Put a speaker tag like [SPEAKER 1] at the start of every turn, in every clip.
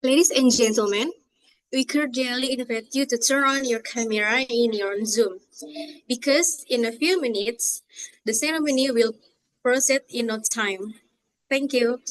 [SPEAKER 1] Ladies and gentlemen, we cordially invite you to turn on your camera in your Zoom because in a few minutes, the ceremony will proceed in no time. Thank you.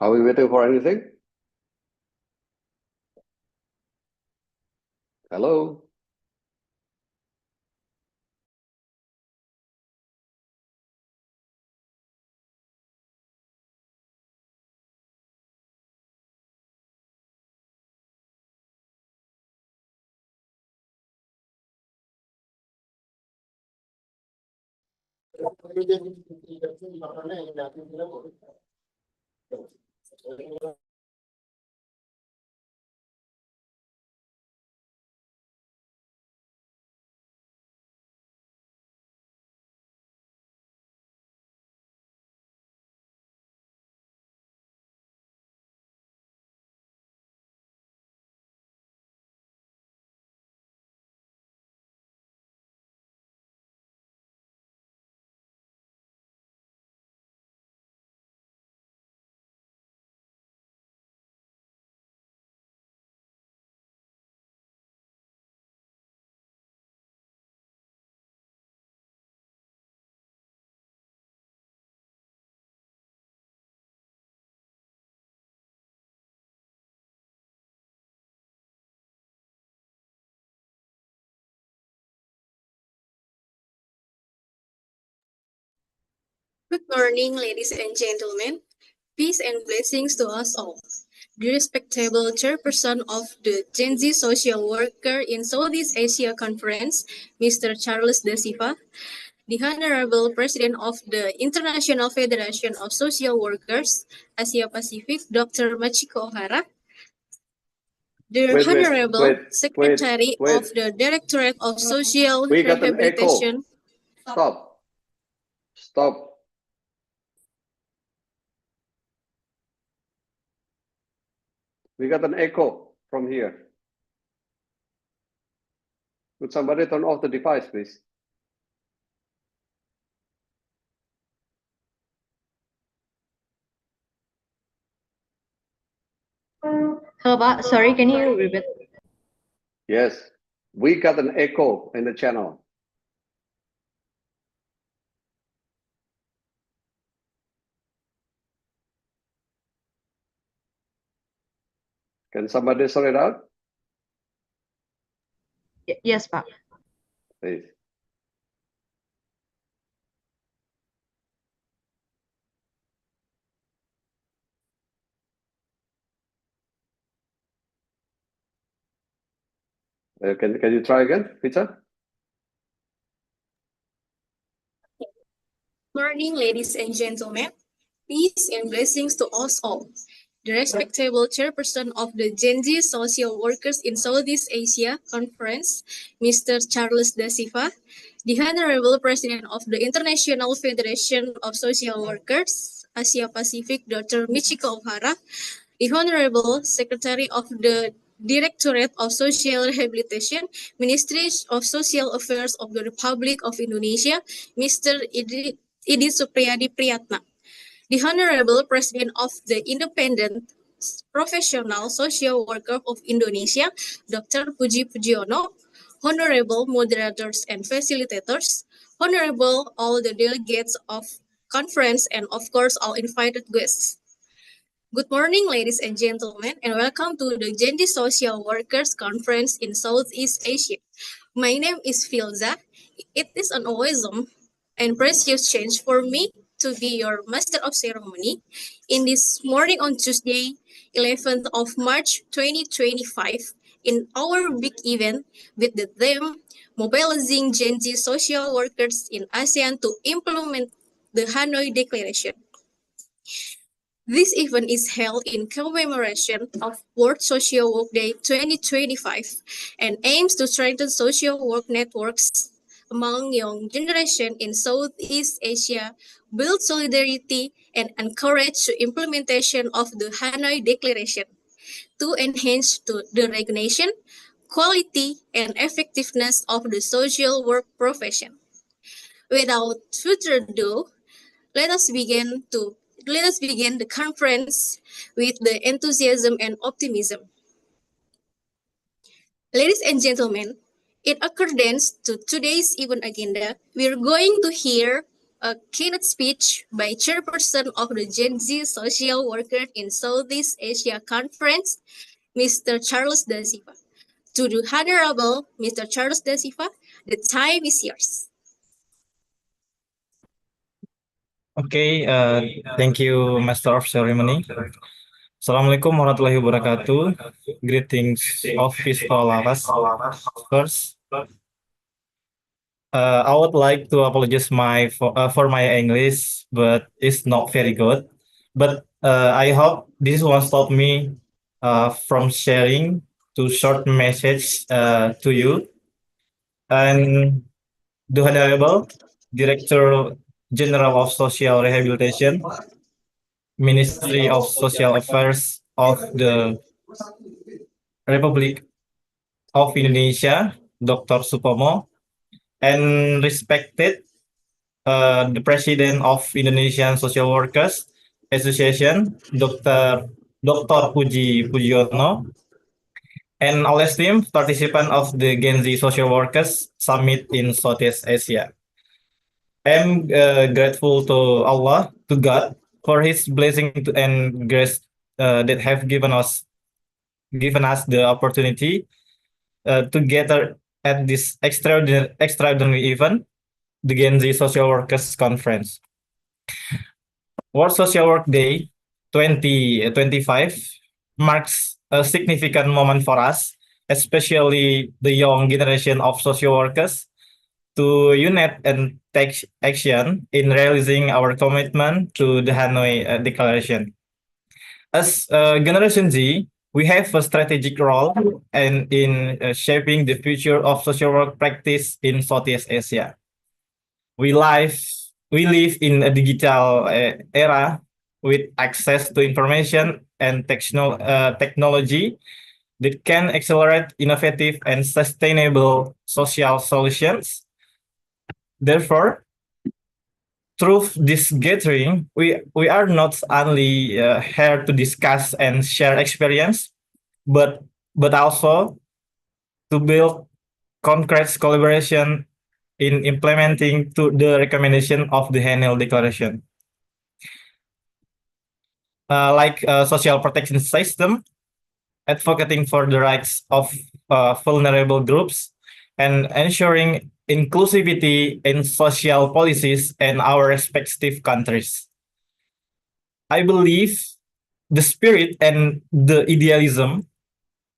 [SPEAKER 2] Are we waiting for anything? Hello?
[SPEAKER 1] Good morning, ladies and gentlemen. Peace and blessings to us all. The respectable chairperson of the Gen Z Social Worker in Southeast Asia Conference, Mr. Charles De Siva, the Honorable President of the International Federation of Social Workers, Asia Pacific, Dr. Machiko Ohara, the Honorable Secretary of the Directorate of Social
[SPEAKER 2] We got an
[SPEAKER 1] Rehabilitation.
[SPEAKER 2] Stop. Stop. We got an echo from here. Could somebody turn off the device, please?
[SPEAKER 3] Hello, Pak. Sorry, can you repeat?
[SPEAKER 2] Yes. We got an echo in the channel. Can somebody sort it out?
[SPEAKER 3] Yes, Pak.
[SPEAKER 2] Please. Can you try again, Peter?
[SPEAKER 1] Morning, ladies and gentlemen. Peace and blessings to us all. The respectable chairperson of the Gen Z Social Workers in Southeast Asia Conference, Mr. Charles De Siva, the Honorable President of the International Federation of Social Workers, Asia Pacific, Dr. Michiko Ohara, the Honorable Secretary of the Directorate of Social Rehabilitation, Ministry of Social Affairs of the Republic of Indonesia, Mr. Idi Supriyadi Priyatna, the Honorable President of the Independent Professional Social Worker of Indonesia, Dr. Puji Pujiono, Honorable Moderators and Facilitators, Honorable all the delegates of conference, and of course all invited guests. Good morning, ladies and gentlemen, and welcome to the Gen Z Social Workers Conference in Southeast Asia. My name is Filza. It is an awesome and precious change for me to be your Master of Ceremony in this morning on Tuesday, 11th of March 2025, in our big event with the theme Mobilizing Gen Z Social Workers in ASEAN to Implement the Hanoi Declaration. This event is held in commemoration of World Social Work Day 2025 and aims to strengthen social work networks among young generation in Southeast Asia, build solidarity, and encourage the implementation of the Hanoi Declaration to enhance the recognition, quality, and effectiveness of the social work profession. Without further ado, let us begin the conference with the enthusiasm and optimism. Ladies and gentlemen, in accordance to today's event agenda, we are going to hear a keynote speech by chairperson of the Gen Z Social Worker in Southeast Asia Conference, Mr. Charles Da Silva. To the Honorable Mr. Charles Da Silva, the time is yours.
[SPEAKER 4] Okay, thank you, Master of Ceremony. Assalamualaikum warahmatullahi wabarakatuh. Greetings of peaceful us. First, I would like to apologize for my English, but it's not very good. But I hope this won't stop me from sharing two short message to you. And the Honorable Director General of Social Rehabilitation, Ministry of Social Affairs of the Republic of Indonesia, Dr. Supomo, and respected the President of Indonesian Social Workers Association, Dr. Puji Pujiono, and all esteemed participants of the Gen Z Social Workers Summit in Southeast Asia. I'm grateful to Allah, to God, for His blessing and grace that have given us the opportunity to gather at this extraordinary event, the Gen Z Social Workers Conference. World Social Work Day 2025 marks a significant moment for us, especially the young generation of social workers, to unite and take action in realizing our commitment to the Hanoi Declaration. As Generation Z, we have a strategic role in shaping the future of social work practice in Southeast Asia. We live in a digital era with access to information and technology that can accelerate innovative and sustainable social solutions. Therefore, through this gathering, we are not only here to discuss and share experience, but also to build concrete collaboration in implementing to the recommendation of the Hanoi Declaration. Like social protection system, advocating for the rights of vulnerable groups, and ensuring inclusivity in social policies in our respective countries. I believe the spirit and the idealism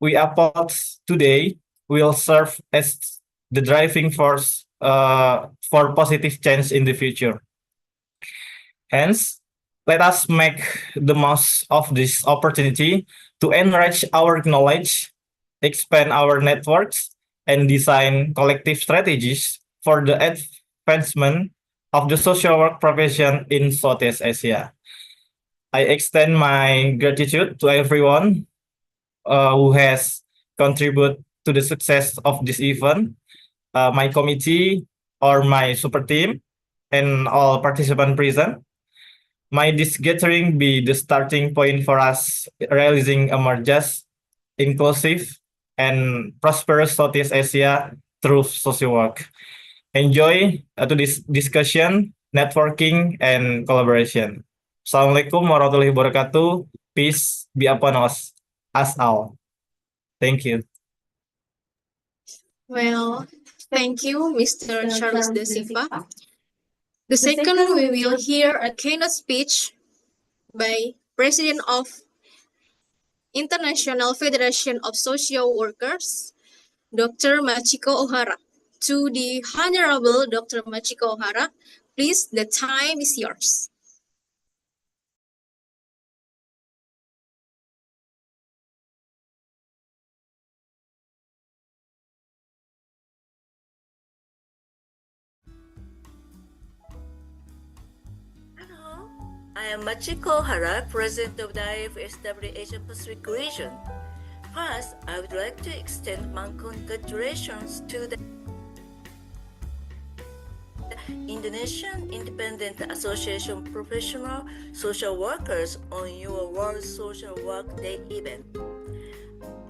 [SPEAKER 4] we uphold today will serve as the driving force for positive change in the future. Hence, let us make the most of this opportunity to enrich our knowledge, expand our networks, and design collective strategies for the advancement of the social work profession in Southeast Asia. I extend my gratitude to everyone who has contributed to the success of this event, my committee or my super team, and all participants present. May this gathering be the starting point for us realizing a more just, inclusive, and prosperous Southeast Asia through social work. Enjoy to this discussion, networking, and collaboration. Assalamualaikum warahmatullahi wabarakatuh. Peace be upon us all. Thank you.
[SPEAKER 1] Well, thank you, Mr. Charles Da Silva. The second, we will hear a keynote speech by President of International Federation of Social Workers, Dr. Machiko Ohara. To the Honorable Dr. Machiko Ohara, please, the time is yours.
[SPEAKER 5] Hello, I am Machiko Ohara, President of the IPSPI Asia Pacific region. First, I would like to extend my congratulations to the Indonesian Independent Association Professional Social Workers on your World Social Work Day event.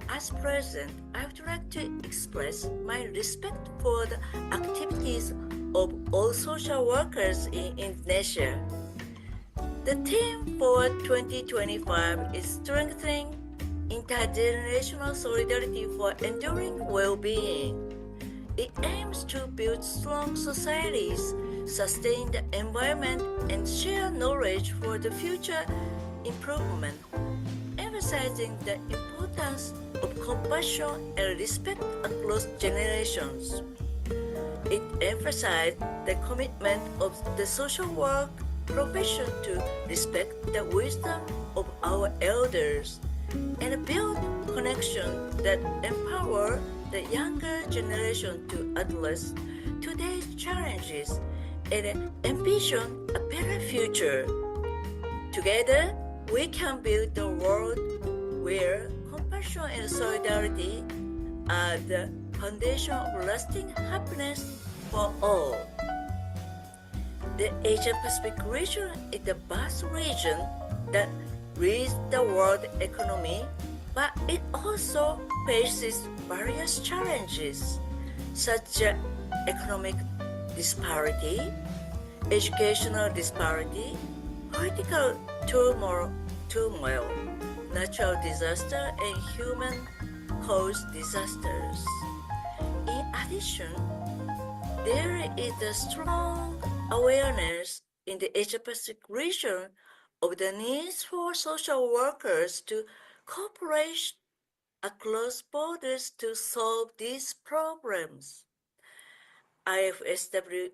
[SPEAKER 5] As President, I would like to express my respect for the activities of all social workers in Indonesia. The theme for 2025 is strengthening intergenerational solidarity for enduring well-being. It aims to build strong societies, sustain the environment, and share knowledge for the future improvement, emphasizing the importance of compassion and respect across generations. It emphasized the commitment of the social work profession to respect the wisdom of our elders and build connections that empower the younger generation to address today's challenges and envision a better future. Together, we can build a world where compassion and solidarity are the foundation of lasting happiness for all. The Asia-Pacific region is the vast region that leads the world economy, but it also faces various challenges such as economic disparity, educational disparity, political turmoil, natural disaster, and human-caused disasters. In addition, there is a strong awareness in the Asia-Pacific region of the needs for social workers to cooperate across borders to solve these problems. IPSPI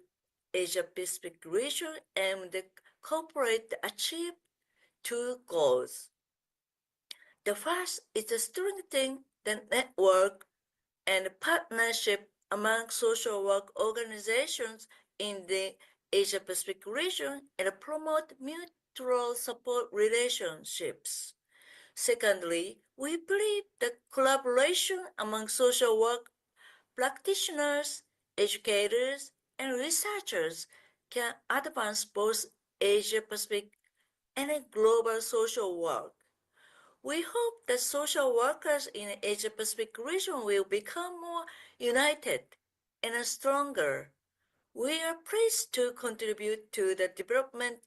[SPEAKER 5] Asia-Pacific region aims to cooperate to achieve two goals. The first is to strengthen the network and partnership among social work organizations in the Asia-Pacific region and promote mutual support relationships. Secondly, we believe that collaboration among social work practitioners, educators, and researchers can advance both Asia-Pacific and global social work. We hope that social workers in the Asia-Pacific region will become more united and stronger. We are pleased to contribute to the development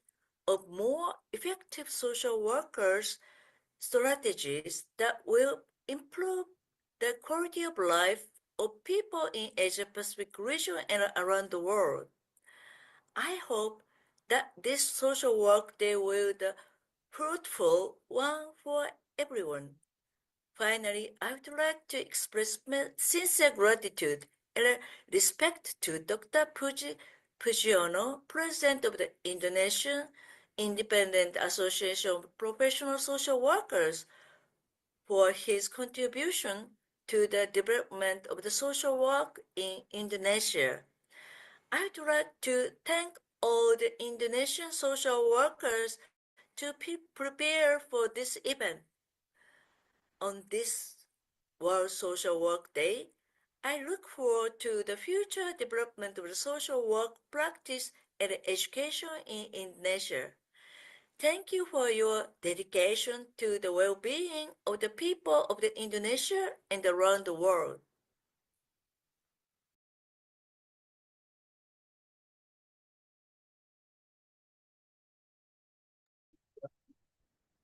[SPEAKER 5] of more effective social workers strategies that will improve the quality of life of people in Asia-Pacific region and around the world. I hope that this social work day will be the fruitful one for everyone. Finally, I would like to express my sincere gratitude and respect to Dr. Pujiono, President of the Indonesian Independent Association of Professional Social Workers, for his contribution to the development of the social work in Indonesia. I would like to thank all the Indonesian social workers to prepare for this event. On this World Social Work Day, I look forward to the future development of the social work practice and education in Indonesia. Thank you for your dedication to the well-being of the people of Indonesia and around the world.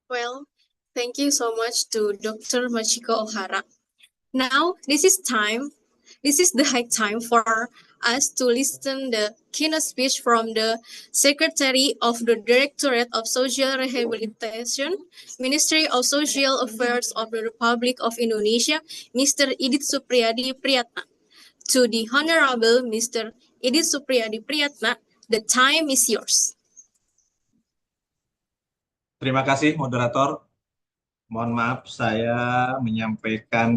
[SPEAKER 1] Well, thank you so much to Dr. Machiko Ohara. Now, this is the high time for us to listen the keynote speech from the Secretary of the Directorate of Social Rehabilitation, Ministry of Social Affairs of the Republic of Indonesia, Mr. Idit Supriyadi Priyatna. To the Honorable Mr. Idit Supriyadi Priyatna, the time is yours.
[SPEAKER 4] Terima kasih, moderator. Mohon maaf, saya menyampaikan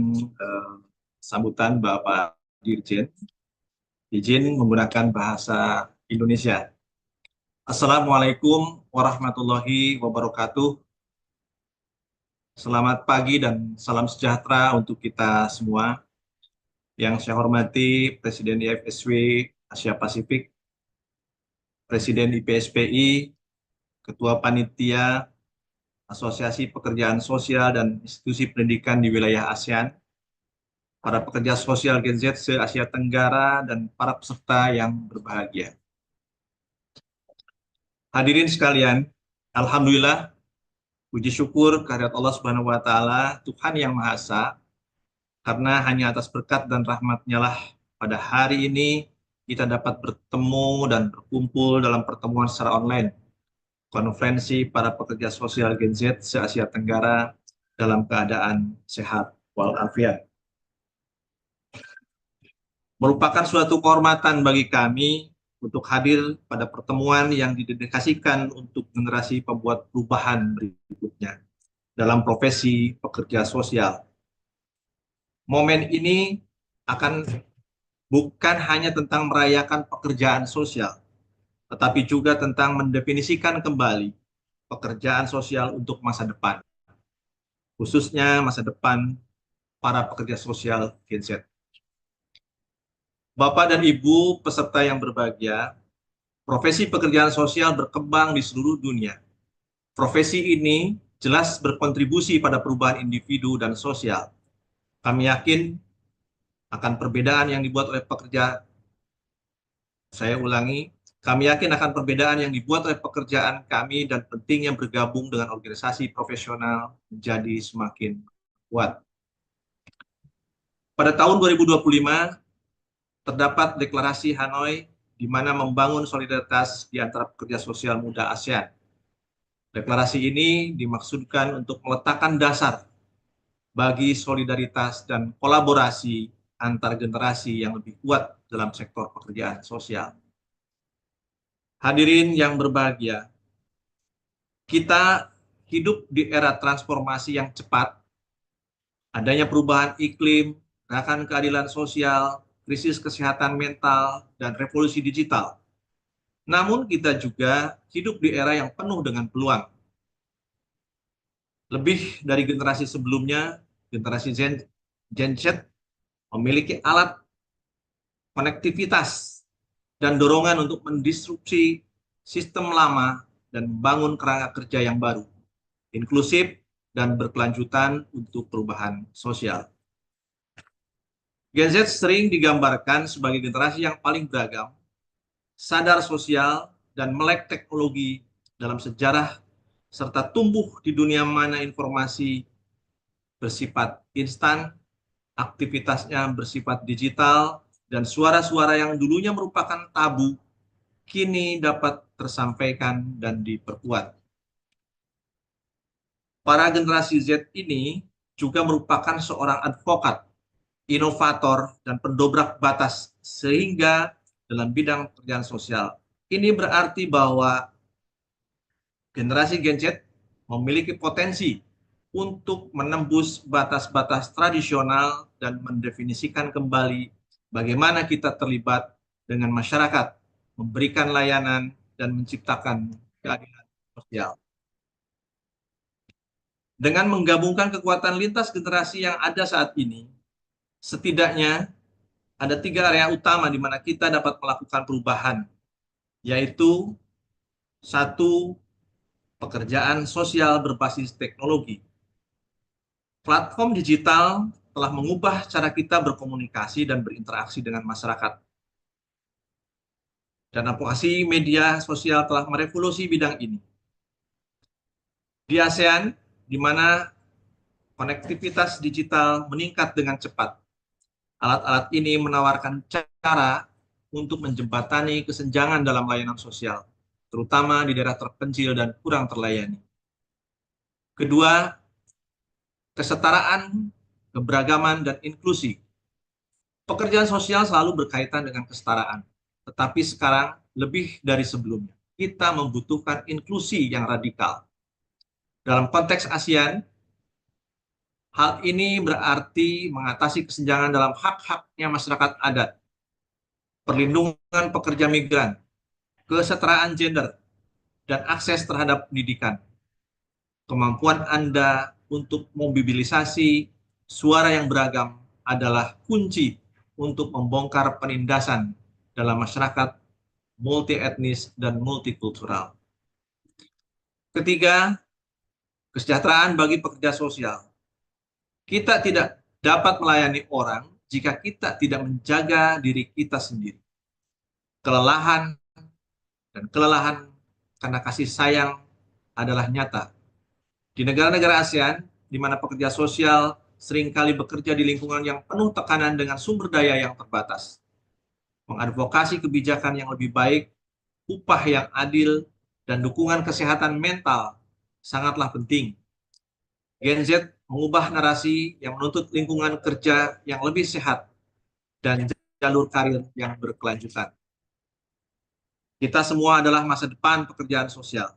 [SPEAKER 4] sambutan Bapak Dirjen. Izin menggunakan bahasa Indonesia. Assalamualaikum warahmatullahi wabarakatuh. Selamat pagi dan salam sejahtera untuk kita semua. Yang saya hormati Presiden IPSPI Asia Pasifik, Presiden IPSPI, Ketua Panitia Asosiasi Pekerjaan Sosial dan Institusi Pendidikan di wilayah ASEAN,
[SPEAKER 6] para pekerja sosial Gen Z se-Asia Tenggara, dan para peserta yang berbahagia. Hadirin sekalian, alhamdulillah, puji syukur kehadirat Allah Subhanahu wa taala, Tuhan yang Maha Esa, karena hanya atas berkat dan rahmat-Nya lah pada hari ini kita dapat bertemu dan berkumpul dalam pertemuan secara online konferensi para pekerja sosial Gen Z se-Asia Tenggara dalam keadaan sehat walafiat. Merupakan suatu kehormatan bagi kami untuk hadir pada pertemuan yang didedikasikan untuk generasi pembuat perubahan berikutnya dalam profesi pekerja sosial. Momen ini akan bukan hanya tentang merayakan pekerjaan sosial, tetapi juga tentang mendefinisikan kembali pekerjaan sosial untuk masa depan, khususnya masa depan para pekerja sosial Gen Z. Bapak dan Ibu peserta yang berbahagia, profesi pekerjaan sosial berkembang di seluruh dunia. Profesi ini jelas berkontribusi pada perubahan individu dan sosial. Kami yakin akan perbedaan yang dibuat oleh pekerja, saya ulangi, kami yakin akan perbedaan yang dibuat oleh pekerjaan kami dan pentingnya bergabung dengan organisasi profesional menjadi semakin kuat. Pada tahun 2025, terdapat deklarasi Hanoi di mana membangun solidaritas di antara pekerja sosial muda ASEAN. Deklarasi ini dimaksudkan untuk meletakkan dasar bagi solidaritas dan kolaborasi antar generasi yang lebih kuat dalam sektor pekerjaan sosial. Hadirin yang berbahagia, kita hidup di era transformasi yang cepat, adanya perubahan iklim, gerakan keadilan sosial, krisis kesehatan mental, dan revolusi digital. Namun kita juga hidup di era yang penuh dengan peluang. Lebih dari generasi sebelumnya, generasi Gen Z memiliki alat konektivitas dan dorongan untuk mendisrupsi sistem lama dan membangun kerangka kerja yang baru, inklusif dan berkelanjutan untuk perubahan sosial. Gen Z sering digambarkan sebagai generasi yang paling beragam, sadar sosial, dan melek teknologi dalam sejarah, serta tumbuh di dunia mana informasi bersifat instan, aktivitasnya bersifat digital, dan suara-suara yang dulunya merupakan tabu, kini dapat tersampaikan dan diperkuat. Para generasi Z ini juga merupakan seorang advokat, inovator, dan pendobrak batas sehingga dalam bidang pekerjaan sosial. Ini berarti bahwa generasi Gen Z memiliki potensi untuk menembus batas-batas tradisional dan mendefinisikan kembali bagaimana kita terlibat dengan masyarakat, memberikan layanan, dan menciptakan keadilan sosial. Dengan menggabungkan kekuatan lintas generasi yang ada saat ini, setidaknya ada 3 area utama di mana kita dapat melakukan perubahan, yaitu 1. Pekerjaan sosial berbasis teknologi. Platform digital telah mengubah cara kita berkomunikasi dan berinteraksi dengan masyarakat. Dan aplikasi media sosial telah merevolusi bidang ini. Di ASEAN, di mana konektivitas digital meningkat dengan cepat, alat-alat ini menawarkan cara untuk menjembatani kesenjangan dalam layanan sosial, terutama di daerah terpencil dan kurang terlayani. Kedua, kesetaraan, keberagaman, dan inklusi. Pekerjaan sosial selalu berkaitan dengan kesetaraan, tetapi sekarang lebih dari sebelumnya. Kita membutuhkan inklusi yang radikal. Dalam konteks ASEAN, hal ini berarti mengatasi kesenjangan dalam hak-haknya masyarakat adat, perlindungan pekerja migran, kesetaraan gender, dan akses terhadap pendidikan. Kemampuan Anda untuk memobilisasi suara yang beragam adalah kunci untuk membongkar penindasan dalam masyarakat multi etnis dan multikultural. Ketiga, kesejahteraan bagi pekerja sosial. Kita tidak dapat melayani orang jika kita tidak menjaga diri kita sendiri. Kelelahan dan kelelahan karena kasih sayang adalah nyata. Di negara-negara ASEAN, di mana pekerja sosial seringkali bekerja di lingkungan yang penuh tekanan dengan sumber daya yang terbatas. Mengadvokasi kebijakan yang lebih baik, upah yang adil, dan dukungan kesehatan mental sangatlah penting. Gen Z mengubah narasi yang menuntut lingkungan kerja yang lebih sehat dan jalur karir yang berkelanjutan. Kita semua adalah masa depan pekerjaan sosial.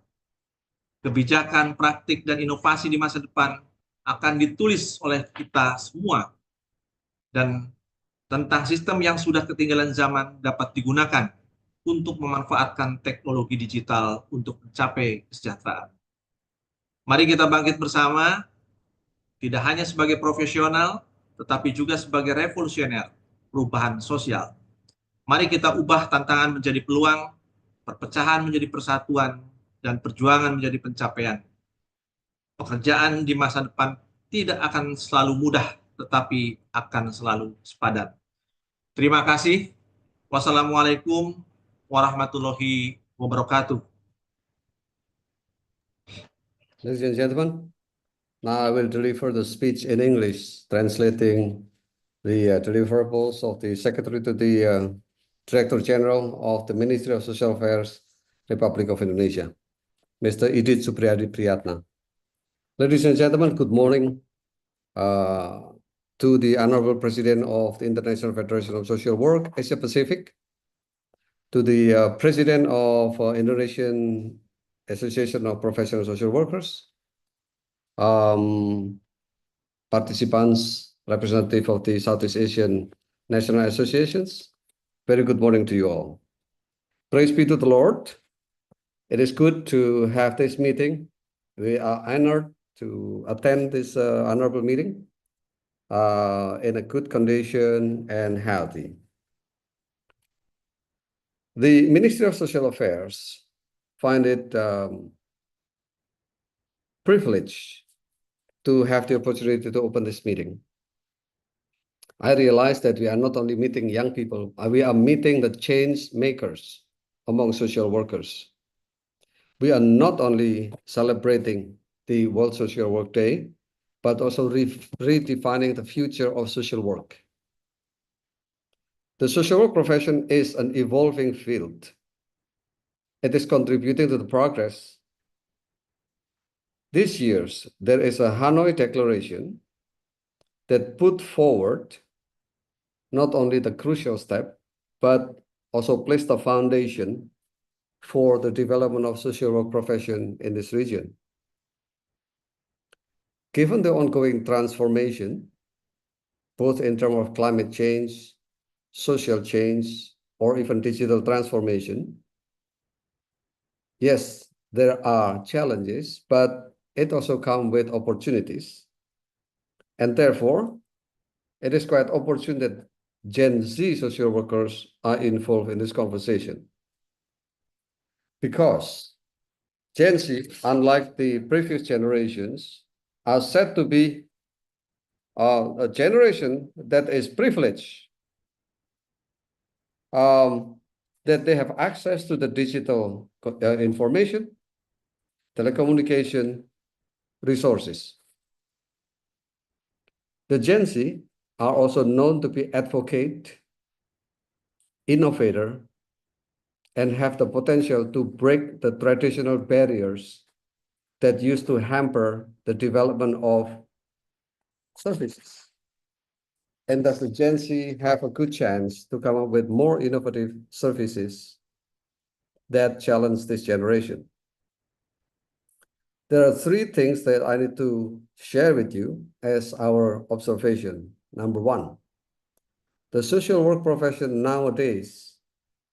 [SPEAKER 6] Kebijakan, praktik, dan inovasi di masa depan akan ditulis oleh kita semua. Dan tentang sistem yang sudah ketinggalan zaman dapat digunakan untuk memanfaatkan teknologi digital untuk mencapai kesejahteraan. Mari kita bangkit bersama, tidak hanya sebagai profesional, tetapi juga sebagai revolusioner perubahan sosial. Mari kita ubah tantangan menjadi peluang, perpecahan menjadi persatuan, dan perjuangan menjadi pencapaian. Pekerjaan di masa depan tidak akan selalu mudah, tetapi akan selalu sepadan. Terima kasih. Wassalamualaikum warahmatullahi wabarakatuh.
[SPEAKER 2] Ladies and gentlemen, now I will deliver the speech in English, translating the deliverables of the Secretary to the Director General of the Ministry of Social Affairs, Republic of Indonesia, Mr. Idit Supriyadi Priyatna. Ladies and gentlemen, good morning to the Honorable President of the International Federation of Social Work, Asia Pacific, to the President of Indonesian Association of Professional Social Workers, participants, representative of the Southeast Asian National Associations. Very good morning to you all. Praise be to the Lord. It is good to have this meeting. We are honored to attend this honorable meeting in a good condition and healthy. The Ministry of Social Affairs find it privilege to have the opportunity to open this meeting. I realize that we are not only meeting young people, we are meeting the change makers among social workers. We are not only celebrating the World Social Work Day, but also redefining the future of social work. The social work profession is an evolving field. It is contributing to the progress. This year, there is a Hanoi Declaration that put forward not only the crucial step, but also placed the foundation for the development of social work profession in this region. Given the ongoing transformation, both in terms of climate change, social change, or even digital transformation, yes, there are challenges, but it also comes with opportunities. And therefore, it is quite opportune that Gen Z social workers are involved in this conversation. Because Gen Z, unlike the previous generations, are said to be a generation that is privileged, that they have access to the digital information, telecommunication, resources. The Gen Z are also known to be advocate, innovator, and have the potential to break the traditional barriers that used to hamper the development of services. And does the Gen Z have a good chance to come up with more innovative services that challenge this generation? There are three things that I need to share with you as our observation. Number one, the social work profession nowadays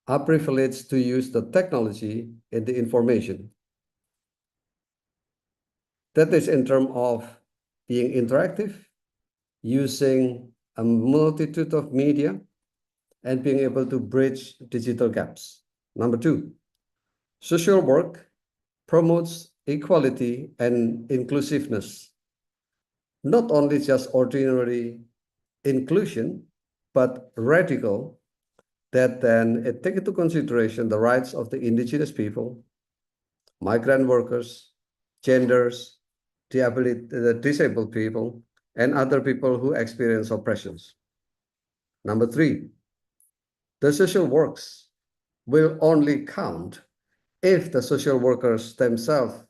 [SPEAKER 2] are privileged to use the technology and the information. That is in terms of being interactive, using a multitude of media, and being able to bridge digital gaps. Number two, social work promotes equality and inclusiveness, not only just ordinary inclusion, but radical, that then it take into consideration the rights of the indigenous people, migrant workers, genders, the disabled people, and other people who experience oppressions. Number 3, the social works will only count if the social workers themselves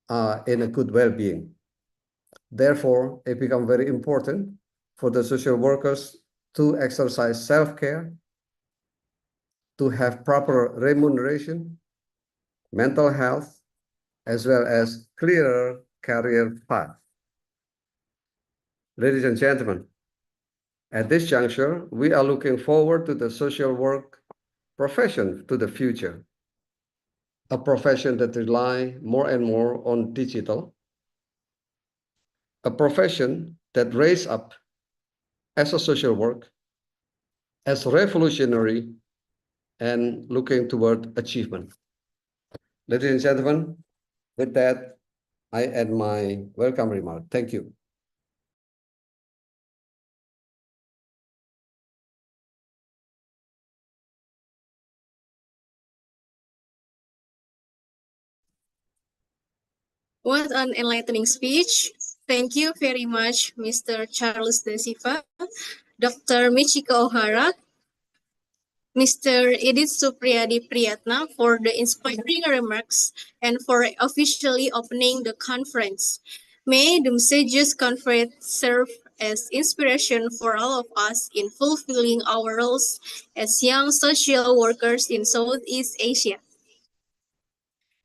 [SPEAKER 2] are in a good well-being. Therefore, it becomes very important for the social workers to exercise self-care, to have proper remuneration, mental health, as well as clearer career path. Ladies and gentlemen, at this juncture, we are looking forward to the social work profession to the future, a profession that rely more and more on digital, a profession that raise up as a social work, as revolutionary and looking toward achievement. Ladies and gentlemen, with that, I end my welcome remark. Thank you.
[SPEAKER 1] What an enlightening speech. Thank you very much, Mr. Charles De Silva, Dr. Michiko Ohara, Mr. Edith Supriyadi Priyatna for the inspiring remarks and for officially opening the conference. May the messages conferred serve as inspiration for all of us in fulfilling our roles as young social workers in Southeast Asia.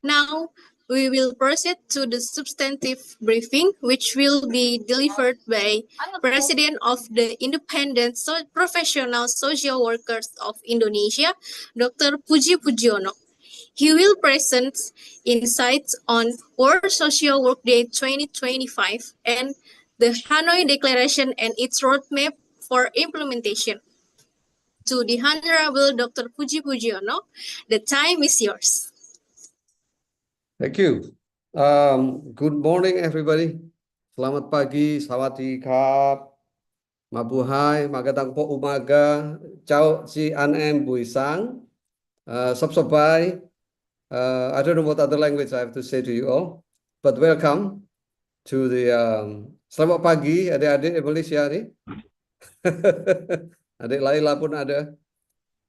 [SPEAKER 1] Now, we will proceed to the substantive briefing, which will be delivered by President of the Independent Professional Social Workers of Indonesia, Dr. Puji Pujiono. He will present insights on World Social Work Day 2025 and the Hanoi Declaration and its roadmap for implementation. To the Honorable Dr. Puji Pujiono, the time is yours.
[SPEAKER 2] Thank you. Good morning, everybody. Selamat pagi, sawadee krap, mabuhay, magandang po umaga, ciao si anem buisang, sabsabay. I don't know what other language I have to say to you all, but welcome to the selamat pagi adik-adik Malaysia ni. Adik Laila pun ada.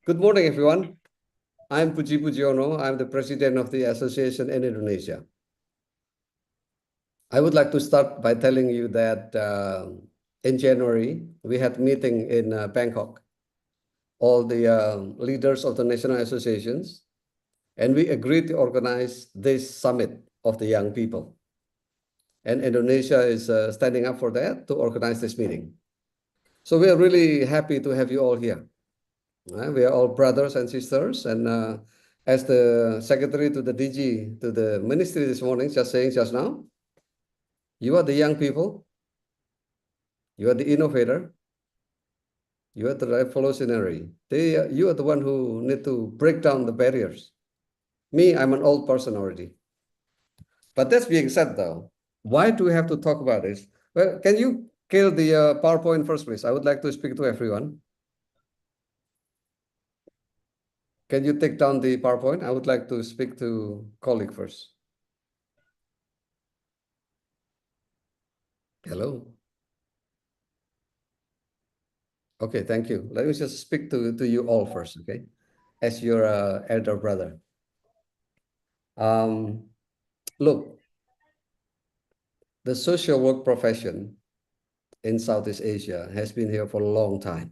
[SPEAKER 2] Good morning, everyone. I'm Puji Pujiono. I'm the president of the association in Indonesia. I would like to start by telling you that in January, we had a meeting in Bangkok, all the leaders of the national associations, and we agreed to organize this summit of the young people. And Indonesia is standing up for that to organize this meeting. So we are really happy to have you all here. We are all brothers and sisters, and as the secretary to the DG, to the ministry this morning, just now, you are the young people, you are the innovator, you are the revolutionary. You are the one who need to break down the barriers. Me, I'm an old person already. But that's being said though, why do we have to talk about this? Well, can you kill the PowerPoint first, please? I would like to speak to everyone. Can you take down the PowerPoint? I would like to speak to colleague first. Hello. Okay, thank you. Let me just speak to you all first, okay? As your elder brother. Look, the social work profession in Southeast Asia has been here for a long time,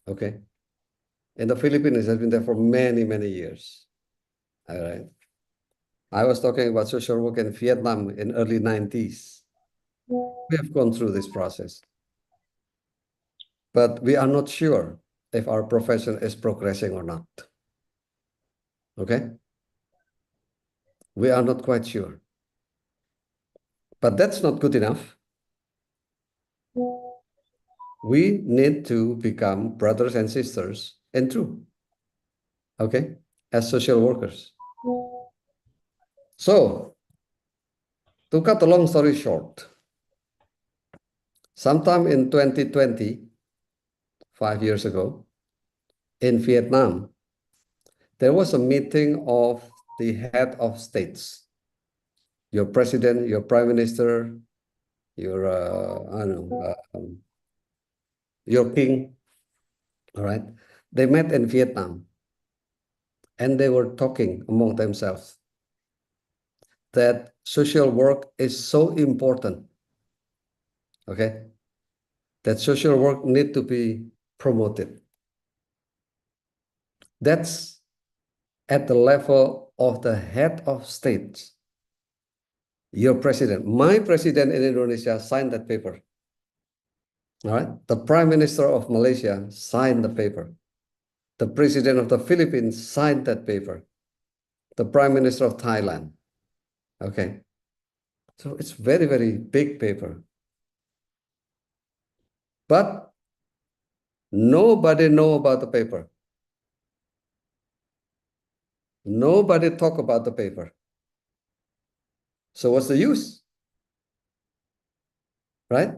[SPEAKER 2] okay? In the Philippines, it has been there for many, many years. All right. I was talking about social work in Vietnam in early 90s. We have gone through this process. But we are not sure if our profession is progressing or not. Okay? We are not quite sure. But that's not good enough. We need to become brothers and sisters in truth. Okay? As social workers. So, to cut a long story short, sometime in 2020, 5 years ago in Vietnam, there was a meeting of the head of states, your president, your prime minister, your, I don't know, your king, all right? They met in Vietnam and they were talking among themselves that social work is so important, okay? That social work need to be promoted. That's at the level of the head of state. Your president, my president in Indonesia signed that paper. All right. The Prime Minister of Malaysia signed the paper. The President of the Philippines signed that paper. The Prime Minister of Thailand. Okay. So it's very, very big paper. But nobody know about the paper. Nobody talk about the paper. So what's the use? Right?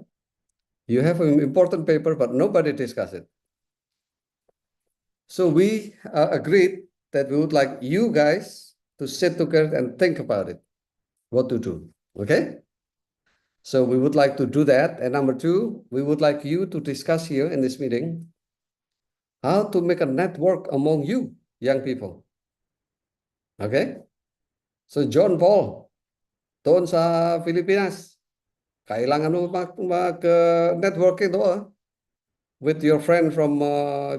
[SPEAKER 2] You have an important paper, but nobody discuss it. So we agreed that we would like you guys to sit together and think about it, what to do, okay? So we would like to do that. And number two, we would like you to discuss here in this meeting how to make a network among you, young people, okay? So John Paul, doon sa Pilipinas, kailangan mo mag-networking doon with your friend from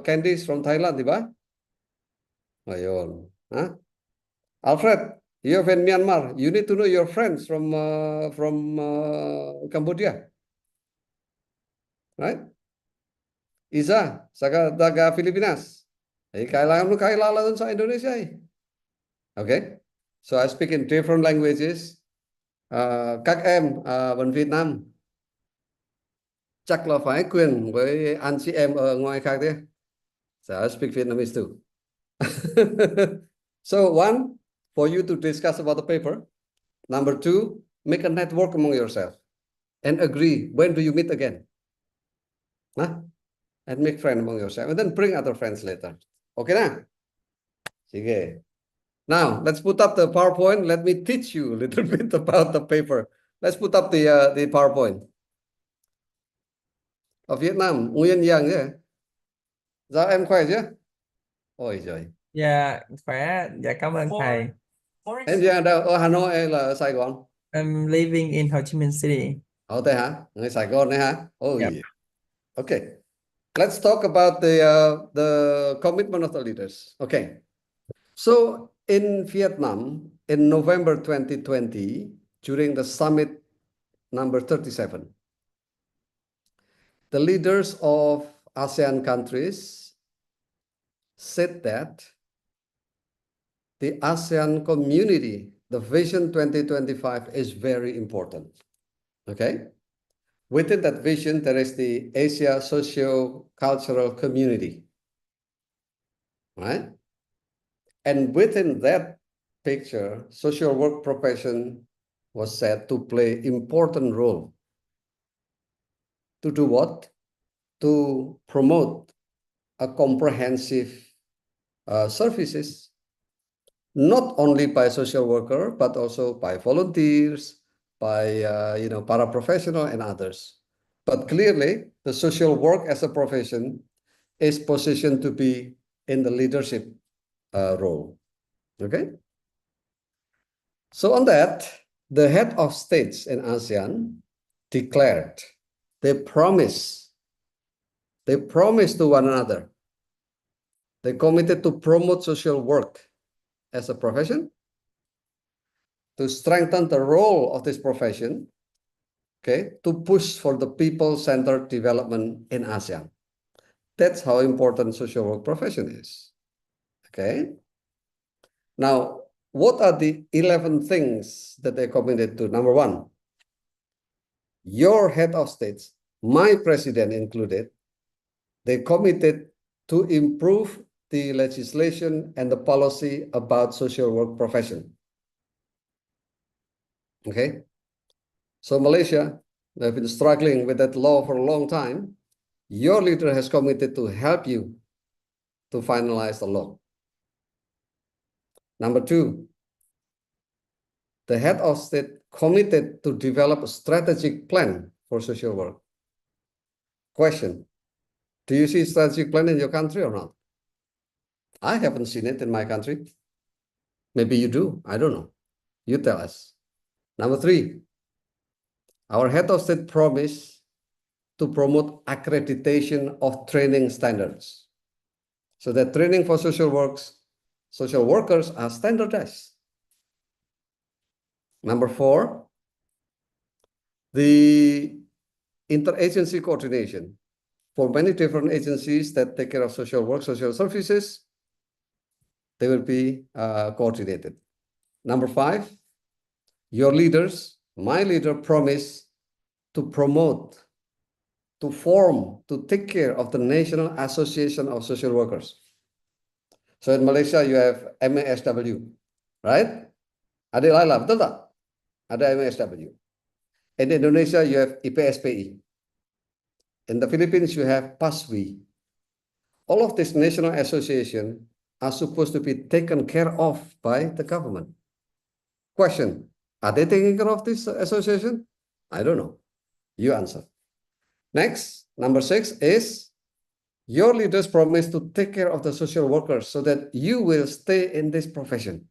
[SPEAKER 2] Candice from Thailand, di ba? Ayun. Huh? Alfred, you're in Myanmar. You need to know your friends from Cambodia. Right? Isa, taga Pilipinas. Kailangan mo kailala dun sa Indonesia eh. Okay? So I speak in different languages. Các em bên Việt Nam chắc là phải quyền với anh chị em ở ngoài khác đấy. So I speak Vietnamese too. So one, for you to discuss about the paper. Number two, make a network among yourself and agree when do you meet again. Huh? And make friends among yourself and then bring other friends later. Okay na? Sige. Now, let's put up the PowerPoint. Let me teach you a little bit about the paper. Let's put up the PowerPoint. Ở Việt Nam, Nguyên Yang chứ? Dạ em khỏe chứ? Ôi giời.
[SPEAKER 7] Dạ khỏe, dạ cảm ơn thầy.
[SPEAKER 2] Em giờ đâu? Ở Hà Nội hay là ở Sài Gòn?
[SPEAKER 7] I'm living in Ho Chi Minh City.
[SPEAKER 2] Ở đây hả? Người Sài Gòn đấy hả? Oh
[SPEAKER 7] Yep.
[SPEAKER 2] yeah. Okay. Let's talk about the commitment of the leaders. Okay. So in Vietnam, in November 2020, during the summit number 37, the leaders of ASEAN countries said that the ASEAN community, the Vision 2025 is very important. Okay? Within that vision, there is the Asia socio-cultural community, right? And within that picture, social work profession was said to play important role. To do what? To promote a comprehensive services, not only by social worker, but also by volunteers, by paraprofessional and others. But clearly, the social work as a profession is positioned to be in the leadership role. Okay. So on that, the head of states in ASEAN declared, they promised to one another. They committed to promote social work as a profession, to strengthen the role of this profession, okay, to push for the people-centered development in ASEAN. That's how important social work profession is. Okay. Now, what are the 11 things that they committed to? Number one, your head of states, my president included, they committed to improve the legislation and the policy about social work profession. Okay. So Malaysia, they've been struggling with that law for a long time. your leader has committed to help you to finalize the law. Number 2, the head of state committed to develop a strategic plan for social work. Question, do you see a strategic plan in your country or not? I haven't seen it in my country. Maybe you do, I don't know. You tell us. Number 3, our head of state promised to promote accreditation of training standards so that training for social workers are standardized. Number 4, the interagency coordination for many different agencies that take care of social work, social services, they will be coordinated. Number 5, your leaders, my leader promised to promote, to form, to take care of the National Association of Social Workers. So in Malaysia, you have MASW, right? Ada Lala, betul tak? Ada MASW. In Indonesia, you have IPSPI. In the Philippines, you have PASWI. All of these national associations are supposed to be taken care of by the government. Question, are they taking care of this association? I don't know. You answer. Next, number 6 is your leaders promise to take care of the social workers so that you will stay in this profession.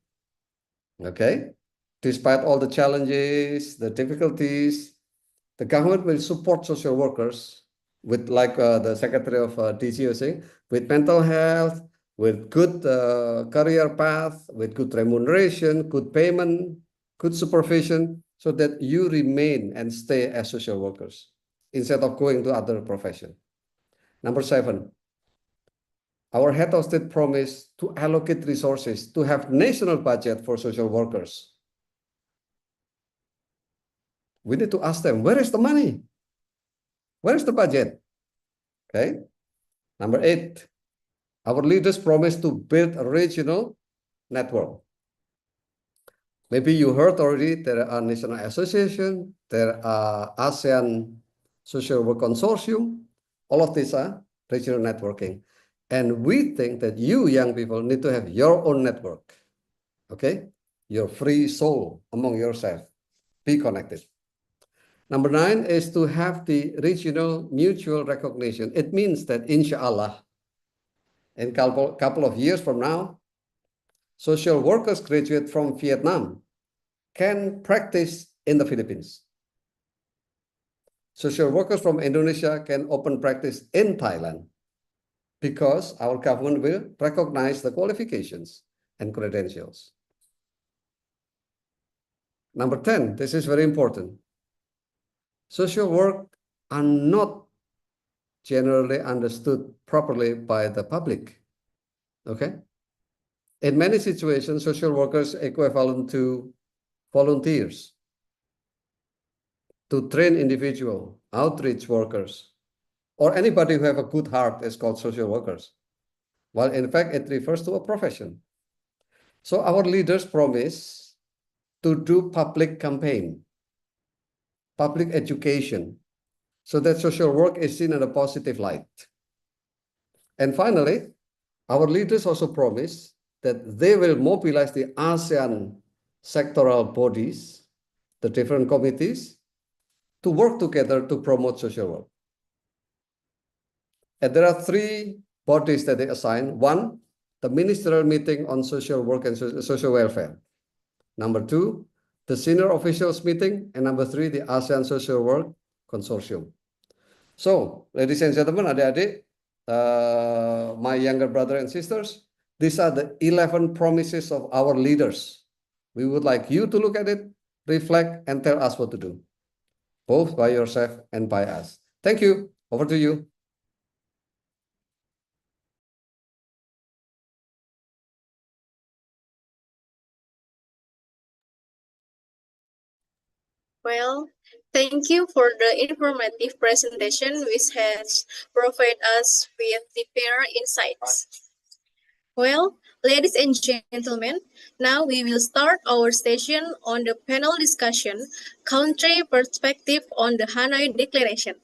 [SPEAKER 2] Okay? Despite all the challenges, the difficulties, the government will support social workers with, like the Secretary of DG was saying, with mental health, with good career path, with good remuneration, good payment, good supervision, so that you remain and stay as social workers instead of going to other profession. Number 7, our head of state promised to allocate resources to have national budget for social workers. We need to ask them, where is the money? Where is the budget? Okay. Number 8, our leaders promised to build a regional network. Maybe you heard already there are national association, there are ASEAN social work consortium. All of these are regional networking. And we think that you young people need to have your own network. Okay? Your free soul among yourself. Be connected. Number 9 is to have the regional mutual recognition. It means that inshallah, in a couple of years from now, social workers graduate from Vietnam can practice in the Philippines. Social workers from Indonesia can open practice in Thailand because our government will recognize the qualifications and credentials. Number 10, this is very important. Social work are not generally understood properly by the public. Okay? In many situations, social workers are equivalent to volunteers, to train individual, outreach workers, or anybody who have a good heart is called social workers. While in fact, it refers to a profession. So our leaders promise to do public campaign, public education, so that social work is seen in a positive light. And finally, our leaders also promise that they will mobilize the ASEAN sectoral bodies, the different committees, to work together to promote social work. And there are 3 bodies that they assign. 1, the ministerial meeting on social work and social welfare. Number 2, the senior officials meeting. And number 3, the ASEAN Social Work Consortium. So, ladies and gentlemen, adik-adik, my younger brother and sisters, these are the 11 promises of our leaders. We would like you to look at it, reflect, and tell us what to do, both by yourself and by us. Thank you. Over to you.
[SPEAKER 1] Well, thank you for the informative presentation which has provided us with deeper insights. Well, ladies and gentlemen, now we will start our session on the panel discussion, Country Perspective on the Hanoi Declaration.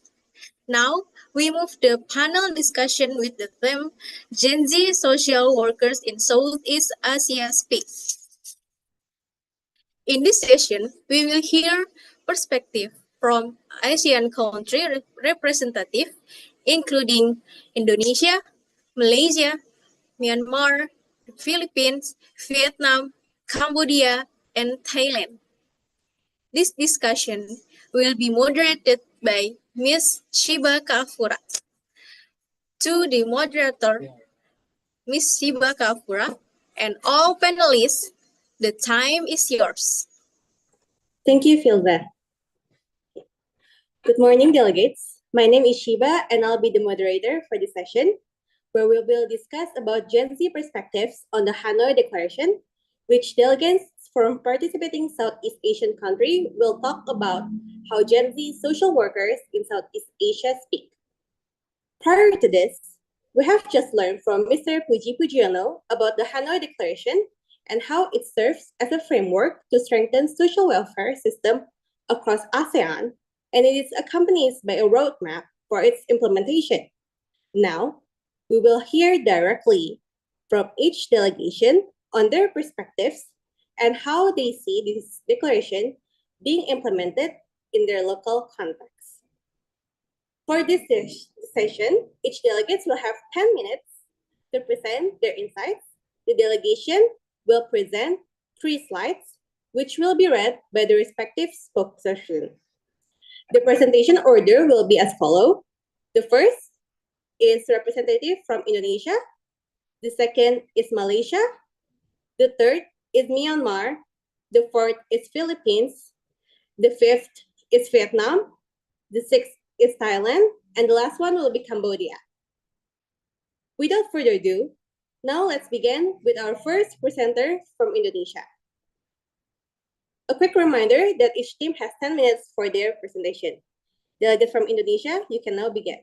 [SPEAKER 1] Now, we move the panel discussion with the theme Gen Z Social Workers in Southeast Asia Speak. In this session, we will hear perspective from ASEAN country representative, including Indonesia, Malaysia, Myanmar, the Philippines, Vietnam, Cambodia, and Thailand. This discussion will be moderated by Ms. Shiba Kafura. To the moderator, Ms. Shiba Kafura, and all panelists, the time is yours.
[SPEAKER 8] Thank you, Philbeth. Good morning, delegates. My name is Shiba, and I'll be the moderator for this session, where we will discuss about Gen Z perspectives on the Hanoi Declaration, which delegates from participating Southeast Asian country will talk about how Gen Z social workers in Southeast Asia speak. Prior to this, we have just learned from Mr. Puji Pujiano about the Hanoi Declaration and how it serves as a framework to strengthen social welfare system across ASEAN, and it is accompanied by a roadmap for its implementation. Now, we will hear directly from each delegation on their perspectives and how they see this declaration being implemented in their local context. For this session, each delegate will have 10 minutes to present their insights. The delegation will present 3 slides, which will be read by the respective spokesperson. The presentation order will be as follows. The first is representative from Indonesia. The second is Malaysia. The third is Myanmar. The fourth is Philippines. The fifth is Vietnam. The sixth is Thailand. And the last one will be Cambodia. Without further ado, now let's begin with our first presenter from Indonesia. A quick reminder that each team has 10 minutes for their presentation. Delegate from Indonesia, you can now begin.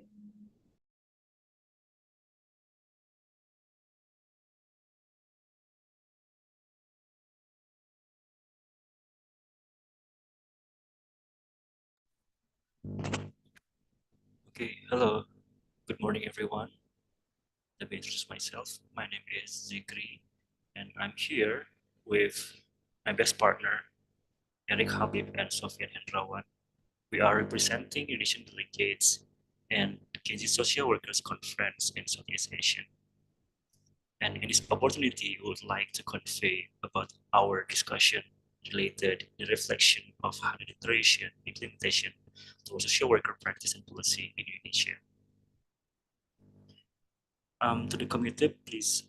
[SPEAKER 9] Okay, hello. Good morning, everyone. Let me introduce myself. My name is Zikri, and I'm here with my best partner, Eric Habib and Sofian Hendrawan. We are representing Indonesian delegates and the Gen Z Social Workers Conference in Southeast Asia. And in this opportunity, we would like to convey about our discussion related to the reflection of Hanoi Declaration implementation to social worker practice and policy in Indonesia. To the committee, please,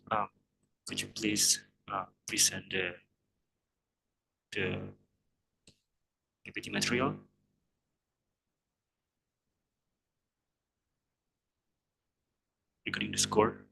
[SPEAKER 9] could you please present the PPT material? Regarding the score.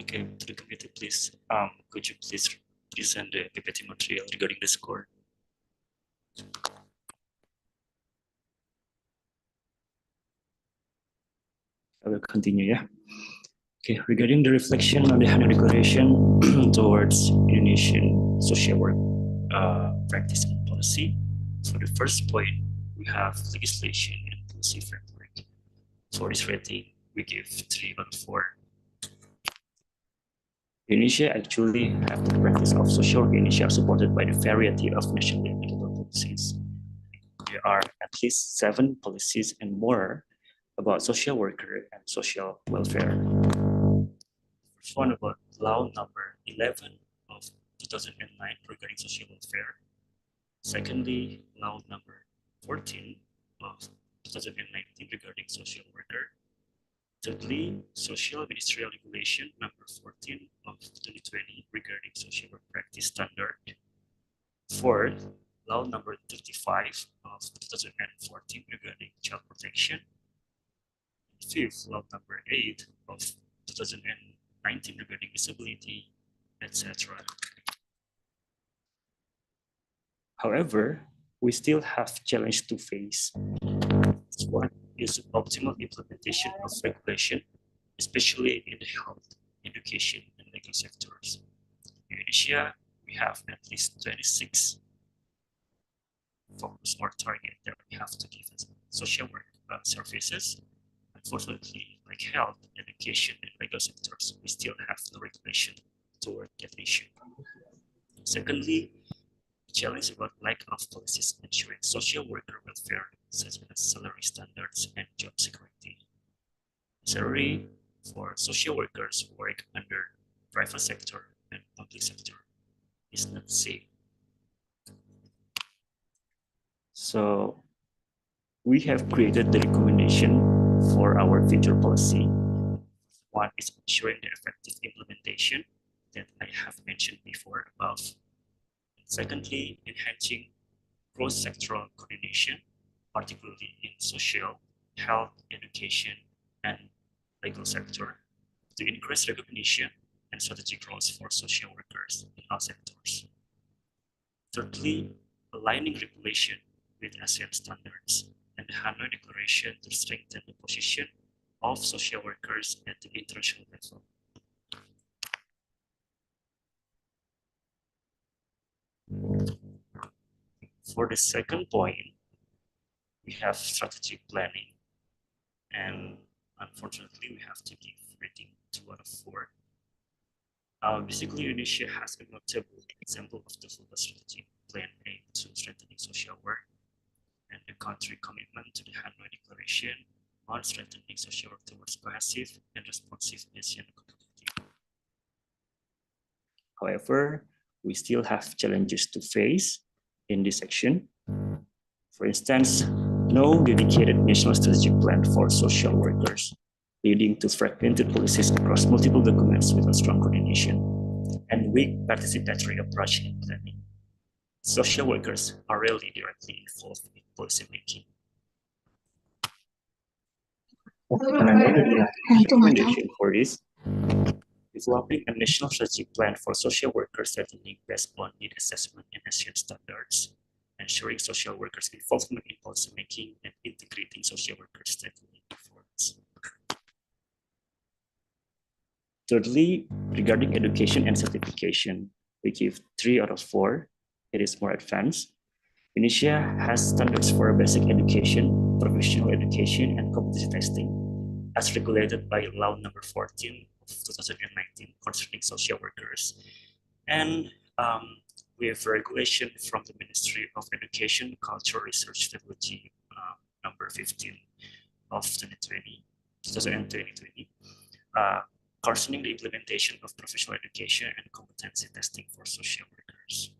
[SPEAKER 9] Okay, to the committee, please, could you please present the PPT material regarding the score? I will continue, yeah. Okay, regarding the reflection on the Hanoi Declaration towards Indonesian social work practice and policy. For the first point, we have legislation and policy framework. For this rating, we give 3 out of 4. Indonesia actually have the practice of social work in Indonesia supported by the variety of national and local policies. There are at least 7 policies and more about social worker and social welfare. First one about law number 11 of 2009 regarding social welfare. Secondly, law number 14 of 2019 regarding social worker. Thirdly, social ministerial regulation number 14 of 2020 regarding social work practice standard. Fourth, law number 35 of 2014 regarding child protection. Fifth, law number 8 of 2019 regarding disability, etc. However, we still have challenges to face. One is optimal implementation of regulation, especially in the health, education, and legal sectors. In Indonesia, we have at least 26 focus or target that we have to give as social work services. Unfortunately, like health, education, and legal sectors, we still have no regulation toward that issue. Secondly, the challenge about lack of policies ensuring social worker welfare, such as salary standards and job security. Salary for social workers who work under private sector and public sector is not the same. So we have created the recommendation for our future policy. One is ensuring the effective implementation that I have mentioned before above. Secondly, enhancing cross-sectoral coordination, particularly in social, health, education, and legal sector, to increase recognition and strategic roles for social workers in all sectors. Thirdly, aligning regulation with ASEAN standards and the Hanoi Declaration to strengthen the position of social workers at the international level. For the second point, we have strategic planning, and unfortunately, we have to give rating 2 out of 4. Basically, Indonesia has a notable example of the global strategic plan aimed to strengthening social work and the country commitment to the Hanoi Declaration on strengthening social work towards cohesive and responsive ASEAN community. However, we still have challenges to face in this section. For instance, no dedicated national strategic plan for social workers, leading to fragmented policies across multiple documents without strong coordination, and weak participatory approach in planning. Social workers are rarely directly involved in policy making. Another recommendation for this, developing a national strategic plan for social workers strengthening based on need assessment and ASEAN standards, ensuring social workers' involvement in policy making and integrating social workers strengthening performance. Thirdly, regarding education and certification, we give 3 out of 4. It is more advanced. Indonesia has standards for basic education, professional education, and competency testing, as regulated by Law Number 14 of 2019 concerning social workers. And we have regulation from the Ministry of Education, Culture, Research, Technology, Number 15 of 2020, concerning the implementation of professional education and competency testing for social workers.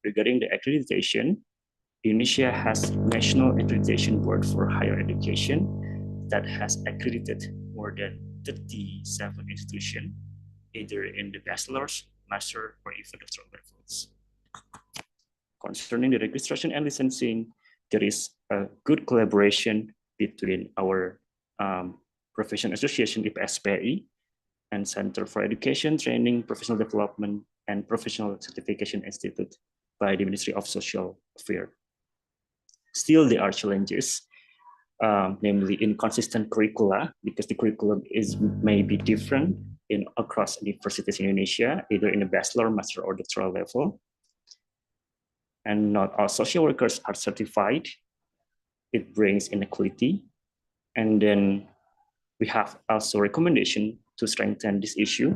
[SPEAKER 9] Regarding the accreditation, Indonesia has National Accreditation Board for Higher Education that has accredited more than 37 institutions, either in the bachelor's, master, or even doctoral levels. Concerning the registration and licensing, there is a good collaboration between our profession association, IPSPI, and Center for Education, Training, Professional Development, and Professional Certification Institute by the Ministry of Social Affairs. Still, there are challenges, namely inconsistent curricula, because the curriculum may be different across universities in Indonesia, either in a bachelor, master, or doctoral level. And not all social workers are certified. It brings inequality. And then we have also recommendation to strengthen this issue,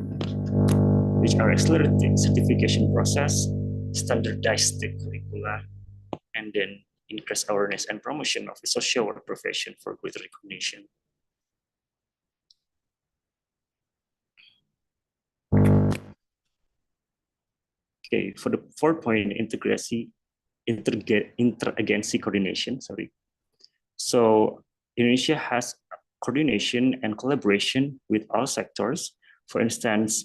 [SPEAKER 9] which are accelerating certification process, standardized the curricula, and then increase awareness and promotion of the social work profession for greater recognition. Okay, for the 4-point interagency coordination, So Indonesia has coordination and collaboration with all sectors. For instance,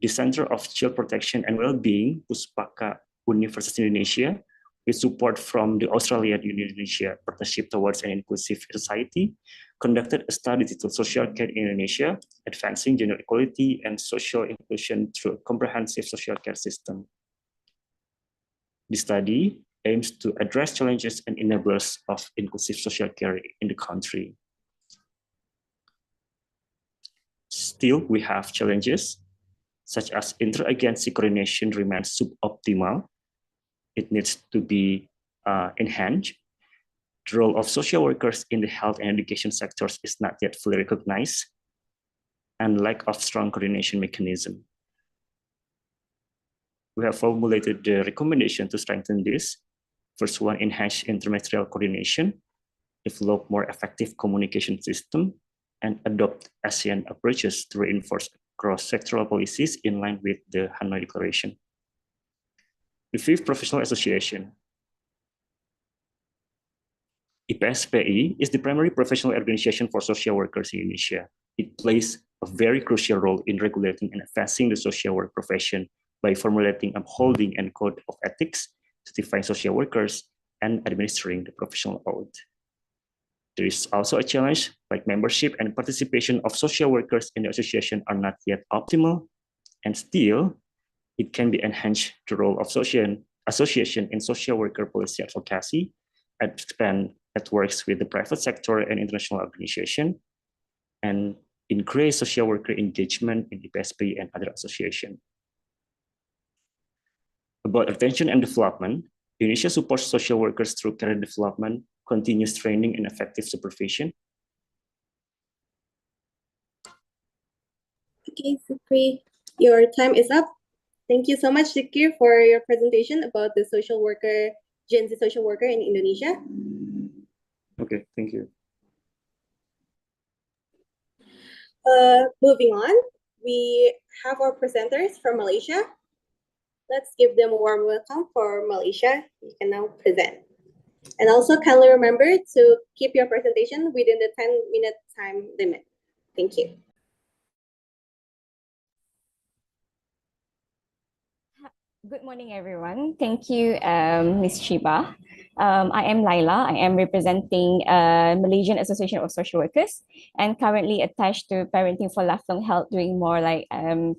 [SPEAKER 9] the Center of Child Protection and Wellbeing, Puspaka University Indonesia, with support from the Australia Indonesia Partnership Towards an Inclusive Society, conducted a study titled Social Care in Indonesia, Advancing Gender Equality and Social Inclusion Through a Comprehensive Social Care System. The study aims to address challenges and enablers of inclusive social care in the country. Still, we have challenges, such as inter-agency coordination remains suboptimal. It needs to be enhanced. The role of social workers in the health and education sectors is not yet fully recognized, and lack of strong coordination mechanism. We have formulated the recommendation to strengthen this. First one, enhance interministerial coordination, develop more effective communication system, and adopt ASEAN approaches to reinforce cross-sectoral policies in line with the Hanoi Declaration. The fifth, professional association. IPSPI is the primary professional organization for social workers in Indonesia. It plays a very crucial role in regulating and advancing the social work profession by formulating, upholding, and code of ethics, certifying social workers, and administering the professional oath. There is also a challenge, like membership and participation of social workers in the association are not yet optimal, and still, it can be enhanced the role of association in social worker policy advocacy, expand networks with the private sector and international organization, and increase social worker engagement in IPSPI and other associations. About attention and development, Indonesia supports social workers through career development, continuous training, and effective supervision.
[SPEAKER 8] Okay, Sukri, your time is up. Thank you so much, Zikir, for your presentation about the social worker, Gen Z social worker in Indonesia.
[SPEAKER 9] Okay, thank you.
[SPEAKER 8] Moving on, we have our presenters from Malaysia. Let's give them a warm welcome for Malaysia. You can now present. And also kindly remember to keep your presentation within the 10-minute time limit. Thank you.
[SPEAKER 10] Good morning, everyone. Thank you, Ms. Shiba. I am Laila. I am representing Malaysian Association of Social Workers and currently attached to Parenting for Lifelong Health, doing more like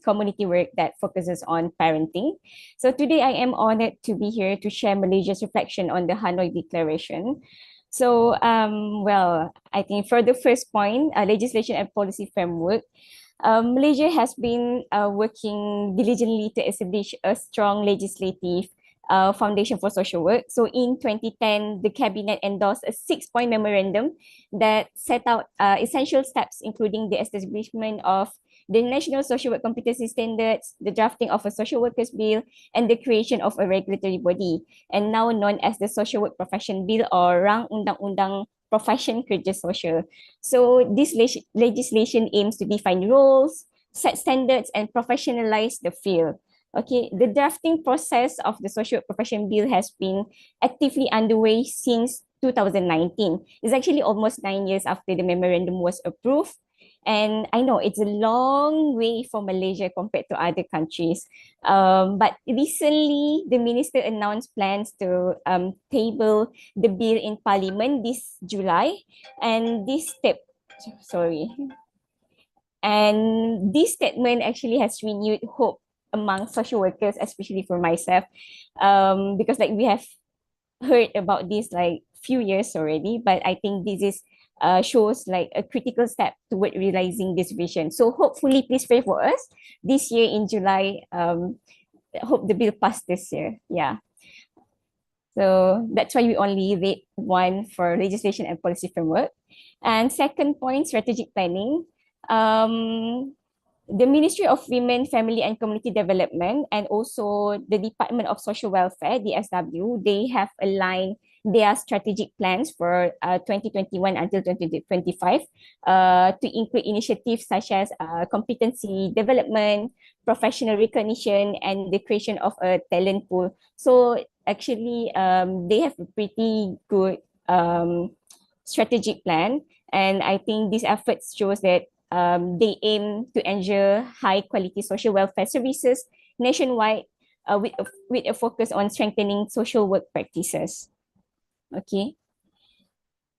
[SPEAKER 10] community work that focuses on parenting. So today I am honored to be here to share Malaysia's reflection on the Hanoi Declaration. So, well, I think for the first point, legislation and policy framework, Malaysia has been working diligently to establish a strong legislative foundation for social work. So in 2010, the cabinet endorsed a 6-point memorandum that set out essential steps, including the establishment of the National Social Work Competency Standards, the drafting of a social workers bill, and the creation of a regulatory body, and now known as the Social Work Profession Bill or Rang Undang-Undang Profession Kerja Sosial. So this legislation aims to define roles, set standards, and professionalize the field. Okay, the drafting process of the Social Work Profession Bill has been actively underway since 2019. It's actually almost 9 years after the memorandum was approved. And I know it's a long way for Malaysia compared to other countries. But recently, the minister announced plans to table the bill in Parliament this July. And this statement actually has renewed hope among social workers, especially for myself, because like we have heard about this like few years already, but I think this is shows like a critical step toward realizing this vision. So hopefully, please pray for us this year in July. Hope the bill passed this year. Yeah. So that's why we only rate 1 for legislation and policy framework. And second point, strategic planning. The Ministry of Women, Family and Community Development and also the Department of Social Welfare, DSW, they have aligned their strategic plans for 2021 until 2025 to include initiatives such as competency development, professional recognition, and the creation of a talent pool. So actually, they have a pretty good strategic plan, and I think these efforts shows that they aim to ensure high quality social welfare services nationwide with a focus on strengthening social work practices. Okay.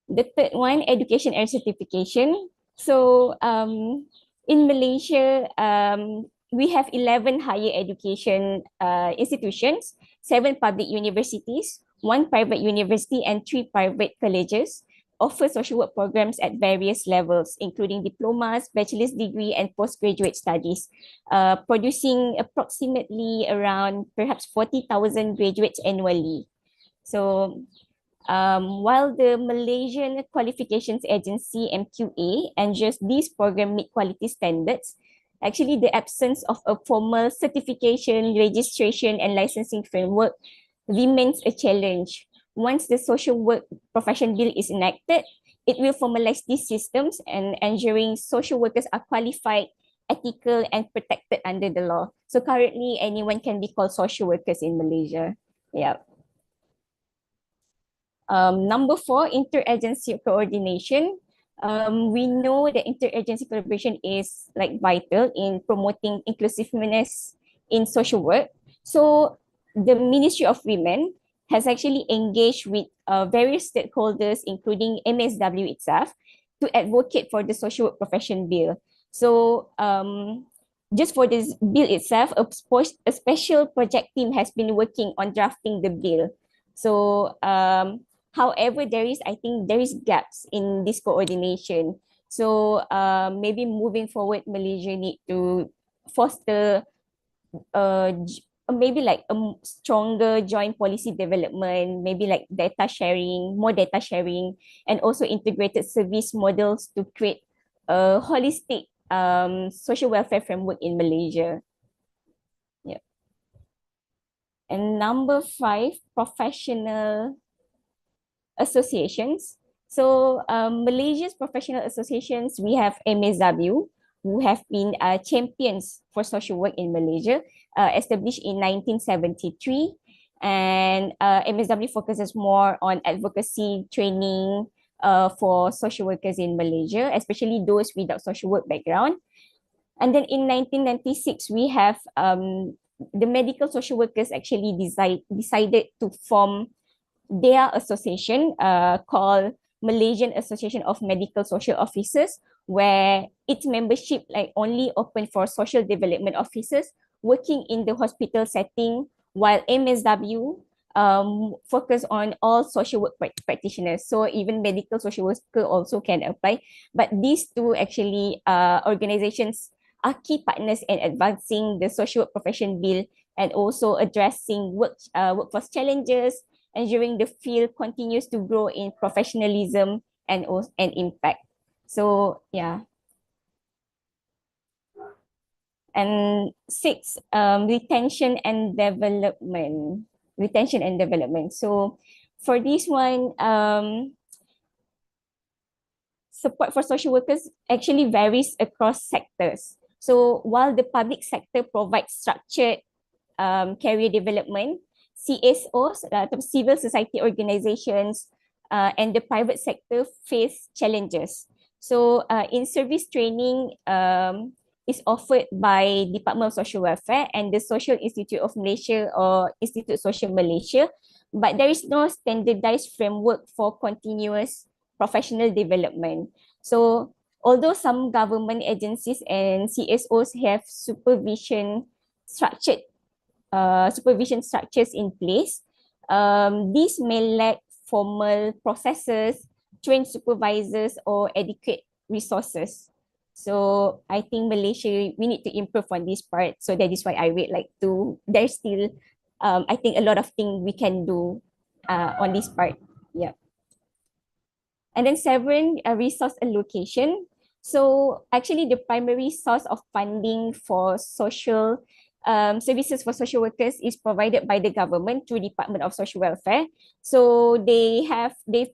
[SPEAKER 10] The third one, education and certification. So in Malaysia, we have 11 higher education institutions 7 public universities, 1 private university, and 3 private colleges offer social work programs at various levels, including diplomas, bachelor's degree, and postgraduate studies, producing approximately around perhaps 40,000 graduates annually. So while the Malaysian Qualifications Agency MQA ensures these programs meet quality standards, actually the absence of a formal certification, registration, and licensing framework remains a challenge. Once the social work profession bill is enacted, it will formalize these systems and ensuring social workers are qualified, ethical, and protected under the law. So currently, anyone can be called social workers in Malaysia. Yeah. Number 4, interagency coordination. We know that interagency collaboration is like vital in promoting inclusiveness in social work. So the Ministry of Women has actually engaged with various stakeholders, including MSW itself, to advocate for the social work profession bill. So just for this bill itself, a special project team has been working on drafting the bill. So however, I think there is gaps in this coordination. So maybe moving forward, Malaysia need to foster maybe like a stronger joint policy development, maybe like data sharing, more data sharing, and also integrated service models to create a holistic social welfare framework in Malaysia. Yeah. And number 5, professional associations. So Malaysia's professional associations, we have MSW, who have been champions for social work in Malaysia, established in 1973. And MSW focuses more on advocacy training for social workers in Malaysia, especially those without social work background. And then in 1996, we have the medical social workers actually decided to form their association called Malaysian Association of Medical Social Officers, where its membership like only open for social development officers working in the hospital setting, while MSW focus on all social work practitioners. So even medical social worker also can apply. But these two actually organizations are key partners in advancing the social work profession bill and also addressing workforce challenges, ensuring the field continues to grow in professionalism and impact. So yeah. And 6, retention and development. Retention and development. So for this one, support for social workers actually varies across sectors. So while the public sector provides structured career development, CSOs, civil society organizations, and the private sector face challenges. So in service training is offered by Department of Social Welfare and the Social Institute of Malaysia or Institute Social Malaysia, but there is no standardized framework for continuous professional development. So although some government agencies and CSOs have supervision structures in place, these may lack formal processes, trained supervisors, or adequate resources. So I think Malaysia, we need to improve on this part. So that is why I would like to, there's still, I think a lot of things we can do on this part. Yeah. And then 7, resource allocation. So actually the primary source of funding for social services for social workers is provided by the government through Department of Social Welfare. So they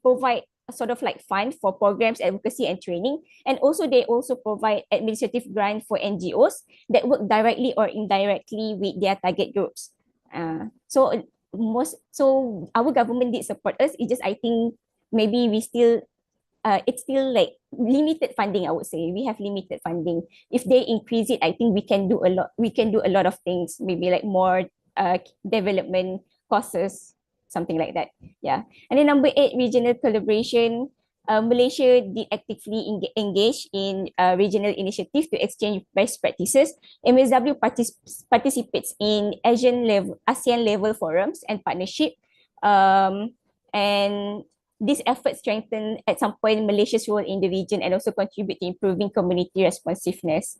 [SPEAKER 10] provide a sort of like fund for programs, advocacy, and training. And also they also provide administrative grant for NGOs that work directly or indirectly with their target groups. So our government did support us. It's just I think maybe we still it's still like limited funding, I would say. We have limited funding. If they increase it, I think we can do a lot. We can do a lot of things, maybe like more development courses, something like that. Yeah. And then number 8, regional collaboration. Malaysia did actively engage in regional initiatives to exchange best practices. MSW participates in ASEAN level forums and partnership, and these efforts strengthen at some point Malaysia's role in the region and also contribute to improving community responsiveness.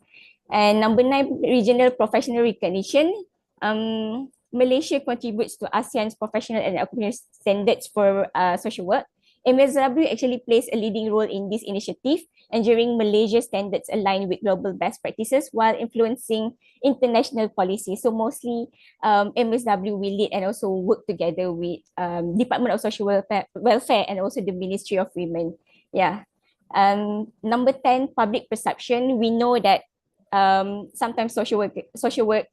[SPEAKER 10] And number 9, regional professional recognition. Malaysia contributes to ASEAN's professional and academic standards for social work. MSW actually plays a leading role in this initiative, ensuring Malaysia's standards align with global best practices while influencing international policy. So mostly MSW will lead and also work together with Department of Social Welfare and also the Ministry of Women. Yeah. Number 10, public perception. We know that sometimes social work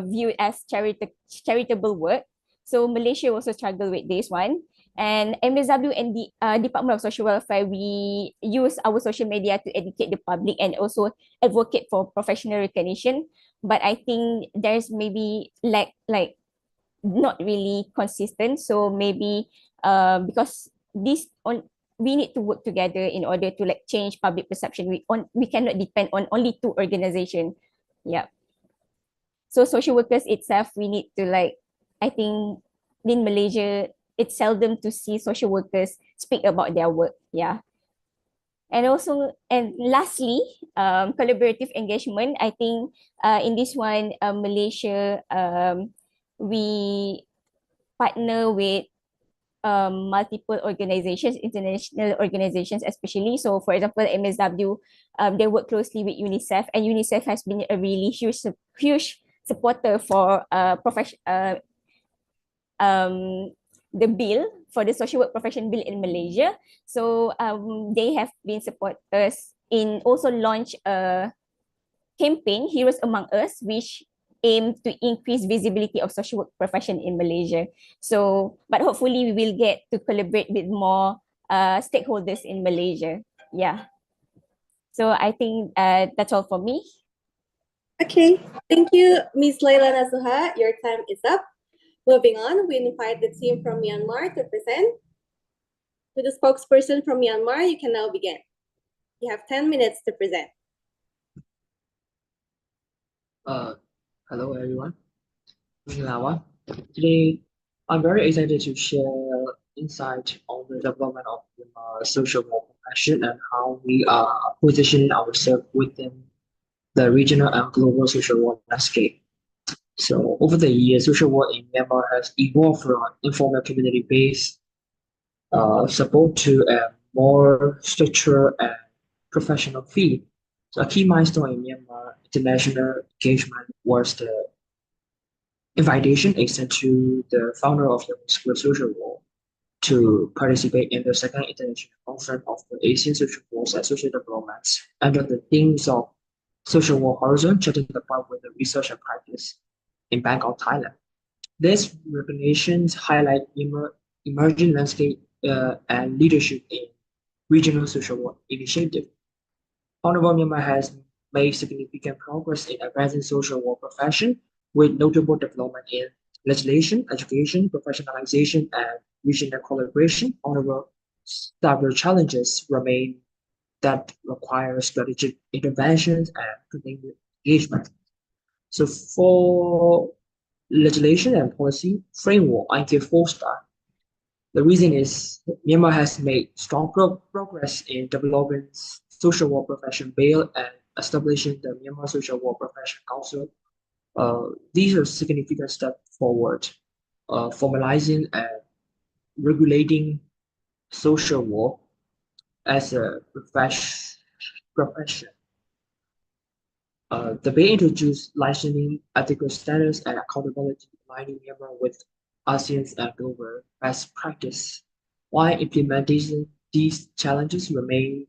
[SPEAKER 10] viewed as charitable work. So Malaysia also struggle with this one. And MSW and the Department of Social Welfare, we use our social media to educate the public and also advocate for professional recognition. But I think there's maybe like not really consistent. So maybe because we need to work together in order to like change public perception. We cannot depend on only 2 organizations. Yeah. So social workers itself, we need to like, I think in Malaysia, it's seldom to see social workers speak about their work. Yeah. And lastly, collaborative engagement. I think in this one, Malaysia, we partner with multiple organizations, international organizations especially. So for example, MSW, they work closely with UNICEF, and UNICEF has been a really huge supporter for the bill for the social work profession bill in Malaysia. So they have been supporters in also launch a campaign, Heroes Among Us, which aim to increase visibility of social work profession in Malaysia. So, but hopefully we will get to collaborate with more stakeholders in Malaysia. Yeah. So I think that's all for me.
[SPEAKER 8] Okay, thank you, Ms. Laila Nasuha. Your time is up. Moving on, we invite the team from Myanmar to present. To the spokesperson from Myanmar, you can now begin. You have 10 minutes to present.
[SPEAKER 11] Hello everyone. I'm Lawa. Today, I'm very excited to share insight on the development of the social work profession and how we are positioning ourselves within the regional and global social work landscape. So over the years, social work in Myanmar has evolved from informal community-based support to a more structured and professional field. So a key milestone in Myanmar international engagement was the invitation extended to the founder of the School of Social Work to participate in the second international conference of the ASEAN Social Work and Social Developments under the themes of Social Work Horizon, chatting the part with the research and practice in Bangkok, Thailand. These recognitions highlight emerging landscape and leadership in regional social work initiative. Honorable Myanmar has made significant progress in advancing social work profession with notable development in legislation, education, professionalization, and regional collaboration. However, several challenges remain that require strategic interventions and continued engagement. So for legislation and policy framework, I give 4-star. The reason is Myanmar has made strong progress in developing social work profession bill and establishing the Myanmar Social Work Profession Council. These are significant steps forward, formalizing and regulating social work as a profession. The bill introduced licensing, ethical standards, and accountability, aligning Myanmar with ASEAN's and global best practice. While implementing these challenges remain,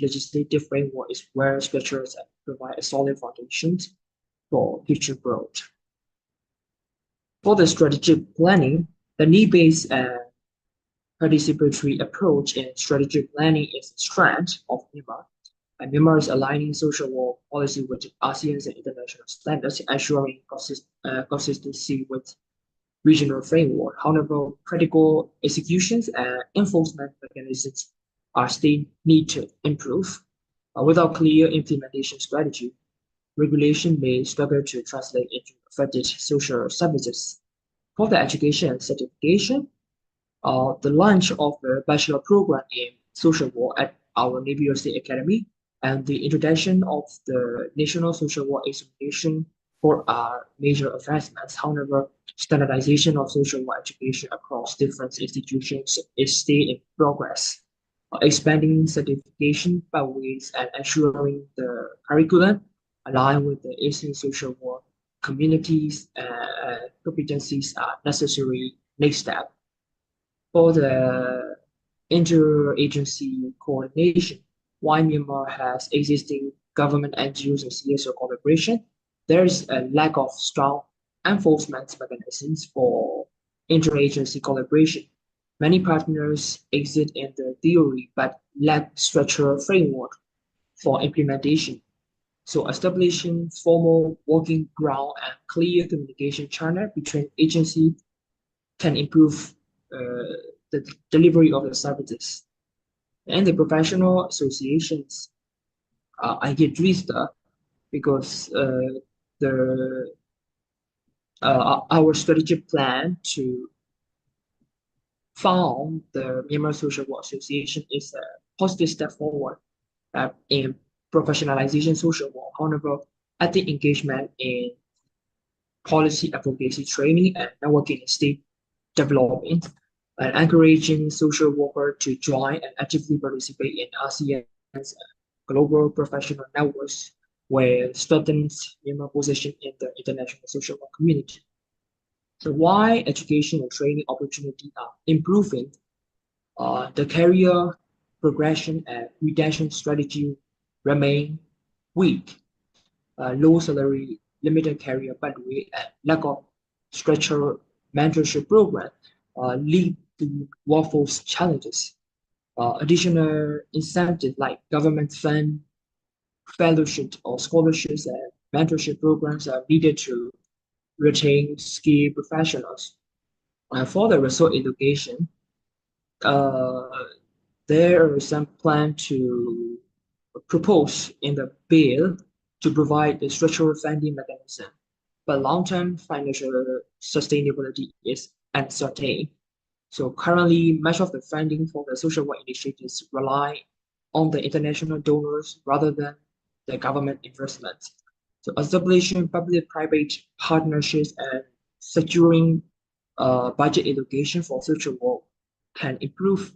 [SPEAKER 11] legislative framework is where structures provide a solid foundation for future growth. For the strategic planning, the need-based and participatory approach in strategic planning is the strength of Myanmar. And Myanmar is aligning social work policy with ASEAN's and international standards, ensuring consistency with regional framework. However, critical executions and enforcement mechanisms still need to improve. Without clear implementation strategy, regulation may struggle to translate into effective social services. For the education and certification, the launch of the bachelor program in social work at our Naval State Academy and the introduction of the National Social Work Examination for major advancements. However, standardization of social work education across different institutions is still in progress. Expanding certification pathways and ensuring the curriculum align with the ASEAN social work communities competencies are necessary next step. For the interagency coordination, while Myanmar has existing government NGOs and CSO collaboration, there is a lack of strong enforcement mechanisms for interagency collaboration. Many partners exist in the theory but lack structural framework for implementation. So establishing formal working ground and clear communication channel between agencies can improve the delivery of the services. And the professional associations, I get registered because our strategic plan to found the Myanmar Social Work Association is a positive step forward in professionalization social work. However, active engagement in policy advocacy training and networking is still developing, and encouraging social workers to join and actively participate in ASEAN's global professional networks where strengthens Myanmar's position in the international social work community. So why education and training opportunities are improving, the career progression and retention strategy remain weak. Low salary, limited career pathway, and lack of structural mentorship program lead to workforce challenges. Additional incentives like government fund, fellowships or scholarships and mentorship programs are needed to retain skilled professionals. For the resource education, there is some plan to propose in the bill to provide the structural funding mechanism, but long-term financial sustainability is uncertain. So currently, much of the funding for the social work initiatives rely on the international donors rather than the government investment. So establishing public-private partnerships and securing budget allocation for social work can improve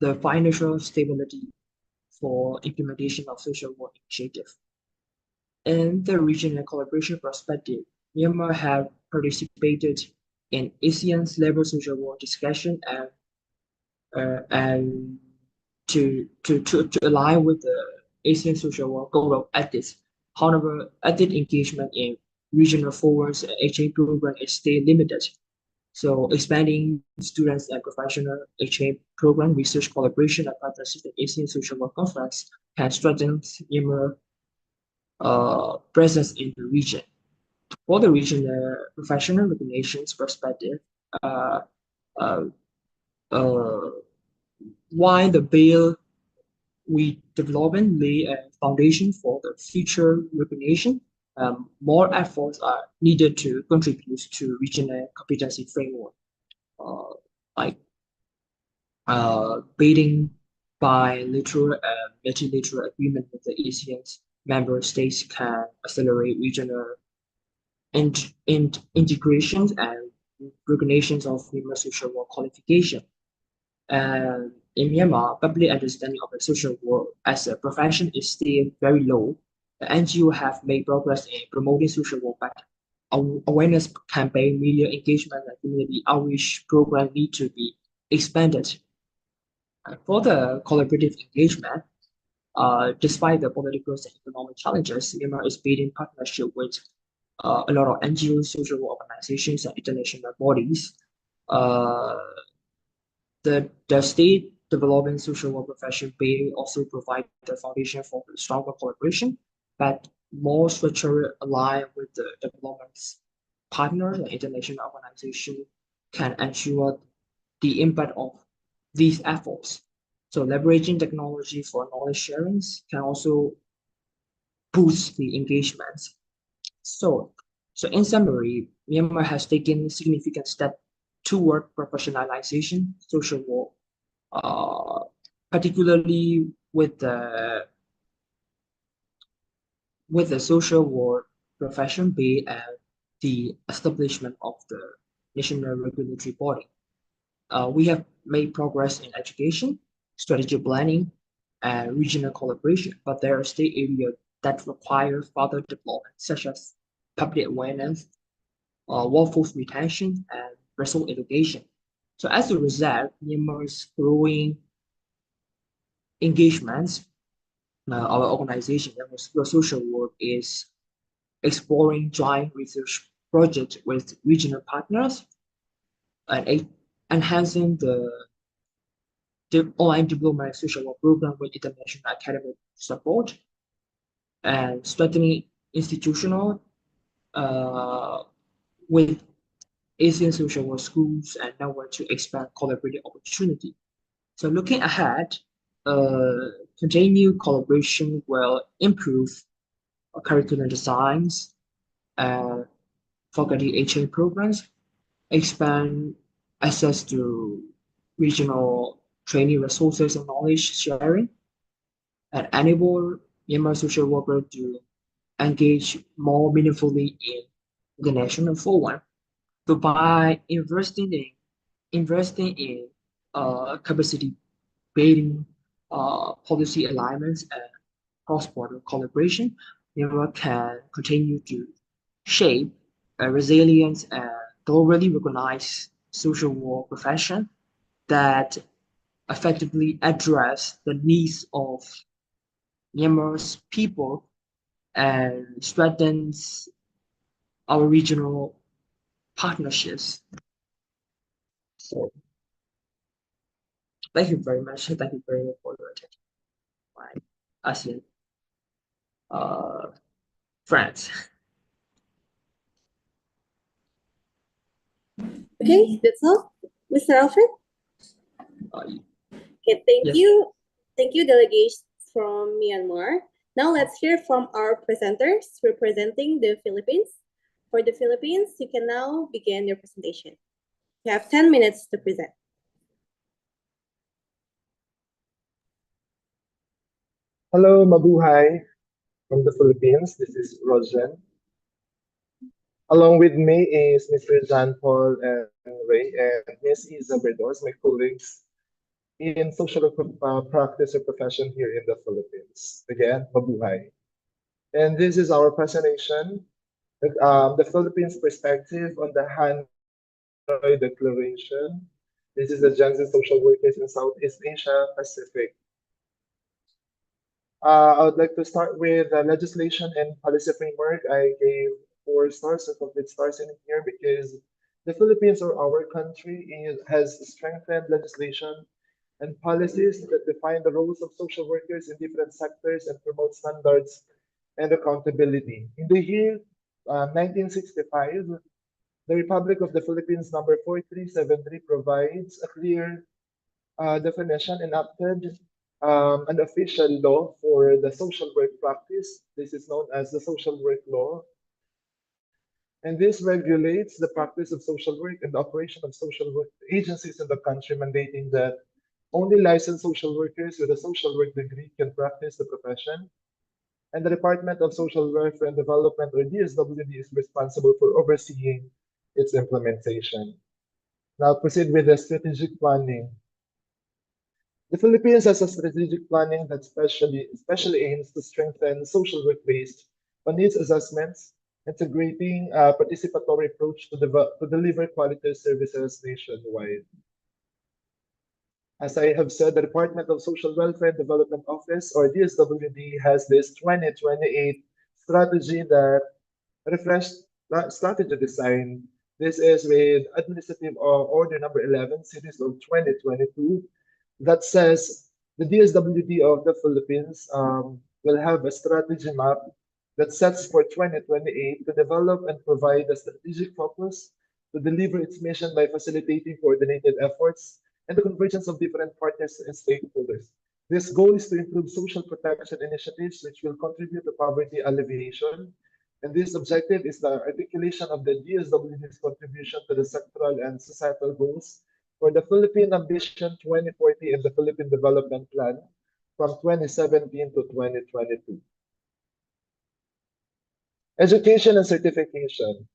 [SPEAKER 11] the financial stability for implementation of social work initiative. In the regional collaboration perspective, Myanmar have participated in ASEAN's level social work discussion and to align with the ASEAN social work goal of ethics. However, ethics engagement in regional forums and exchange program is still limited. So expanding students and professional exchange program, research collaboration, and partnership with ASEAN Social Work Conference can strengthen Myanmar presence in the region. For the regional professional recognitions perspective, why the bill we development lay a foundation for the future recognition. More efforts are needed to contribute to regional competency framework, like bidding bilateral and multilateral agreement with the ASEAN member states can accelerate regional integrations and recognitions of Myanmar social work qualification. And in Myanmar, public understanding of the social work as a profession is still very low. The NGO have made progress in promoting social work, but awareness campaign, media engagement, and community outreach program need to be expanded. For the collaborative engagement, despite the political and economic challenges, Myanmar is building partnership with a lot of NGOs, social work organizations, and international bodies. The state development social work profession bill also provide the foundation for stronger collaboration, but more structurally aligned with the development partners and international organizations can ensure the impact of these efforts. So leveraging technology for knowledge sharing can also boost the engagement. So in summary, Myanmar has taken significant steps toward professionalization, social work, particularly with the social work profession bay and the establishment of the national regulatory body. We have made progress in education, strategic planning, and regional collaboration, but there are still areas that require further development, such as public awareness, workforce retention, and resource education. So as a result, Myanmar's growing engagements, our organization, the social work, is exploring joint research projects with regional partners and enhancing the online diploma and social work program with international academic support and strengthening institutional with ASEAN social work schools and network to expand collaborative opportunity. So looking ahead, continued collaboration will improve curriculum designs faculty HA programs, expand access to regional training resources and knowledge sharing, and enable Myanmar social workers to engage more meaningfully in the national forum. So by investing in capacity building, policy alignments, and cross-border collaboration, Myanmar can continue to shape a resilient and globally recognized social work profession that effectively address the needs of Myanmar's people and strengthens our regional partnerships. So thank you very much. Thank you very much for your attention. My ASEAN friends.
[SPEAKER 8] Okay, that's all. Mr. Alfred? Okay, thank
[SPEAKER 11] Yes.
[SPEAKER 8] you. Thank you, delegates from Myanmar. Now let's hear from our presenters representing the Philippines. For the Philippines, you can now begin your presentation. You have 10 minutes to present.
[SPEAKER 12] Hello, Mabuhay from the Philippines. This is Rojan. Along with me is Mr. John Paul and Ray and Ms. Isa Berdos, my colleagues in social practice or profession here in the Philippines. Again, Mabuhay. And this is our presentation, the Philippines perspective on the Hanoi Declaration. This is the Jangan social workers in Southeast Asia Pacific. I would like to start with the legislation and policy framework. I gave 4 stars or complete stars in here because the Philippines or our country has strengthened legislation and policies that define the roles of social workers in different sectors and promote standards and accountability. In the year 1965, the Republic of the Philippines number 4373 provides a clear definition enacted an official law for the social work practice. This is known as the social work law. And this regulates the practice of social work and the operation of social work agencies in the country, mandating that only licensed social workers with a social work degree can practice the profession. And the Department of Social Welfare and Development, or DSWD, is responsible for overseeing its implementation. Now proceed with the strategic planning. The Philippines has a strategic planning that especially aims to strengthen social work based on needs assessments, integrating a participatory approach to deliver quality services nationwide. As I have said, the Department of Social Welfare and Development Office, or DSWD, has this 2028 strategy that refreshed strategy design. This is with Administrative Order number 11, series of 2022, that says the DSWD of the Philippines will have a strategy map that sets for 2028 to develop and provide a strategic focus to deliver its mission by facilitating coordinated efforts and the convergence of different partners and stakeholders. This goal is to improve social protection initiatives which will contribute to poverty alleviation. And this objective is the articulation of the DSWD's contribution to the sectoral and societal goals for the Philippine Ambition 2040 and the Philippine Development Plan from 2017 to 2022. Education and certification.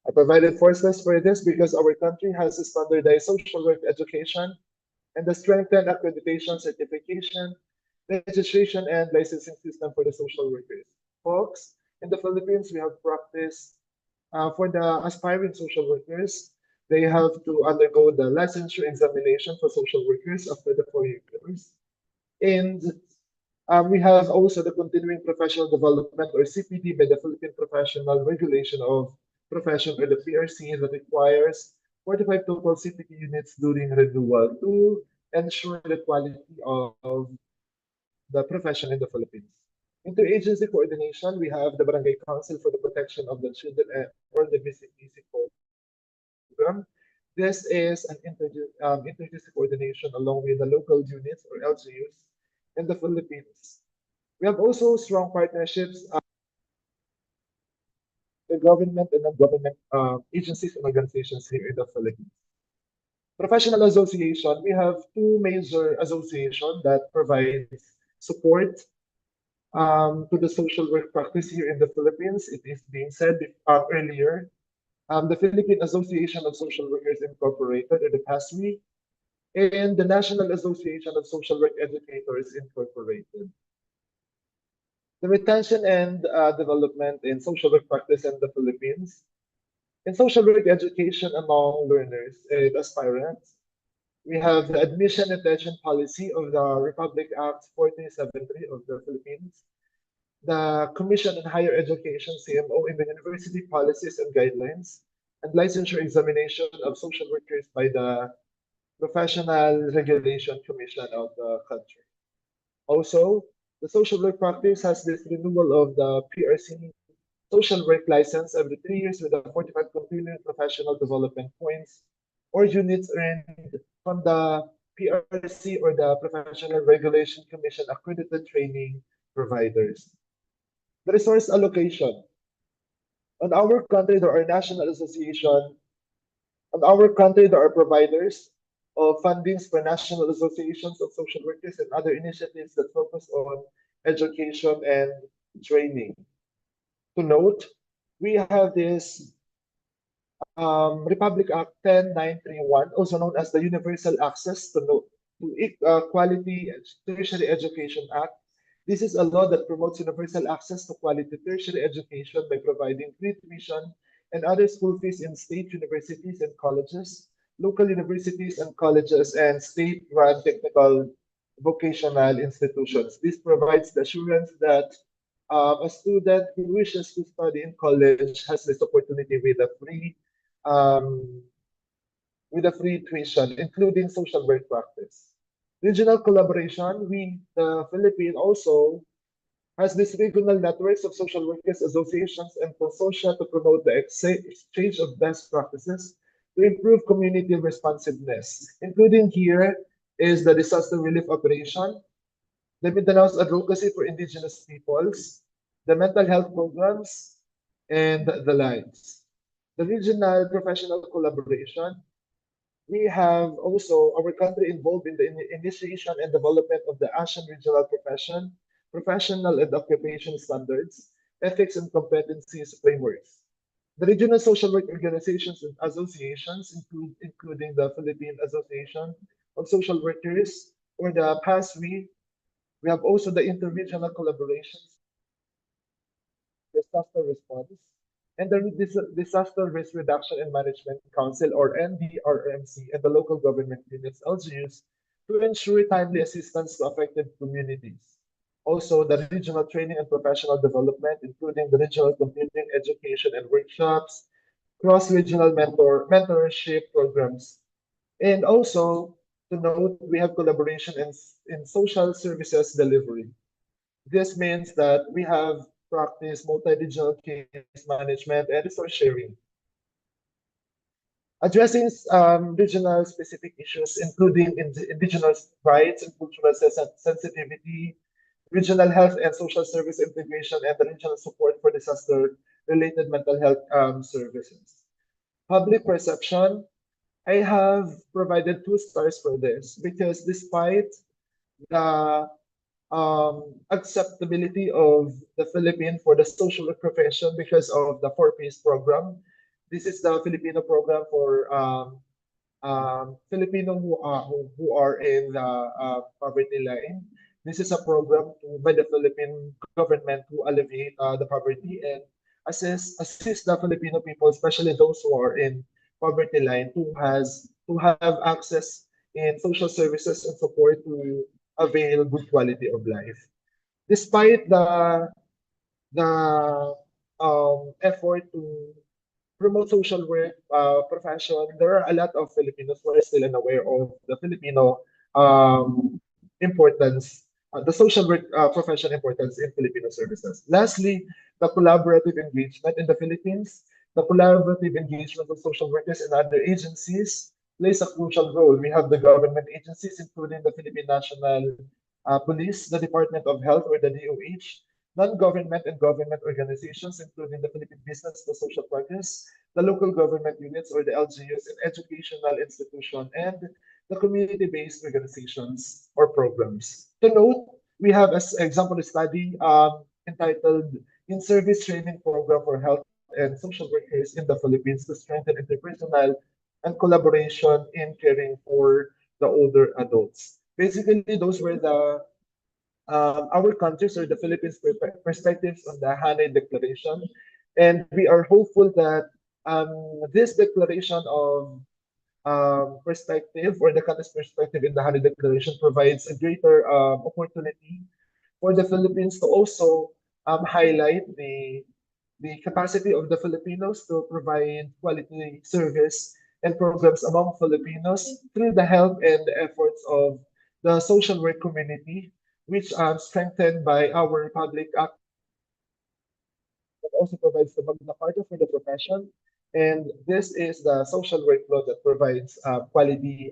[SPEAKER 12] I provided 4 slides for this because our country has a standardized social work education and the strengthened accreditation, certification, registration, and licensing system for the social workers. Folks, in the Philippines, we have practice for the aspiring social workers. They have to undergo the licensure examination for social workers after the 4 years. And we have also the continuing professional development or CPD by the Philippine Professional Regulation of Profession or the PRC that requires 45 total CPD units during renewal to ensure the quality of the profession in the Philippines. Interagency coordination, we have the Barangay Council for the Protection of the Children or the BCPC program. This is an interagency coordination along with the local units or LGUs in the Philippines. We have also strong partnerships with government and non-government agencies and organizations here in the Philippines. Professional association, we have 2 major associations that provide support to the social work practice here in the Philippines. It is being said earlier, the Philippine Association of Social Workers Incorporated, or the PASMI, and the National Association of Social Work Educators Incorporated. The retention and development in social work practice in the Philippines. In social work education among learners and aspirants, we have the admission and retention policy of the Republic Act 1473 of the Philippines, the Commission on Higher Education, CMO, in the university policies and guidelines, and licensure examination of social workers by the Professional Regulation Commission of the country. Also, the social work practice has this renewal of the PRC social work license every 3 years with a 45 continuing professional development points or units earned from the PRC or the Professional Regulation Commission accredited training providers. The resource allocation. In our country, there are national association. In our country, there are providers of fundings for national associations of social workers and other initiatives that focus on education and training. To note, we have this Republic Act 10931, also known as the Universal Access to Quality Tertiary Education Act. This is a law that promotes universal access to quality tertiary education by providing free tuition and other school fees in state universities and colleges, local universities and colleges, and state-run technical vocational institutions. This provides the assurance that a student who wishes to study in college has this opportunity with a free tuition, including social work practice. Regional collaboration, the Philippines also has these regional networks of social workers, associations, and consortia to promote the exchange of best practices to improve community responsiveness. Including here is the disaster relief operation, the Mindanao's advocacy for indigenous peoples, the mental health programs, and the likes. The regional professional collaboration, we have also our country involved in the initiation and development of the ASEAN regional professional and occupation standards, ethics and competencies frameworks. The regional social work organizations and associations, including the Philippine Association of Social Workers, or the PASWI. We have also the interregional collaborations, disaster response, and the Disaster Risk Reduction and Management Council, or NDRMC, and the local government units, LGUs, to ensure timely assistance to affected communities. Also, the regional training and professional development, including the regional computing education and workshops, cross-regional mentorship programs. And also, to note, we have collaboration in social services delivery. This means that we have practiced multi-regional case management and resource sharing. addressing regional specific issues, including indigenous rights and cultural sensitivity, regional health and social service integration, and the regional support for disaster-related mental health services. Public perception, I have provided 2 stars for this because despite the acceptability of the Philippines for the social work profession because of the 4-piece program. This is the Filipino program for Filipino who are in the poverty line. This is a program by the Philippine government to alleviate the poverty and assist the Filipino people, especially those who are in poverty line, to have access in social services and support to avail good quality of life. Despite the effort to promote social work profession, there are a lot of Filipinos who are still unaware of the Filipino importance, the social work profession importance in Filipino services. Lastly, the collaborative engagement in the Philippines. The collaborative engagement of social workers and other agencies plays a crucial role. We have the government agencies, including the Philippine National Police, the Department of Health or the DOH, non-government and government organizations, including the Philippine Business for Social Progress, the local government units or the LGUs, and educational institution, and the community-based organizations or programs. To note, we have as example a study entitled In-Service Training Program for Health and Social Workers in the Philippines to Strengthen Interpersonal and Collaboration in Caring for the Older Adults. Basically, those were the our countries or the Philippines perspectives on the Hanoi Declaration. And we are hopeful that this declaration of perspective or the country's perspective in the Hanoi Declaration provides a greater opportunity for the Philippines to also highlight the capacity of the Filipinos to provide quality service and programs among Filipinos through the help and the efforts of the social work community, which are strengthened by our public act that also provides the Magna Carta for the profession. And this is the social work law that provides quality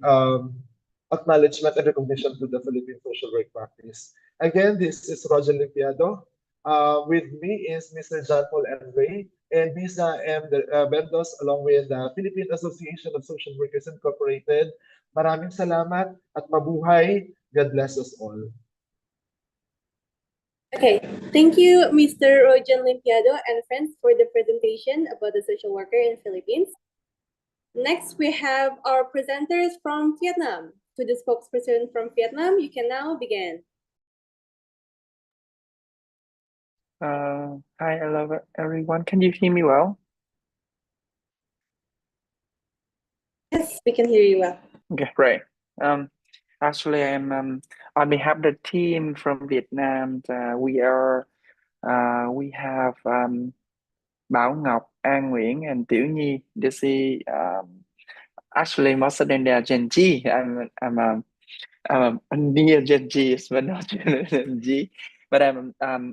[SPEAKER 12] acknowledgement and recognition to the Philippine social work practice. Again, this is Roger Limpiado. With me is Mr. John Paul M. Ray and Bisa M. Bendos along with the Philippine Association of Social Workers Incorporated. Maraming salamat at mabuhay. God bless us all.
[SPEAKER 8] Okay, thank you, Mr. Rojan Limpiado and friends for the presentation about the social worker in Philippines. Next, we have our presenters from Vietnam. To the spokesperson from Vietnam, you can now begin.
[SPEAKER 7] Hi, hello everyone. Can you hear me well?
[SPEAKER 8] Yes, we can hear you well.
[SPEAKER 7] Okay, great. Actually, I'm on behalf of the team from Vietnam. We have Bảo Ngọc, An Nguyễn, and Tiểu Nhi. This is actually most of them they are Gen Z. I'm near Gen Z, but not Gen Z. But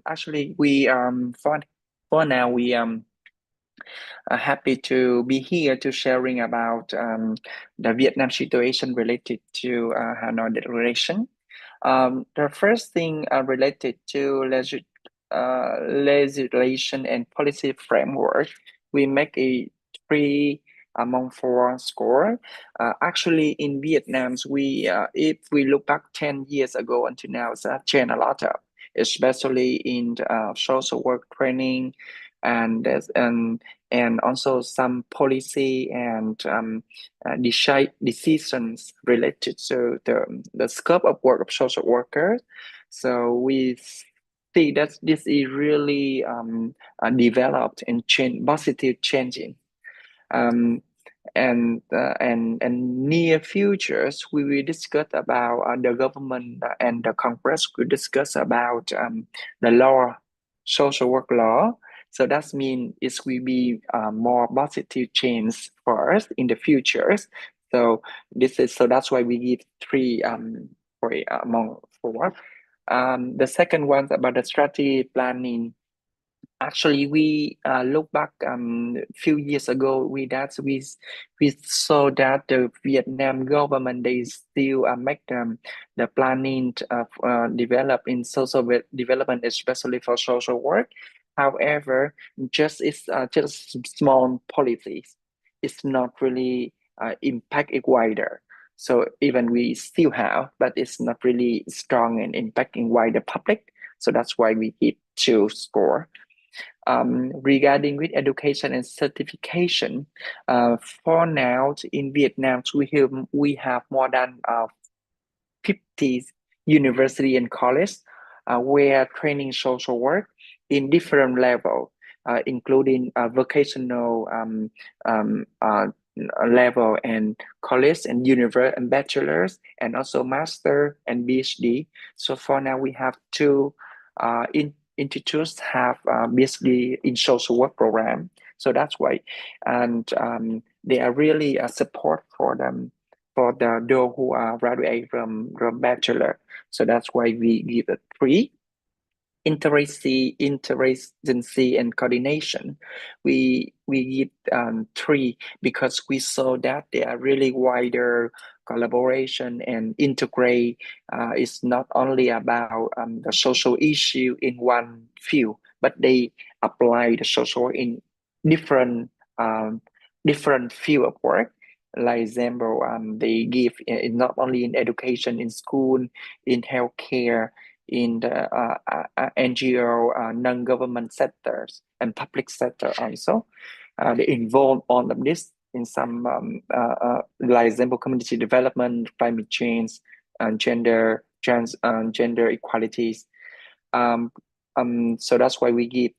[SPEAKER 7] actually we for now we are happy to be here to sharing about the Vietnam situation related to Hanoi Declaration. The first thing related to legislation and policy framework, we make a 3 among 4 score. Actually, in Vietnam, we if we look back 10 years ago until now, it's changed a lot, especially in social work training and also some policy and decisions related to the scope of work of social workers. So we see that this is really developed and positive changing. And near futures, we will discuss about the government and the Congress will discuss about the law, social work law. So that means it will be more positive change for us in the futures. So that's why we give 3 among 4. The second one about the strategy planning Actually, we look back a few years ago. We saw that the Vietnam government, they still make the planning of develop in social development, especially for social work. However, just small policies. It's not really impact it wider. So even we still have, but it's not really strong and impacting wider public. So that's why we give 2 score. Regarding with education and certification, for now in Vietnam, we have more than 50 university and college where training social work in different level, including vocational level and college and university and bachelor's and also master and PhD. So for now we have 2 institutes have PhD in social work program. So that's why, and they are really a support for them for those who are graduate from bachelor. So that's why we give a 3. Interagency and coordination, we give 3 because we saw that they are really wider collaboration and integrate. It's not only about the social issue in one field, but they apply the social work in different field of work. Like example, they give not only in education, in school, in healthcare, in the NGO, non-government sectors and public sector also. They involve all of this in some, like example, community development, climate change, gender equalities. So that's why we give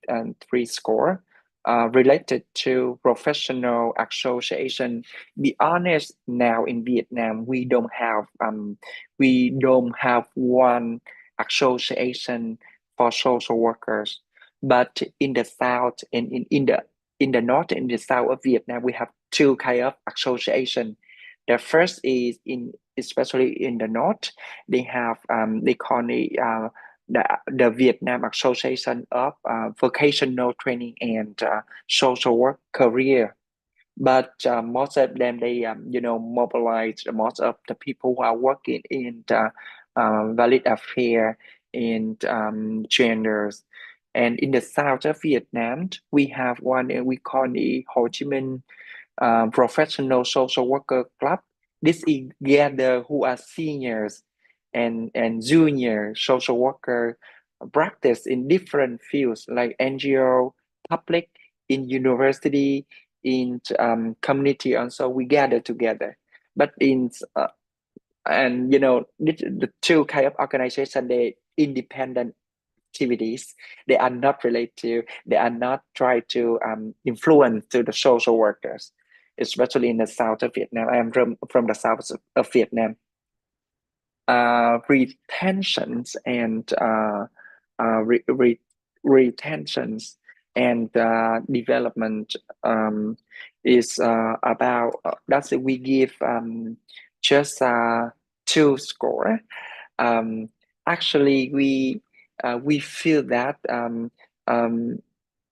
[SPEAKER 7] 3 score. Related to professional association, be honest, now in Vietnam we don't have one association for social workers, but in the south and in the north and the south of Vietnam we have 2 kind of association. The first is especially in the north, they have they call it the Vietnam Association of Vocational Training and Social Work Career. But most of them, they mobilize most of the people who are working in the valid affair in genders. And in the south of Vietnam, we have one we call the Ho Chi Minh Professional Social Worker Club. This is gather who are seniors and junior social worker practice in different fields like NGO, public, in university, in community. And so we gather together. But in and the 2 kind of organization, they independent activities. They are not related. They are not try to influence to the social workers, especially in the south of Vietnam. I am from the south of Vietnam. Retentions and retentions and development is about that's it. We give just 2 score. Actually, we feel that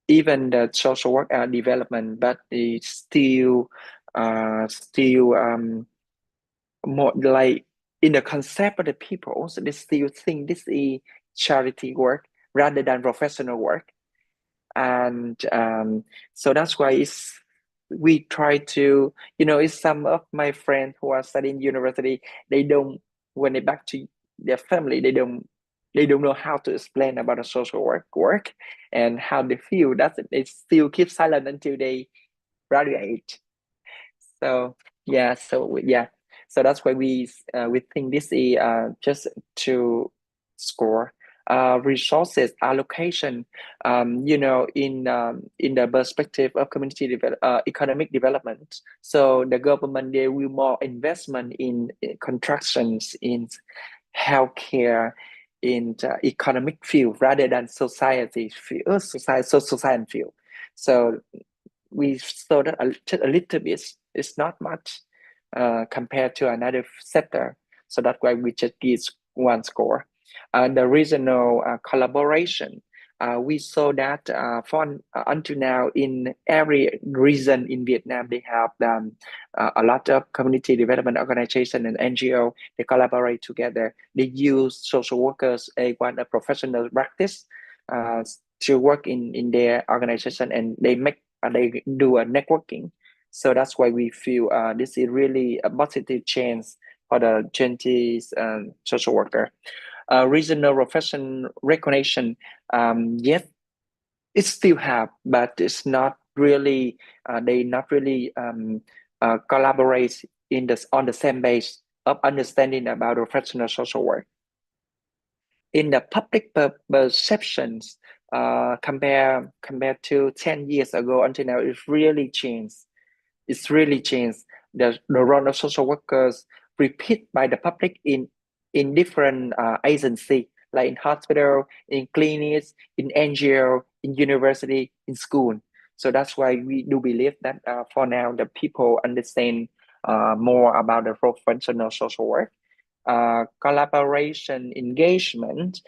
[SPEAKER 7] even the social work development, but it's still more like in the concept of the people, so they still think this is charity work rather than professional work. And so that's why we try to, it's some of my friends who are studying university, they don't, when they back to their family, they don't know how to explain about the social work and how they feel. That they still keep silent until they graduate. So yeah, so that's why we think this is just to score. Resources allocation, in the perspective of community economic development. So the government, they will more investment in constructions, in healthcare, in the economic field rather than society field, society field. So we saw that just a little bit. It's not much compared to another sector. So that's why we just give 1 score. The regional collaboration, we saw that until now in every region in Vietnam, they have a lot of community development organization and NGO. They collaborate together. They use social workers as one of professional practice to work in their organization, and they do a networking. So that's why we feel this is really a positive change for the Gen Z social worker. Regional profession recognition, yes, it still have, but it's not really. They not really collaborate on the same base of understanding about professional social work. In the public perceptions, compared to 10 years ago until now, it's really changed. It's really changed. The role of social workers repeat by the public in different agencies, like in hospital, in clinics, in NGO, in university, in school. So that's why we do believe that for now, the people understand more about the professional social work. Collaboration, engagement.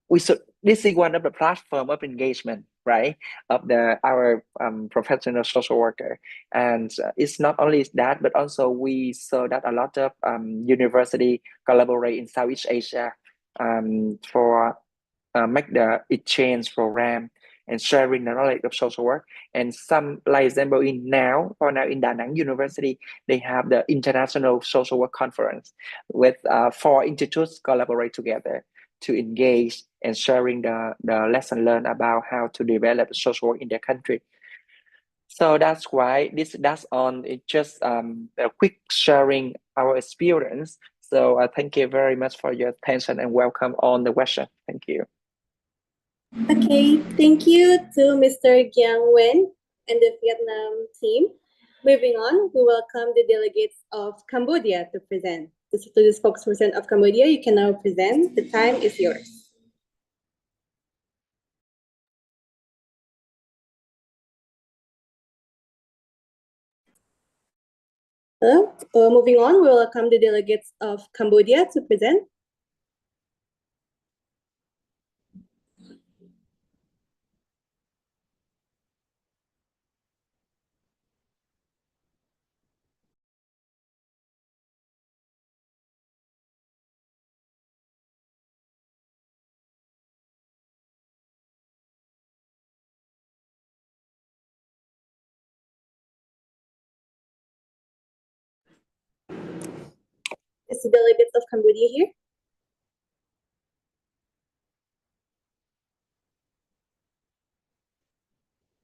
[SPEAKER 7] This is one of the platform of engagement, right, of our professional social worker. And it's not only that, but also we saw that a lot of university collaborate in Southeast Asia for make the exchange program and sharing the knowledge of social work. And some, like example, in Da Nang University, they have the International Social Work Conference with 4 institutes collaborate together to engage and sharing the lesson learned about how to develop social work in their country. So that's why that's on just a quick sharing our experience. So thank you very much for your attention and welcome on the question. Thank you.
[SPEAKER 8] Okay, thank you to Mr. Giang Nguyen and the Vietnam team. Moving on, we welcome the delegates of Cambodia to present. To the spokesperson of Cambodia, you can now present. The time is yours. Hello. Moving on, we welcome the delegates of Cambodia to present. Is the delegates of Cambodia here?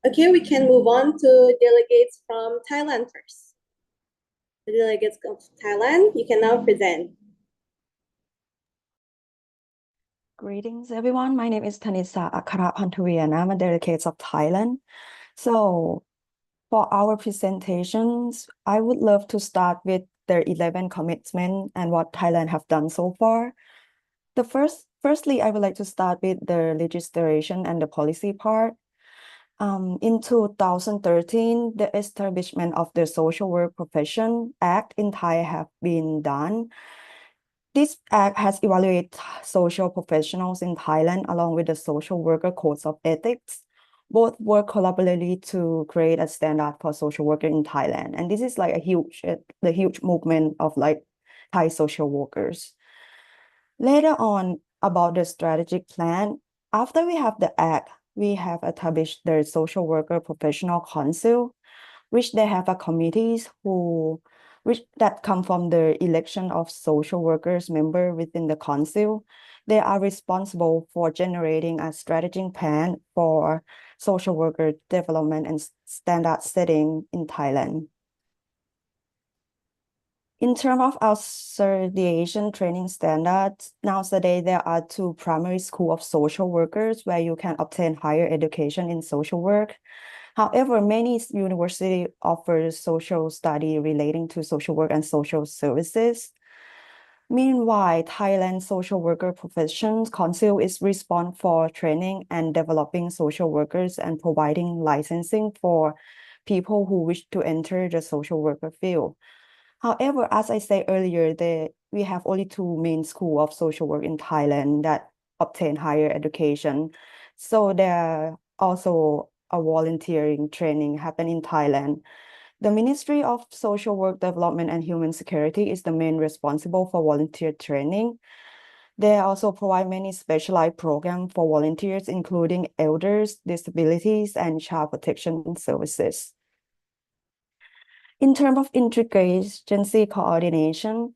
[SPEAKER 8] Okay, we can move on to delegates from Thailand first. The delegates of Thailand, you can now present.
[SPEAKER 13] Greetings, everyone. My name is Tanisa Akarapantavi, and I'm a delegate of Thailand. So for our presentations, I would love to start with the 11 commitments and what Thailand have done so far. Firstly, I would like to start with the legislation and the policy part. In 2013, the establishment of the Social Work Profession Act in Thai have been done. This act has evaluated social professionals in Thailand along with the social worker codes of ethics. Both work collaboratively to create a standard for social worker in Thailand. And this is like the huge movement of like Thai social workers. Later on, about the strategic plan, after we have the act, we have established the Social Worker Professional Council, which they have a committees that come from the election of social workers member within the council. They are responsible for generating a strategic plan for social worker development and standard setting in Thailand. In terms of our certification training standards, nowadays there are 2 primary schools of social workers where you can obtain higher education in social work. However, many universities offer social study relating to social work and social services. Meanwhile, Thailand Social Worker Professions Council is responsible for training and developing social workers and providing licensing for people who wish to enter the social worker field. However, as I said earlier, we have only 2 main schools of social work in Thailand that obtain higher education. So there also a volunteering training happen in Thailand. The Ministry of Social Work Development and Human Security is the main responsible for volunteer training. They also provide many specialized programs for volunteers, including elders, disabilities, and child protection services. In terms of interagency coordination,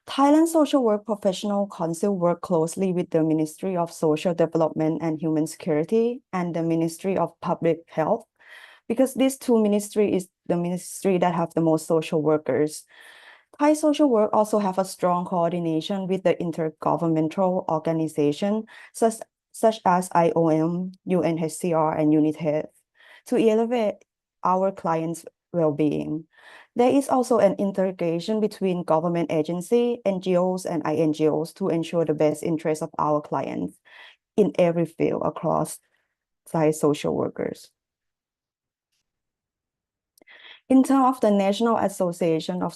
[SPEAKER 13] Thailand Social Work Professional Council work closely with the Ministry of Social Development and Human Security and the Ministry of Public Health, because these two ministries is the ministry that have the most social workers. Thai social work also have a strong coordination with the intergovernmental organization such as IOM, UNHCR, and UNICEF to elevate our clients' well-being. There is also an integration between government agency, NGOs, and INGOs to ensure the best interest of our clients in every field across Thai social workers. In terms of the National Association of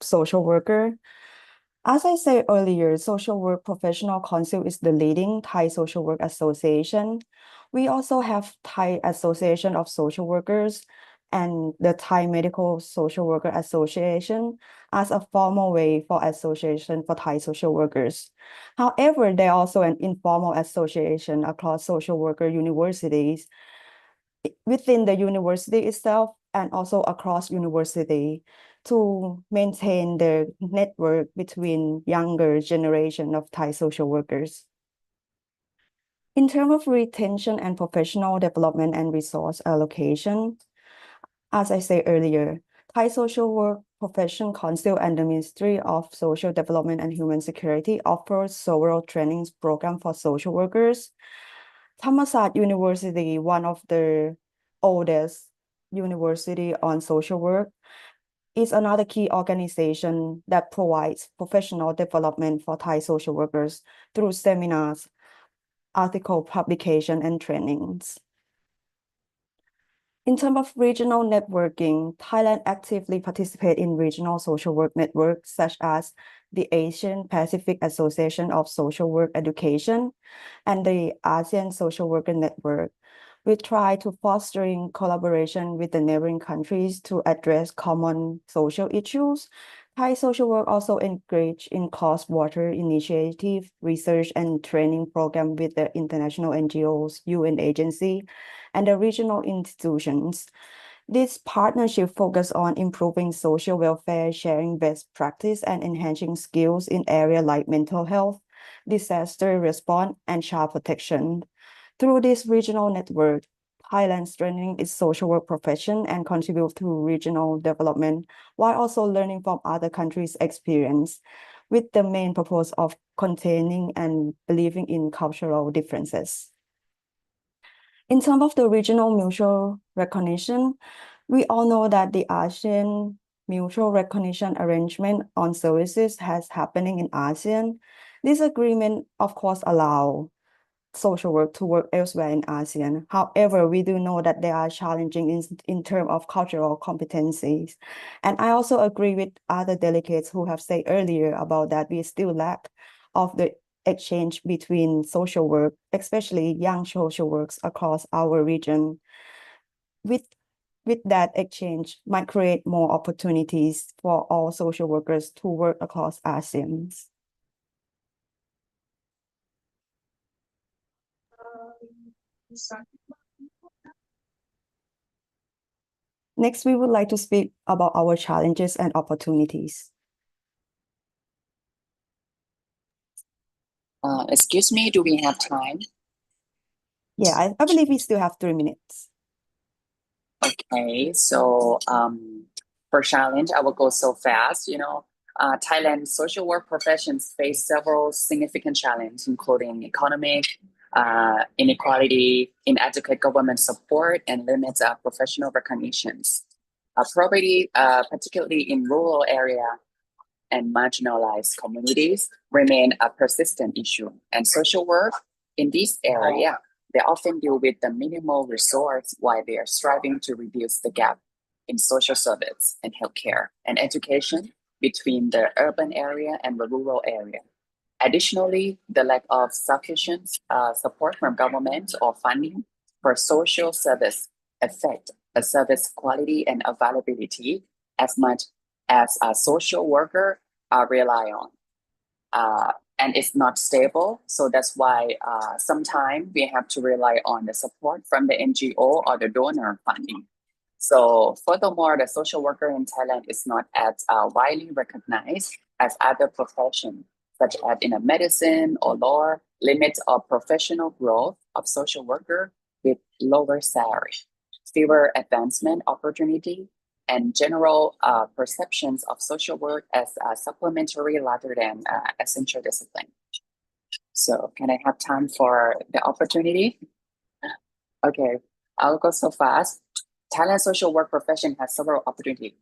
[SPEAKER 13] Social Worker, as I said earlier, Social Work Professional Council is the leading Thai social work association. We also have Thai Association of Social Workers and the Thai Medical Social Worker Association as a formal way for association for Thai social workers. However, there are also an informal association across social worker universities within the university itself and also across university to maintain the network between younger generation of Thai social workers. In terms of retention and professional development and resource allocation, as I said earlier, Thai Social Work Profession Council and the Ministry of Social Development and Human Security offers several trainings programs for social workers. Thammasat University, one of the oldest university on social work, is another key organization that provides professional development for Thai social workers through seminars, article publication, and trainings. In terms of regional networking, Thailand actively participates in regional social work networks such as the Asian Pacific Association of Social Work Education and the ASEAN Social Worker Network. We try to fostering collaboration with the neighboring countries to address common social issues. Thai social work also engage in cross-border initiative, research, and training program with the international NGOs, UN agency, and the regional institutions. This partnership focus on improving social welfare, sharing best practice, and enhancing skills in areas like mental health, disaster response, and child protection. Through this regional network, Thailand strengthening its social work profession and contribute to regional development while also learning from other countries' experience, with the main purpose of containing and believing in cultural differences. In terms of the regional mutual recognition, we all know that the ASEAN Mutual Recognition Arrangement on Services has happening in ASEAN. This agreement, of course, allow social work to work elsewhere in ASEAN. However, we do know that they are challenging in terms of cultural competencies. And I also agree with other delegates who have said earlier about that we still lack of the exchange between social work, especially young social works across our region. With that exchange might create more opportunities for all social workers to work across ASEAN. Next, we would like to speak about our challenges and opportunities.
[SPEAKER 14] Excuse me, do we have time?
[SPEAKER 13] Yeah, I believe we still have 3 minutes.
[SPEAKER 14] Okay, so for challenge, I will go so fast. Thailand social work professions face several significant challenges, including economic, inequality, inadequate government support, and limits of professional recognitions. Poverty, particularly in rural area and marginalized communities, remain a persistent issue. And social work in this area, they often deal with the minimal resource while they are striving to reduce the gap in social service and healthcare and education between the urban area and the rural area. Additionally, the lack of sufficient support from government or funding for social service affect a service quality and availability as much as a social worker rely on. And it's not stable. So that's why sometimes we have to rely on the support from the NGO or the donor funding. So furthermore, the social worker in Thailand is not as widely recognized as other professions, such as in a medicine or law, limits of professional growth of social worker with lower salary, fewer advancement opportunity, and general perceptions of social work as supplementary rather than essential discipline. So can I have time for the opportunity? Okay, I'll go so fast. Thailand social work profession has several opportunities.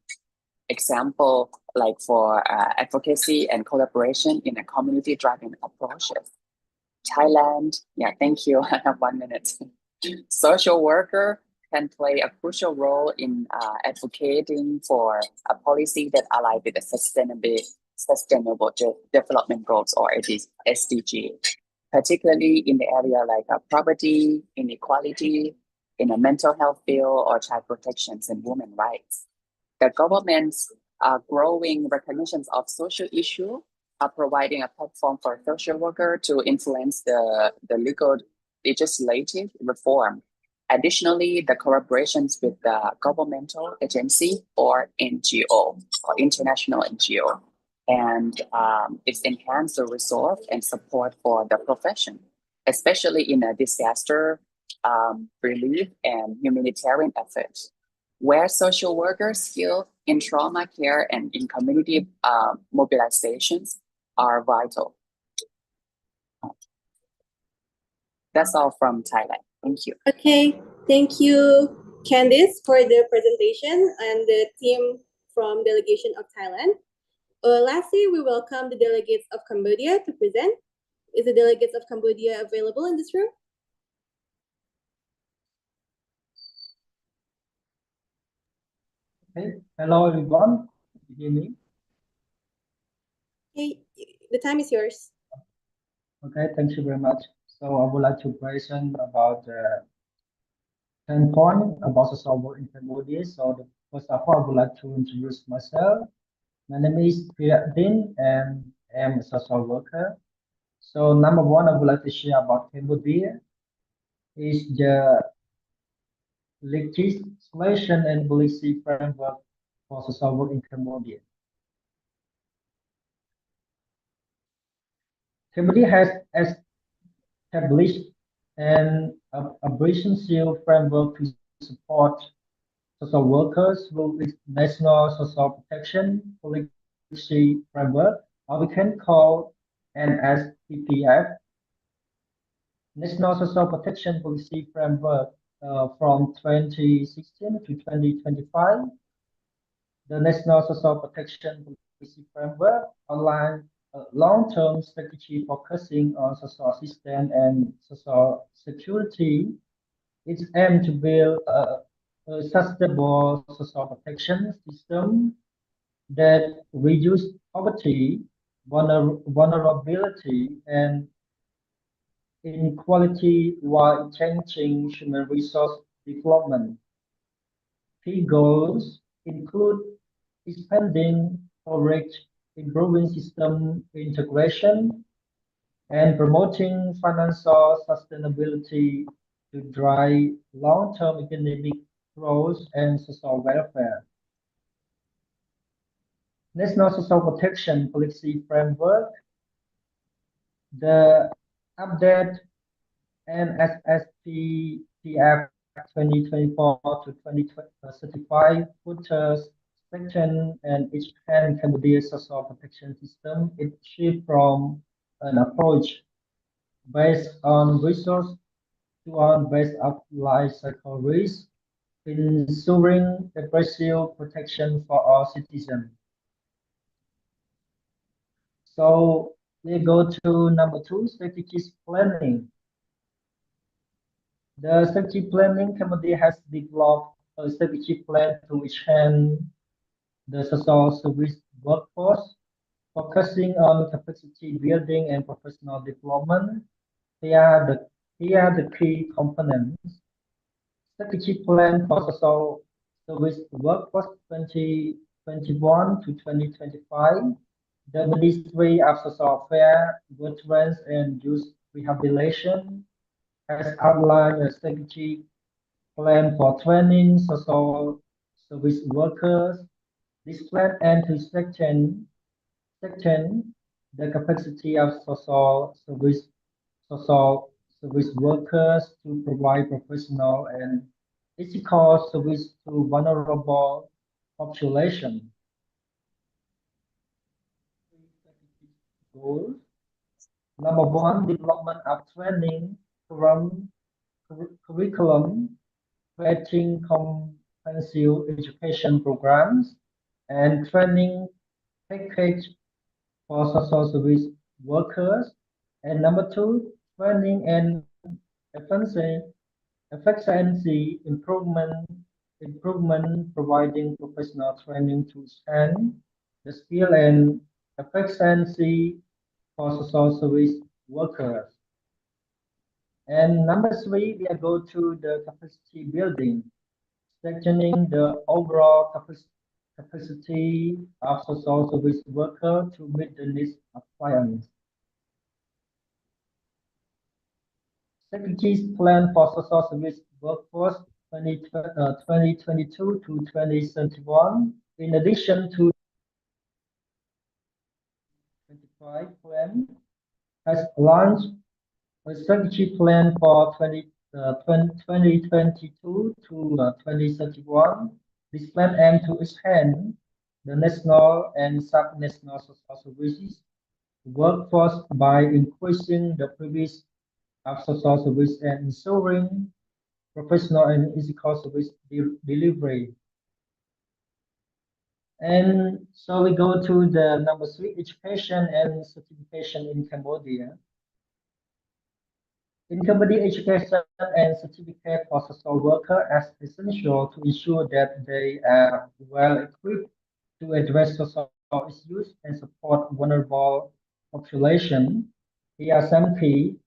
[SPEAKER 14] Example, like for advocacy and collaboration in a community-driven approaches. Thailand, yeah, thank you. I have 1 minute. Social worker can play a crucial role in advocating for a policy that align with the sustainable development goals or SDG, particularly in the area like poverty, inequality, in a mental health field or child protections and women rights. The government's growing recognitions of social issue are providing a platform for social worker to influence the legal legislative reform. Additionally, the collaborations with the governmental agency or NGO or international NGO, and it's enhanced the resource and support for the profession, especially in a disaster relief and humanitarian efforts, where social workers' skills in trauma care and in community mobilizations are vital. That's all from Thailand. Thank you.
[SPEAKER 8] Okay, thank you, Candice, for the presentation and the team from delegation of Thailand. Lastly, we welcome the delegates of Cambodia to present. Is the delegates of Cambodia available in this room?
[SPEAKER 15] Okay. Hello, everyone. Can you hear me?
[SPEAKER 8] Okay, the time is yours.
[SPEAKER 15] Okay, thank you very much. So I would like to present about the 10 points about social work in Cambodia. So first of all, I would like to introduce myself. My name is Din and I am a social worker. So number one, I would like to share about Cambodia is the legislation and policy framework for social work in Cambodia. Cambodia has established an abbreviation framework to support social workers with its national social protection policy framework, or we can call NSPPF, National Social Protection Policy Framework from 2016 to 2025. The National Social Protection Policy Framework outlines a long-term strategy focusing on social assistance and social security. It's aimed to build a sustainable social protection system that reduce poverty, vulnerability, and inequality while changing human resource development. Key goals include expanding coverage, improving system integration, and promoting financial sustainability to drive long-term economic growth and social welfare. National Social Protection Policy Framework. The update NSSPTF 2024 to 2035 would strengthen and expand Cambodia's social protection system. It shifts from an approach based on resource to one based on life cycle risk, ensuring impartial protection for all citizens. So we go to number 2, strategic planning. The strategic planning, Cambodia has developed a strategic plan to enhance the social service workforce focusing on capacity building and professional development. Here are the key components. Strategic plan for social service workforce 2021 to 2025. The Ministry of Social Affairs, Veterans and Youth Rehabilitation has outlined a strategic plan for training social service workers. This plan aims to strengthen the capacity of social service workers to provide professional and ethical service to vulnerable population. Goals. Number one, development of training curriculum, creating comprehensive education programs, and training package for social service workers. And number two, training and efficiency improvement, providing professional training to expand the skill and efficiency for social service workers. And number three, we are going to the capacity building, strengthening the overall capacity of social service workers to meet the needs of clients. Strategies plan for social service workforce 2022 to 2031. In addition to 25 plan, has launched a strategy plan for 2022 to 2031. This plan aims to expand the national and subnational social services workforce by increasing the previous of social service and ensuring professional and ethical service delivery. And so we go to the number three, education and certification in Cambodia. In Cambodia, education and certificate for social workers as essential to ensure that they are well equipped to address social issues and support vulnerable population. Here are some key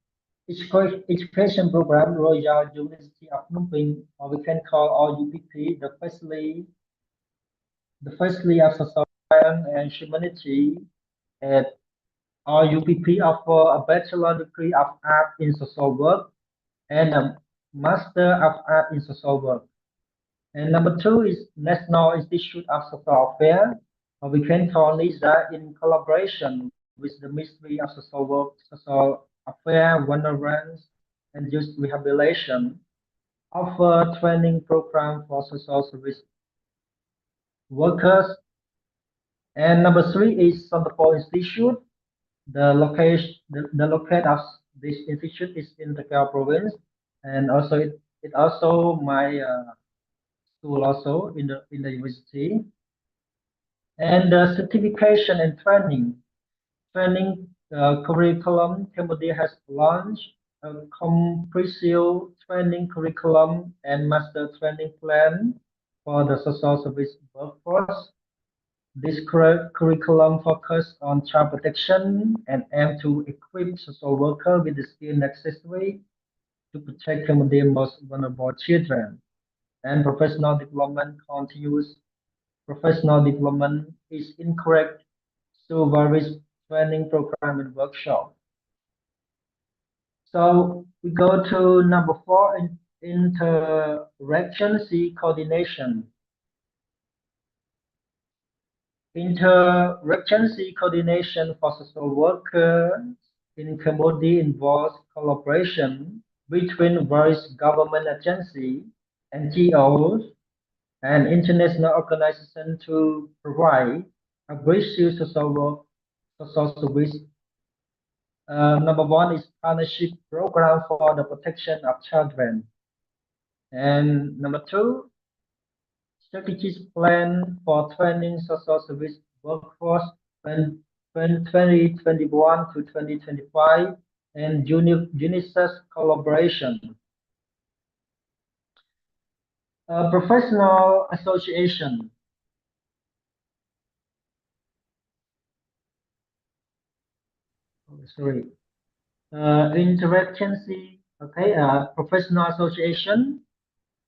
[SPEAKER 15] education program. Royal University of Phnom Penh, or we can call RUPP, the firstly of social science and humanity at RUPP offer a bachelor degree of art in social work and a master of art in social work. And number two is National Institute of Social Affairs, or we can call NISA, in collaboration with the Ministry of Social Work, Social Affairs, Vulnerance, and Youth Rehabilitation, offer training program for social service workers. And number three is Santapol Institute. The locate of this institute is in the Kau province, and also it also my school also in the university. And certification and training curriculum. Cambodia has launched a comprehensive training curriculum and master training plan for the social service workforce. This curriculum focuses on child protection and aims to equip social workers with the skills necessary to protect Cambodia's most vulnerable children. And professional development continues. Professional development is encouraged through various training program and workshop. So we go to number four, interagency coordination. Interagency coordination for social workers in Cambodia involves collaboration between various government agencies, NGOs, and international organizations to provide a bridge social service. Number one is partnership program for the protection of children. And number two, strategic plan for training social service workforce 2021 to 2025, and UNICEF collaboration. Professional association. sorry, interagency, okay, professional association.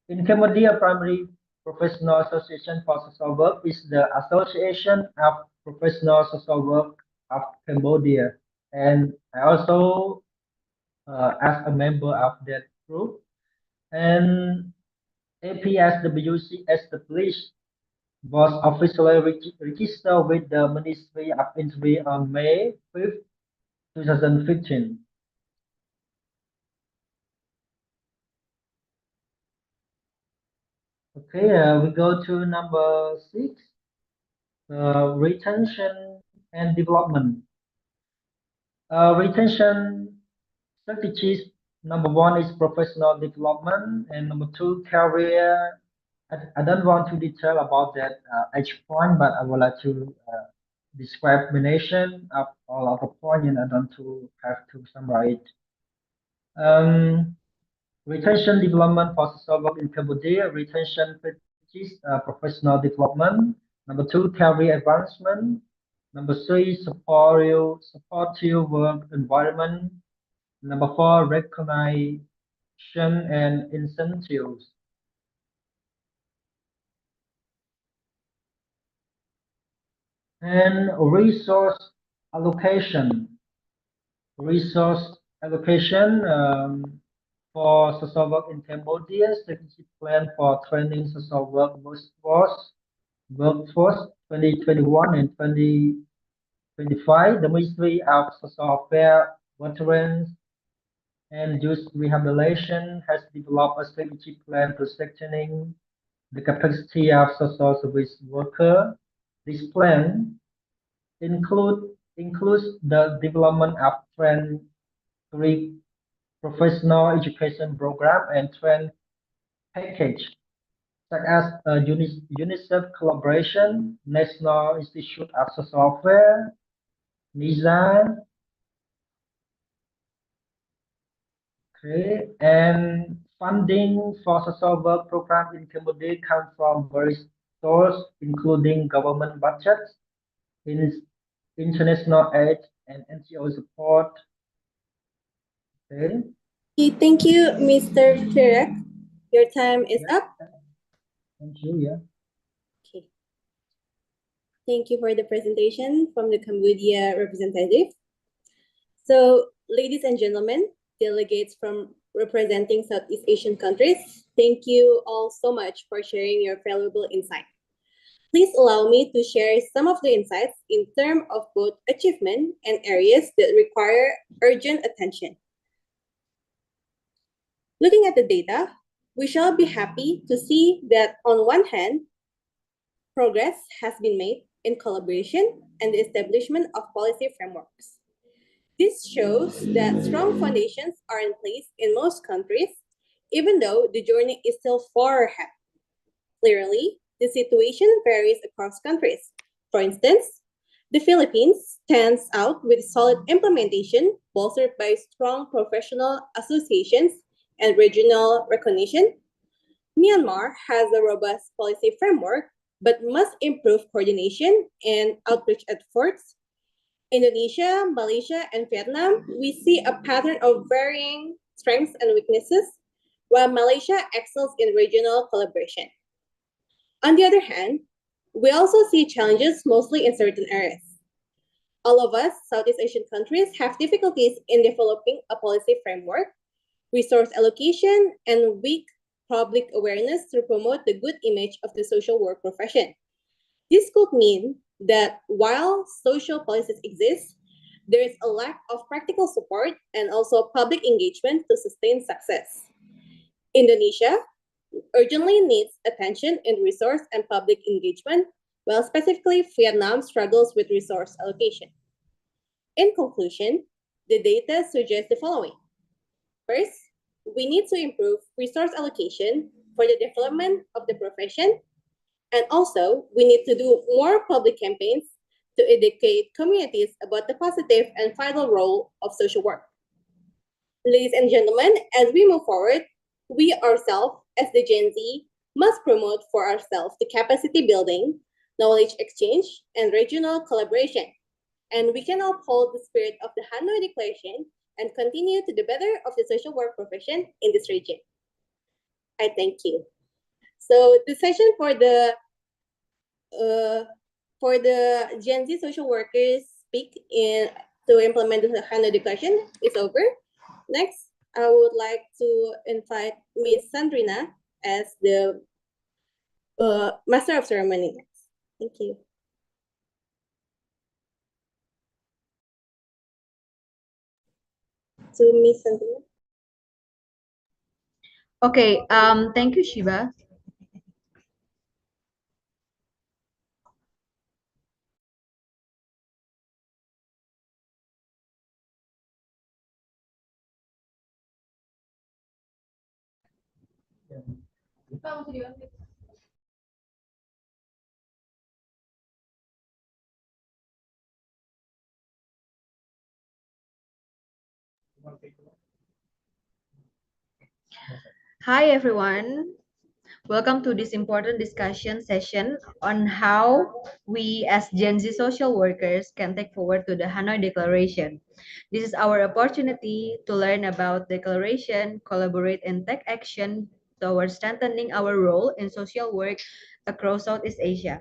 [SPEAKER 15] In Cambodia, primary professional association for social work is the Association of Professional Social Work of Cambodia, and I also as a member of that group. And APSWC established was officially registered with the Ministry of Interior on May 5th, 2015. Okay, we go to number 6, retention and development. Retention strategies, number 1 is professional development, and number 2, career. I don't want to detail about that each point, but I would like to describe combination of all of the points, and I don't to have to summarize. Retention development for social work in Cambodia, retention strategies, professional development. Number 2, career advancement. Number 3, supportive work environment. Number 4, recognition and incentives. And resource allocation. For social work in Cambodia, strategic plan for training social work workforce 2021 and 2025. The Ministry of Social Affairs, Veterans, and Youth Rehabilitation has developed a strategic plan to strengthening the capacity of social service workers. This plan includes the development of trained professional education program and trend package, such as UNICEF collaboration, National Institute of Social Affairs, NISA, okay, and funding for social work programs in Cambodia come from various sources, including government budgets, international aid, and NGO support. Okay.
[SPEAKER 8] Thank you, Mr. Kirek. Your time is up.
[SPEAKER 15] Thank you. Yeah.
[SPEAKER 8] Okay. Thank you for the presentation from the Cambodia representative. So, ladies and gentlemen, delegates from representing Southeast Asian countries, thank you all so much for sharing your valuable insight. Please allow me to share some of the insights in terms of both achievement and areas that require urgent attention. Looking at the data, we shall be happy to see that on one hand, progress has been made in collaboration and the establishment of policy frameworks. This shows that strong foundations are in place in most countries, even though the journey is still far ahead. Clearly, the situation varies across countries. For instance, the Philippines stands out with solid implementation bolstered by strong professional associations and regional recognition. Myanmar has a robust policy framework but must improve coordination and outreach efforts. Indonesia, Malaysia, and Vietnam, we see a pattern of varying strengths and weaknesses, while Malaysia excels in regional collaboration. On the other hand, we also see challenges mostly in certain areas. All of us, Southeast Asian countries, have difficulties in developing a policy framework, resource allocation, and weak public awareness to promote the good image of the social work profession. This could mean that while social policies exist, there is a lack of practical support and also public engagement to sustain success. Indonesia urgently needs attention in resource and public engagement, while specifically Vietnam struggles with resource allocation. In conclusion, the data suggests the following. First, we need to improve resource allocation for the development of the profession, and also we need to do more public campaigns to educate communities about the positive and vital role of social work. Ladies and gentlemen, as we move forward, we ourselves, as the Gen Z, must promote for ourselves the capacity building, knowledge exchange, and regional collaboration. and we can uphold the spirit of the Hanoi Declaration and continue to the better of the social work profession in this region. I thank you. So the session for the Gen Z social workers speak to implement the Hanoi Declaration is over. Next, I would like to invite Ms. Sandrina as the Master of Ceremony. Thank you. So Ms. Sandrina.
[SPEAKER 3] Okay, thank you, Shiba. Hi, everyone. Welcome to this important discussion session on how we as Gen Z social workers can take forward to the Hanoi Declaration. This is our opportunity to learn about declaration, collaborate, and take action towards strengthening our role in social work across Southeast Asia.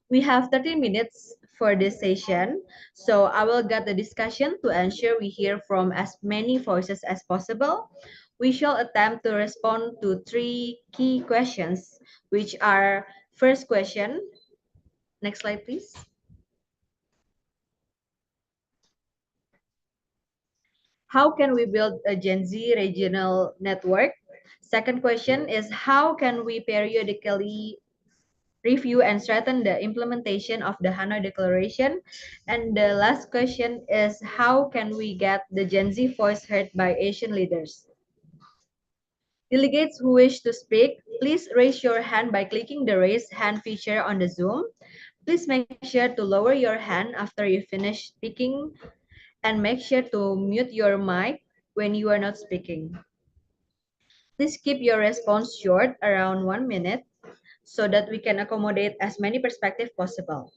[SPEAKER 3] We have 30 minutes for this session, so I will guide the discussion to ensure we hear from as many voices as possible. We shall attempt to respond to 3 key questions, which are: first question, next slide please. How can we build a Gen Z regional network? Second question is, how can we periodically review and strengthen the implementation of the Hanoi Declaration? And the last question is, how can we get the Gen Z voice heard by Asian leaders? Delegates who wish to speak, please raise your hand by clicking the raise hand feature on the Zoom. Please make sure to lower your hand after you finish speaking, and make sure to mute your mic when you are not speaking. Please keep your response short, around 1 minute, so that we can accommodate as many perspectives possible.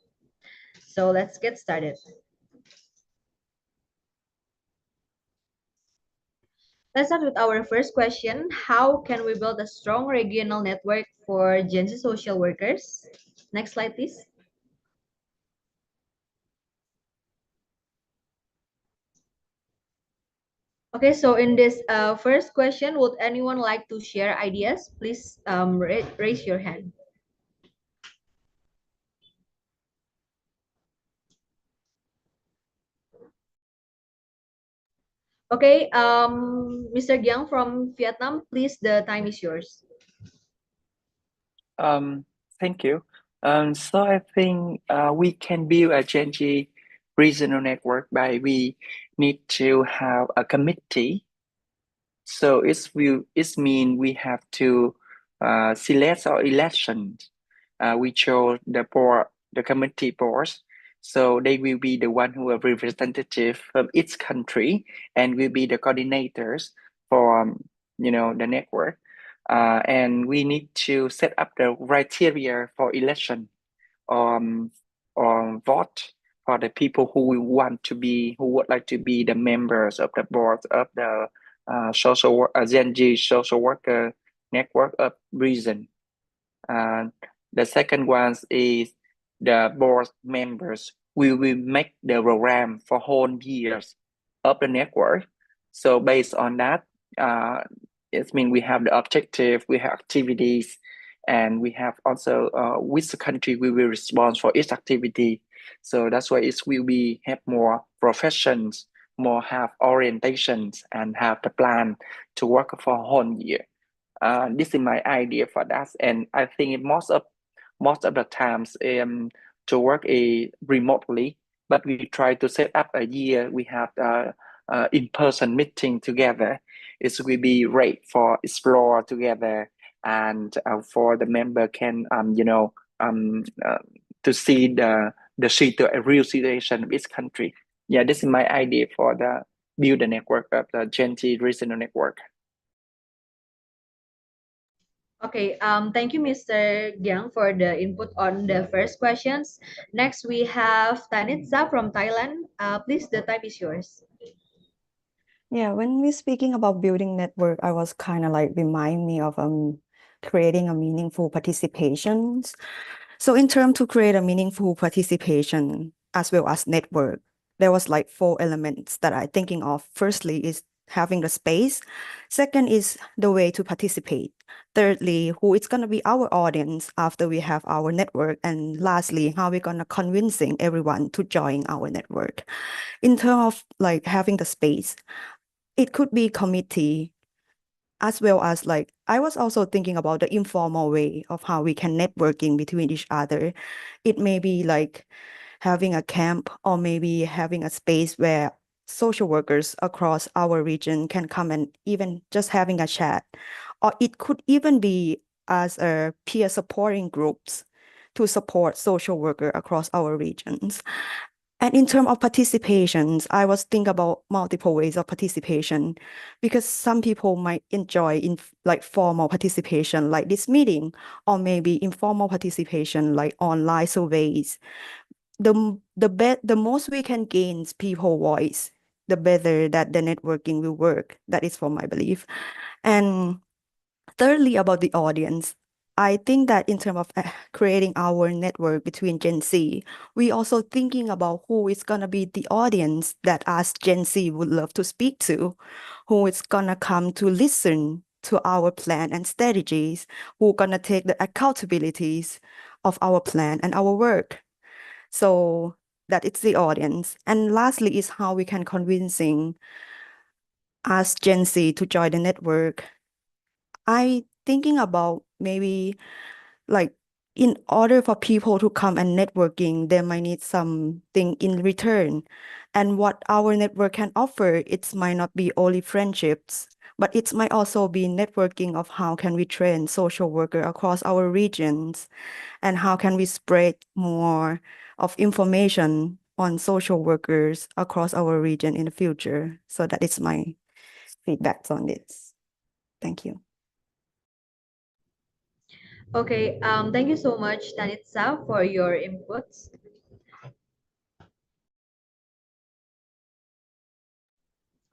[SPEAKER 3] So let's get started. Let's start with our first question. How can we build a strong regional network for Gen Z social workers? Next slide, please. Okay, so in this first question, would anyone like to share ideas? Please raise your hand. Okay, Mr. Giang from Vietnam, please, the time is yours.
[SPEAKER 7] Thank you. So I think we can build a Gen Z regional network by we need to have a committee. So it mean we have to select our elections. We chose the board, the committee boards. So they will be the one who are representative from each country and will be the coordinators for the network. And we need to set up the criteria for election or vote for the people who would like to be the members of the board of the Gen Z social worker network of region. The second one is the board members. We will make the program for whole years of the network. So based on that, it means we have the objective, we have activities, and we have also which country we will respond for each activity. So that's why it will be have more professions, more have orientations, and have the plan to work for a whole year. This is my idea for that, and I think most of the times to work remotely, but we try to set up a year. We have in-person meeting together. It will be great for explore together, and for the member can to see the real situation of each country. Yeah, this is my idea for the build the network of the Gen Z regional network.
[SPEAKER 3] Okay, thank you, Mr. Giang, for the input on the first questions. Next, we have Tanitza from Thailand. Please, the time is yours.
[SPEAKER 13] Yeah, when we're speaking about building network, I was kind of like remind me of creating a meaningful participations. So in terms to create a meaningful participation as well as network, there was like 4 elements that I thinking of. Firstly is having the space. Second is the way to participate. Thirdly, who is gonna be our audience after we have our network. And lastly, how we're gonna convincing everyone to join our network. In terms of like having the space, it could be committee as well as like I was also thinking about the informal way of how we can networking between each other. It may be like having a camp or maybe having a space where social workers across our region can come and even just having a chat. Or it could even be as a peer supporting groups to support social worker across our regions. And in terms of participations, I was thinking about multiple ways of participation because some people might enjoy in like formal participation like this meeting, or maybe informal participation like online surveys. The most we can gain is people voice, the better that the networking will work. That is for my belief. And thirdly, about the audience, I think that in terms of creating our network between Gen Z, we also thinking about who is gonna be the audience that us Gen Z would love to speak to, who is gonna come to listen to our plan and strategies, who gonna take the accountabilities of our plan and our work. So that it's the audience. And lastly is how we can convincing us Gen Z to join the network. I thinking about maybe like in order for people to come and networking, they might need something in return. And what our network can offer, it might not be only friendships, but it might also be networking of how can we train social worker across our regions and how can we spread more of information on social workers across our region in the future. So that is my feedback on this. Thank you.
[SPEAKER 3] Okay, thank you so much, Tanitza, for your inputs.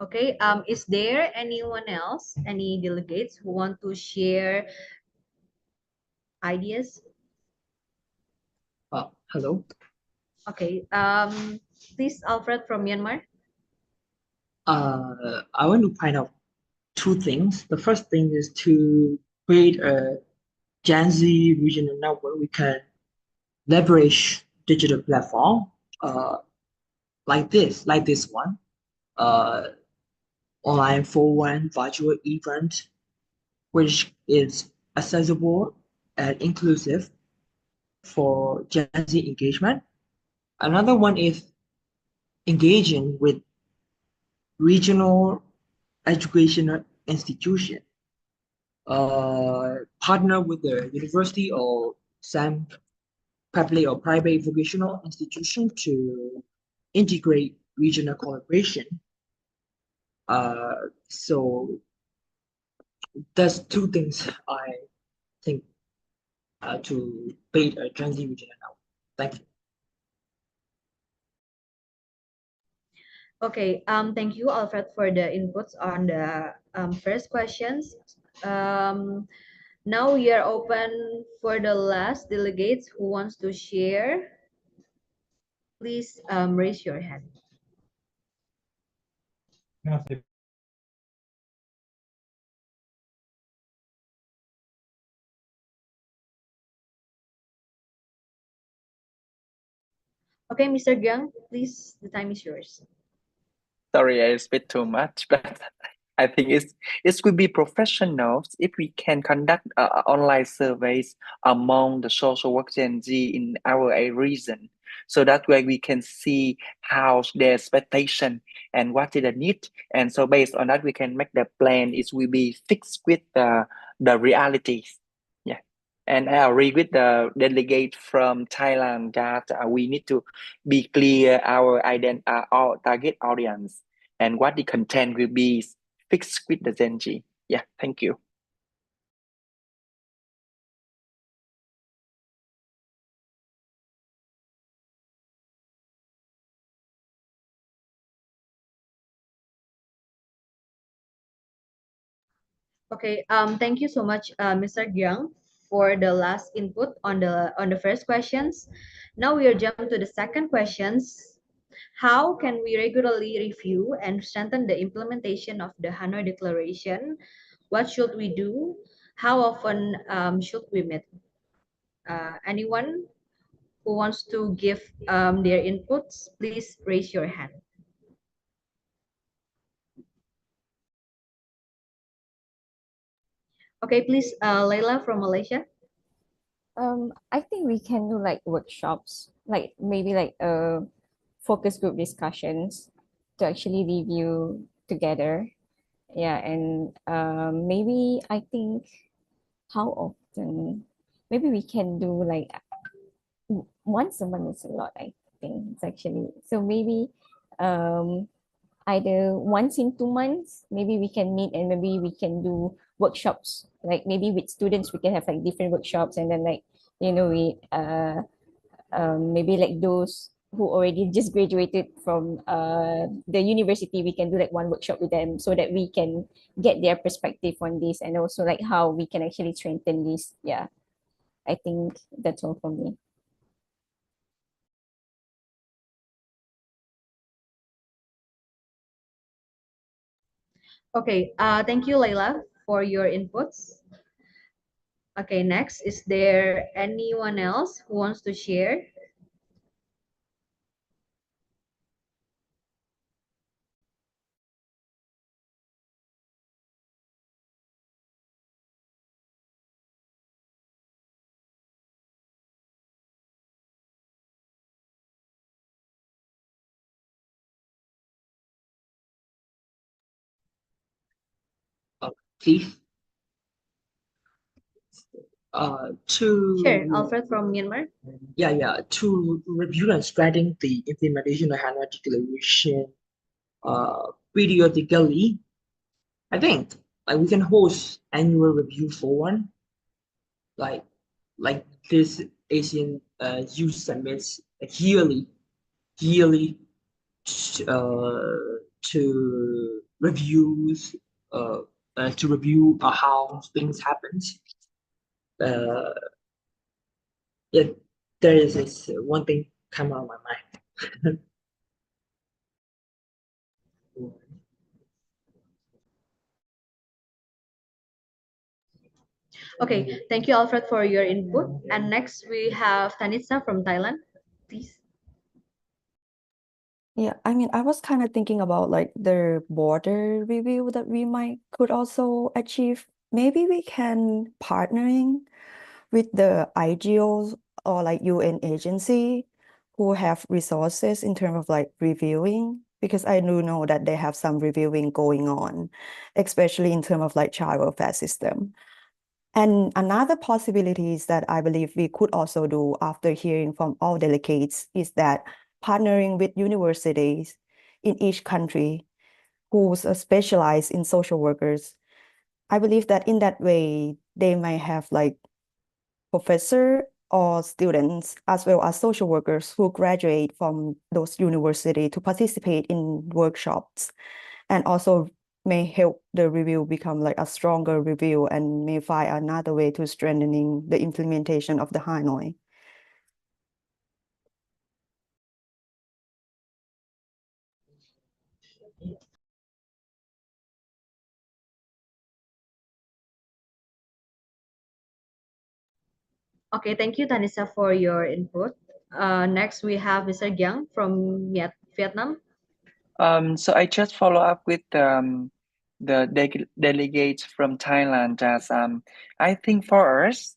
[SPEAKER 3] Okay, is there anyone else, any delegates who want to share ideas?
[SPEAKER 11] Hello.
[SPEAKER 3] Okay, please, Alfred from Myanmar.
[SPEAKER 11] I want to point out 2 things. The first thing is to create a Gen Z regional network. We can leverage digital platform like this one, online for one virtual event, which is accessible and inclusive for Gen Z engagement. Another one is engaging with regional educational institution, partner with the university or some public or private vocational institution to integrate regional collaboration. So that's 2 things I think to build a Gen Z regional now. Thank you.
[SPEAKER 3] Okay, thank you, Alfred, for the inputs on the first questions. Now we are open for the last delegates who wants to share. Please raise your hand. Okay, Mr. Giang, please, the time is yours.
[SPEAKER 7] Sorry, I speak too much, but I think it would be professional if we can conduct online surveys among the social work Gen Z in our region. So that way we can see how their expectation and what is the need. And so based on that, we can make the plan. It will be fixed with the realities. Yeah. And I agree with the delegate from Thailand that we need to be clear our target audience and what the content will be fixed with the Gen Z. Yeah, thank you.
[SPEAKER 3] Okay, thank you so much, Mr. Gyang, for the last input on the first questions. Now we'll jump to the second questions. How can we regularly review and strengthen the implementation of the Hanoi Declaration? What should we do? How often should we meet? Anyone who wants to give their inputs, please raise your hand. Okay, please, Layla from Malaysia.
[SPEAKER 10] I think we can do like workshops, like maybe like focus group discussions to actually review together. Yeah, and maybe I think how often? Maybe we can do like once a month is a lot, I think it's actually. So maybe um either once in 2 months, maybe we can meet and maybe we can do workshops. Like maybe with students we can have like different workshops, and then like we maybe like those who already just graduated from the university, we can do like one workshop with them so that we can get their perspective on this, and also like how we can actually strengthen this. Yeah, I think that's all for me.
[SPEAKER 3] Okay, thank you, Layla, for your inputs. Okay, next, is there anyone else who wants to share?
[SPEAKER 11] Please.
[SPEAKER 3] Sure, Alfred from Myanmar.
[SPEAKER 11] To review and strengthen the implementation of Hanoi Declaration periodically, I think like we can host annual review for one, like this ASEAN Youth Summits yearly to reviews to review how things happened. Yeah, there is this one thing come out of my mind.
[SPEAKER 3] Okay, thank you, Alfred, for your input. And next we have Tanitsa from Thailand, please.
[SPEAKER 13] Yeah, I mean, I was kind of thinking about like the border review that we might could also achieve. Maybe we can partnering with the IGOs or like UN agency who have resources in terms of like reviewing, because I do know that they have some reviewing going on, especially in terms of like child welfare system. And another possibility is that I believe we could also do after hearing from all delegates is that partnering with universities in each country who specialize in social workers. I believe that in that way, they might have like professor or students as well as social workers who graduate from those universities to participate in workshops, and also may help the review become like a stronger review and may find another way to strengthening the implementation of the Hanoi.
[SPEAKER 3] Okay, thank you, Tanisa, for your input. Next, we have Mr. Giang from Vietnam.
[SPEAKER 7] So I just follow up with the delegates from Thailand as I think for us,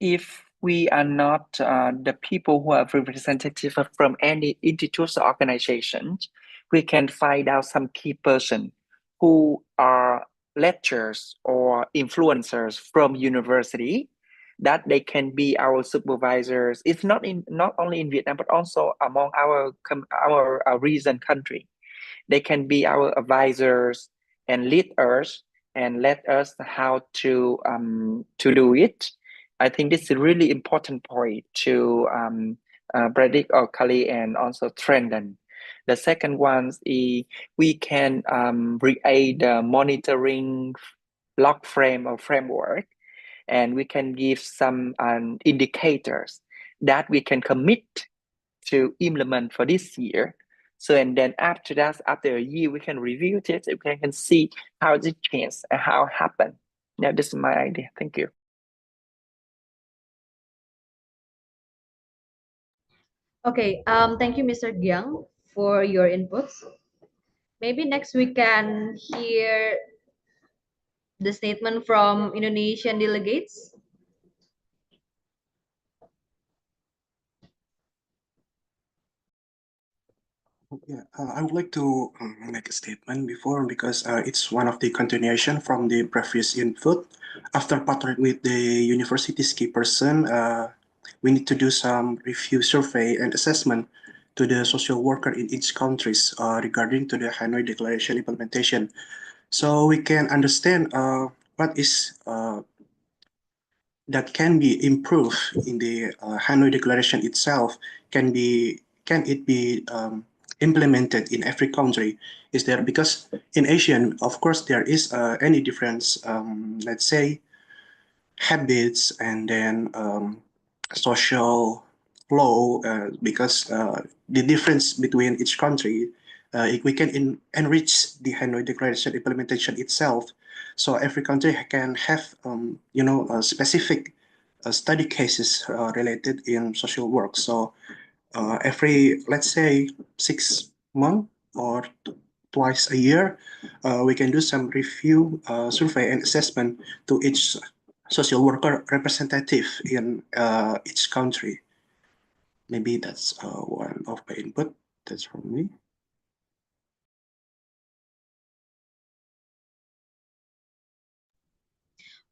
[SPEAKER 7] if we are not the people who are representative from any institutes or organizations, we can find out some key person who are lecturers or influencers from university that they can be our supervisors. It's not only in Vietnam but also among our region country. They can be our advisors and lead us and let us how to do it. I think this is a really important point to predict or Kali and also strengthen. The second one is we can create the monitoring block frame or framework, and we can give some indicators that we can commit to implement for this year. So, and then after that, after a year, we can review it. We can see how it changed and how it happened. Yeah, this is my idea. Thank you.
[SPEAKER 3] Okay, thank you, Mr. Giang, for your inputs. Maybe next we can hear the statement from Indonesian delegates.
[SPEAKER 16] Yeah, I would like to make a statement before because it's one of the continuation from the previous input. After partnering with the university's key person, we need to do some review survey and assessment to the social worker in each countries regarding to the Hanoi Declaration implementation. So we can understand what is that can be improved in the Hanoi Declaration itself. Can it be implemented in every country? Is there, because in ASEAN, of course, there is any difference, let's say, habits and then social law, because the difference between each country, if we can enrich the Hanoi Declaration implementation itself, so every country can have, specific study cases related in social work. So every, let's say, 6 months or twice a year, we can do some review, survey, and assessment to each social worker representative in each country. Maybe that's one of my input. That's from me.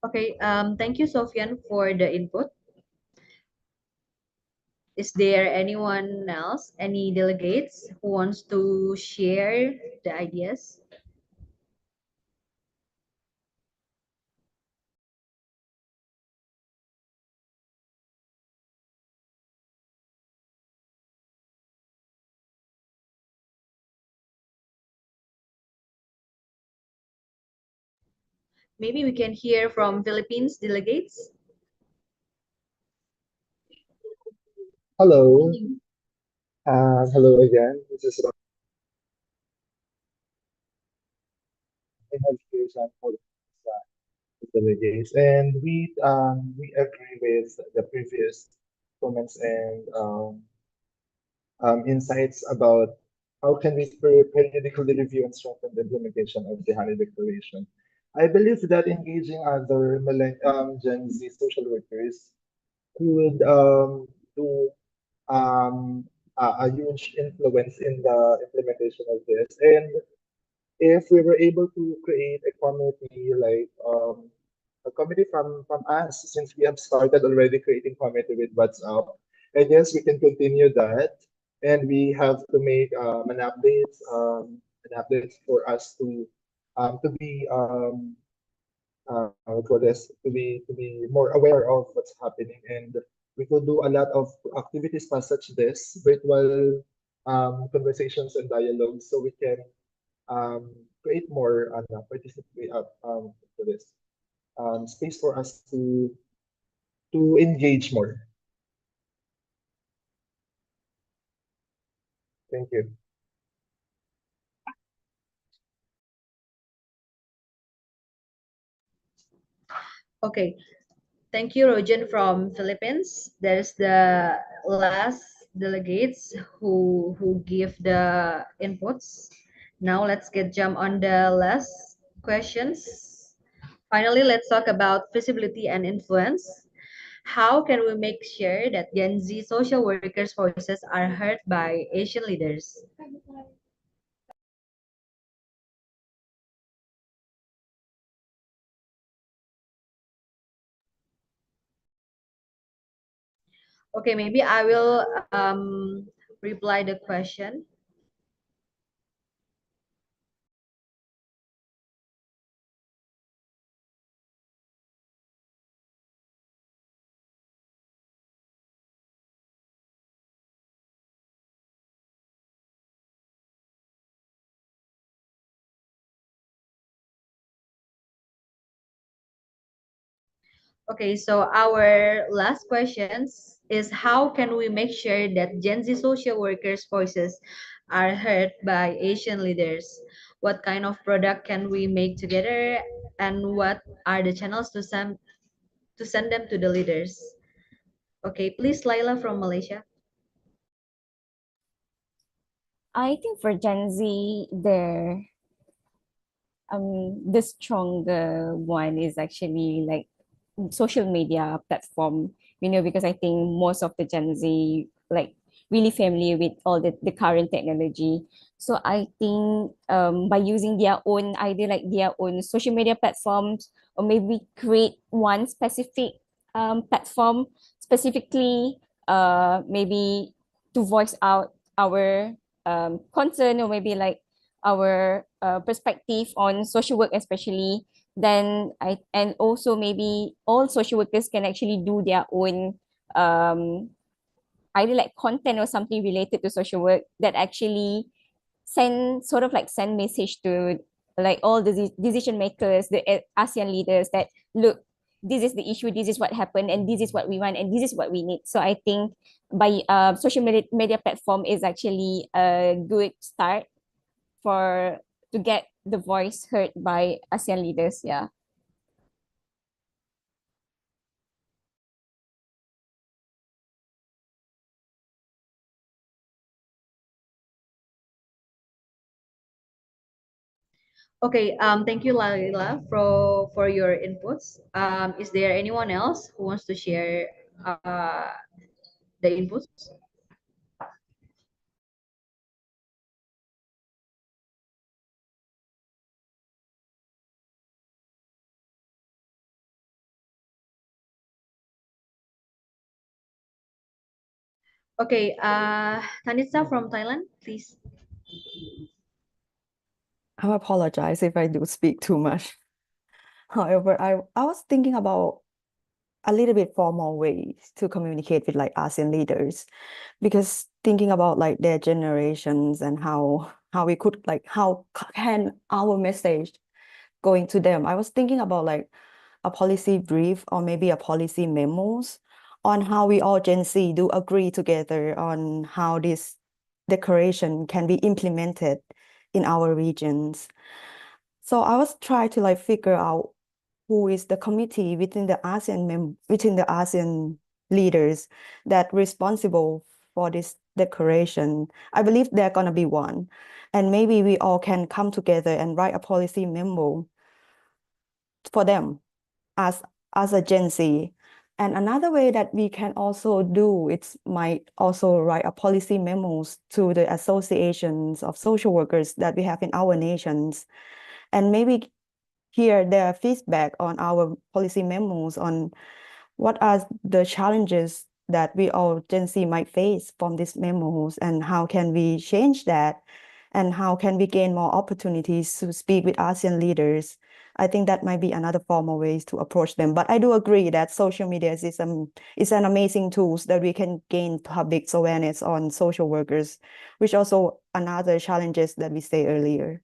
[SPEAKER 3] Okay, thank you, Sofian, for the input. Is there anyone else, any delegates who wants to share the ideas? Maybe we can hear from Philippines delegates.
[SPEAKER 12] Hello. Hello again. This is I have here some delegates, and we agree with the previous comments and insights about how can we periodically review and strengthen the implementation of the Hanoi Declaration. I believe that engaging other Gen Z social workers could do a huge influence in the implementation of this. And if we were able to create a committee like a committee from us, since we have started already creating committee with WhatsApp, I guess we can continue that, and we have to make an update for us to be for this to be more aware of what's happening, and we could do a lot of activities such this virtual conversations and dialogues, so we can create more participate for this space for us to engage more. Thank you.
[SPEAKER 3] Okay, thank you, Rojan from Philippines. There's the last delegates who give the inputs. Now let's get jump on the last questions. Finally, let's talk about visibility and influence. How can we make sure that Gen Z social workers' voices are heard by Asian leaders? Okay, maybe I will reply the question. Okay, so our last questions is how can we make sure that Gen Z social workers' voices are heard by Asian leaders? What kind of product can we make together, and what are the channels to send them to the leaders? Okay, please, Laila from Malaysia.
[SPEAKER 10] I think for Gen Z, the stronger one is actually like social media platform, because I think most of the Gen Z like really familiar with all the current technology. So I think by using their own, either like their own social media platforms, or maybe create one specific platform specifically, maybe to voice out our concern, or maybe like our perspective on social work especially. Then and also maybe all social workers can actually do their own either like content or something related to social work that actually send message to like all the decision makers, the ASEAN leaders, that look, this is the issue, this is what happened, and this is what we want, and this is what we need. So I think by social media platform is actually a good start for to get the voice heard by ASEAN leaders. Yeah.
[SPEAKER 3] Okay, thank you, Laila, for your inputs. Is there anyone else who wants to share the inputs? Okay, Tanisa from Thailand, please.
[SPEAKER 13] I apologize if I do speak too much. However, I was thinking about a little bit formal ways to communicate with like ASEAN leaders, because thinking about like their generations and how we could like how can our message going to them. I was thinking about like a policy brief or maybe a policy memos on how we all Gen Z do agree together on how this declaration can be implemented in our regions. So I was trying to like figure out who is the committee within the ASEAN leaders that responsible for this declaration. I believe they're gonna be one, and maybe we all can come together and write a policy memo for them as a Gen Z. And another way that we can also do it might also write a policy memos to the associations of social workers that we have in our nations, and maybe hear their feedback on our policy memos on what are the challenges that we all Gen Z might face from these memos, and how can we change that, and how can we gain more opportunities to speak with ASEAN leaders. I think that might be another formal ways to approach them. But I do agree that social media is an amazing tool that we can gain public awareness on social workers, which also another challenges that we say earlier.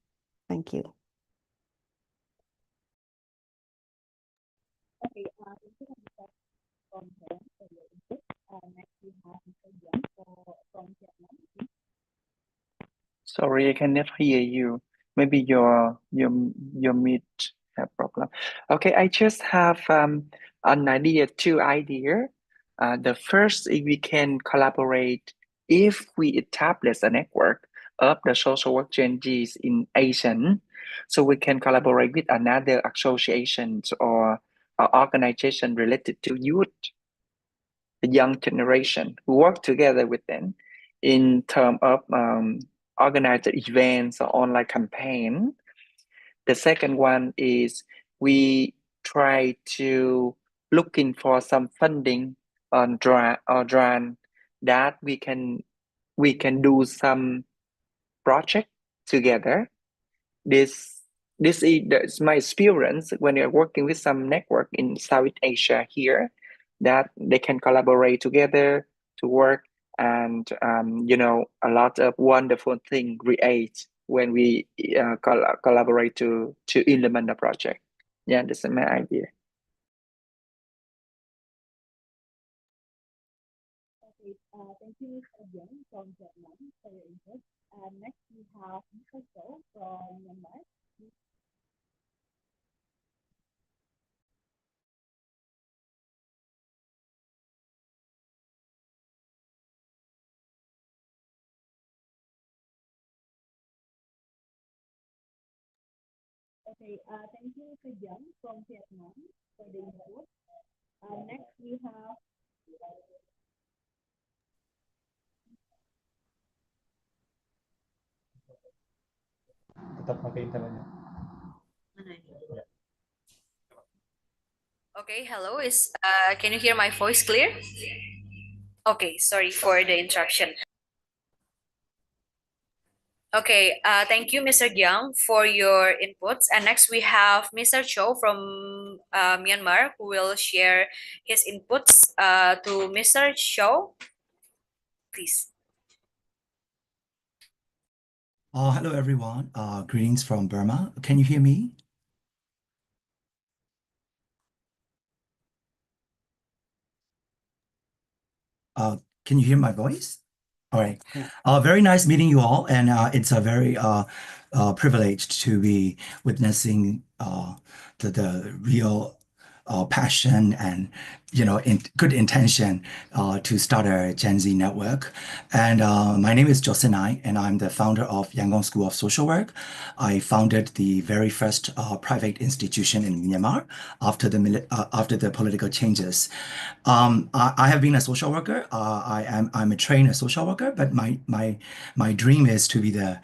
[SPEAKER 13] Thank you.
[SPEAKER 10] Okay, from Helen for your input. Next we have Mr. Jan from Vietnam.
[SPEAKER 7] Sorry, I cannot hear you. Maybe your mute have problem. Okay, I just have an idea, two idea. The first, if we can collaborate, if we establish a network of the social work changes in ASEAN, so we can collaborate with another associations or organization related to youth, the young generation, who work together with them in terms of organized events or online campaign. The second one is we try to looking for some funding on grant that we can do some project together. This is my experience when you're working with some network in Southeast Asia here, that they can collaborate together to work, and a lot of wonderful things create when we collaborate to implement the project. Yeah, this is my idea.
[SPEAKER 10] Thank you, Mr. Yang from Vietnam for your input. Next, we have Mr. Cho from Myanmar. Okay, thank you, Mr. Yang from Vietnam for the input. Next, we have
[SPEAKER 4] Tetap pakai internetnya.
[SPEAKER 17] Okay, hello. Can you hear my voice clear? Okay, sorry for the interruption. Okay, thank you, Mr. Yang, for your inputs. And next we have Mr. Cho from Myanmar, who will share his inputs to Mr. Cho. Please.
[SPEAKER 18] Hello, everyone. Greetings from Burma. Can you hear me? Can you hear my voice? All right. Very nice meeting you all, and it's a very privilege to be witnessing the real passion and good intention to start a Gen Z network. And my name is Josinai, and I'm the founder of Yangon School of Social Work. I founded the very first private institution in Myanmar after the political changes. I have been a social worker. I'm a trained social worker, but my dream is to be the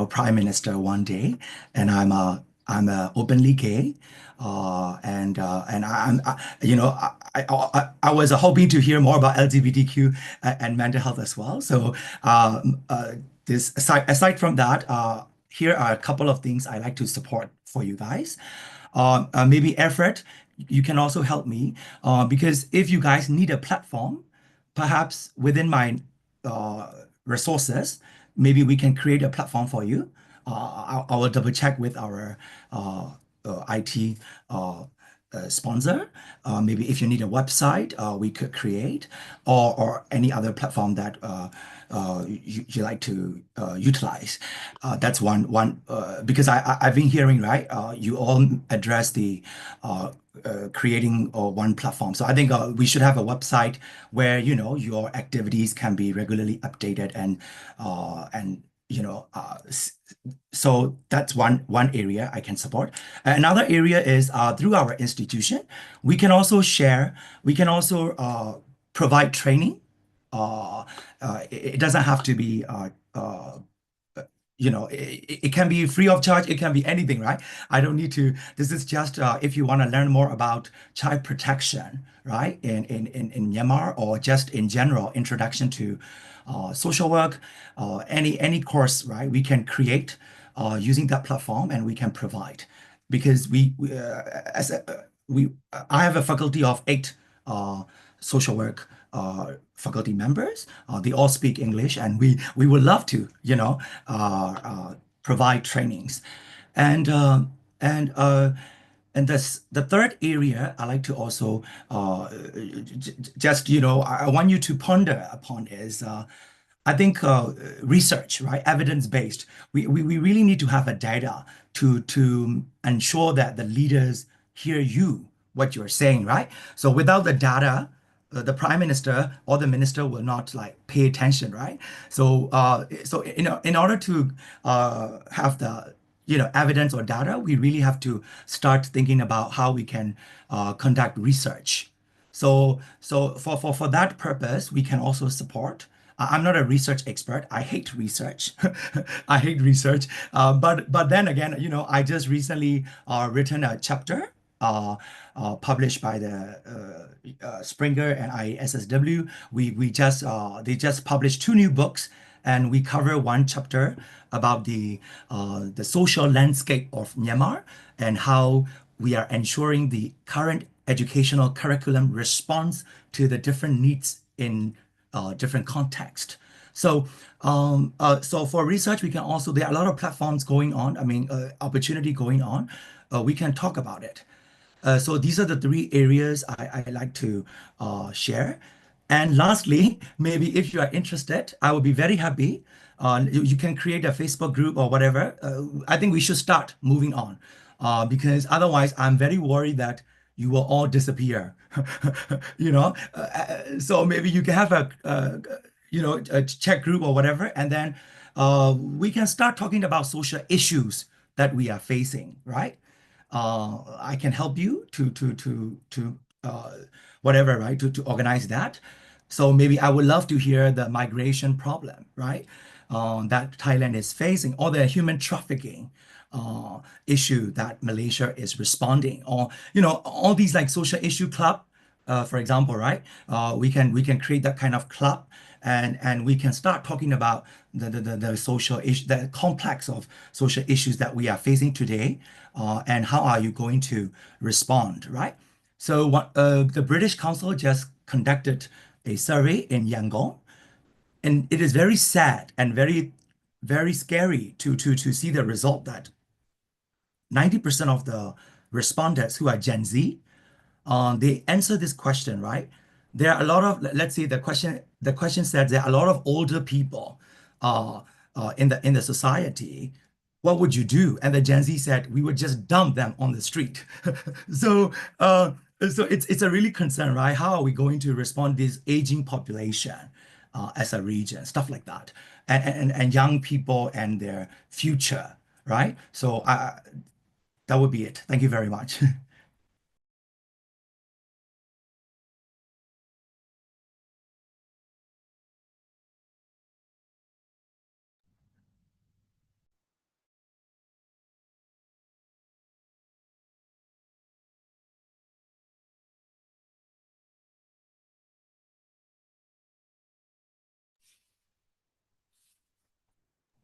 [SPEAKER 18] prime minister one day, and I'm a openly gay. And I was hoping to hear more about LGBTQ and mental health as well. So this aside from that, here are a couple of things I like to support for you guys. Maybe effort, you can also help me because if you guys need a platform, perhaps within my resources, maybe we can create a platform for you. I will double check with our IT sponsor. Maybe if you need a website, we could create, or any other platform that you like to utilize. That's one because I've been hearing, right? You all address the creating one platform. So I think we should have a website where your activities can be regularly updated and so that's one area I can support. Another area is through our institution, we can also provide training. It doesn't have to be it can be free of charge. It can be anything, right? I don't need to. This is just if you want to learn more about child protection, right? In Myanmar, or just in general, introduction to social work, any course, right? We can create using that platform, and we can provide, because I have a faculty of 8 social work faculty members. They all speak English, and we would love to provide trainings. And the third area I like to also I want you to ponder upon is I think research, right? Evidence-based. We really need to have a data to ensure that the leaders hear what you're saying, right? So without the data, the prime minister or the minister will not pay attention, right? So in order to have the evidence or data, we really have to start thinking about how we can conduct research. So for that purpose, we can also support. I'm not a research expert. I hate research. I hate research. But then again, I just recently written a chapter published by the Springer and ISSW. They just published 2 new books, and we cover one chapter about the social landscape of Myanmar and how we are ensuring the current educational curriculum responds to the different needs in different contexts. So for research, we can also, there are a lot of platforms going on, opportunity going on. We can talk about it. So these are the 3 areas I like to share. And lastly, maybe if you are interested, I would be very happy. You can create a Facebook group or whatever. I think we should start moving on because otherwise I'm very worried that you will all disappear. So maybe you can have a chat group or whatever, and then we can start talking about social issues that we are facing, right? I can help you to whatever, right? To organize that. So maybe I would love to hear the migration problem, right? That Thailand is facing, or the human trafficking issue that Malaysia is responding, or all these like social issue club, for example, right? We can create that kind of club, and we can start talking about the social issue, the complex of social issues that we are facing today, and how are you going to respond, right? So the British Council just conducted a survey in Yangon, and it is very sad and very scary to see the result that 90% of the respondents who are Gen Z, they answer this question, right? There are a lot of, let's say the question said there are a lot of older people in the society. What would you do? And the Gen Z said, we would just dump them on the street. So it's a really concern, right? How are we going to respond to this aging population as a region, stuff like that, and young people and their future, right? So that would be it. Thank you very much.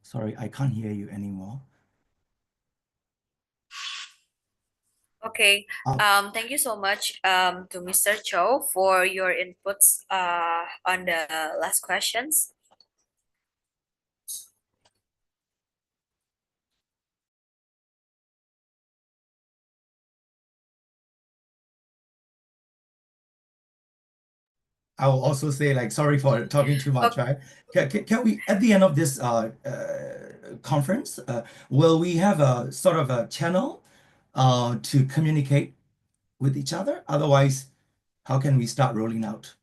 [SPEAKER 18] Sorry, I can't hear you anymore.
[SPEAKER 17] Okay. Thank you so much to Mr. Cho for your inputs on the last questions.
[SPEAKER 18] I will also say, like, sorry for talking too much, right? Can we, at the end of this conference, will we have a sort of a channel to communicate with each other? Otherwise, how can we start rolling out?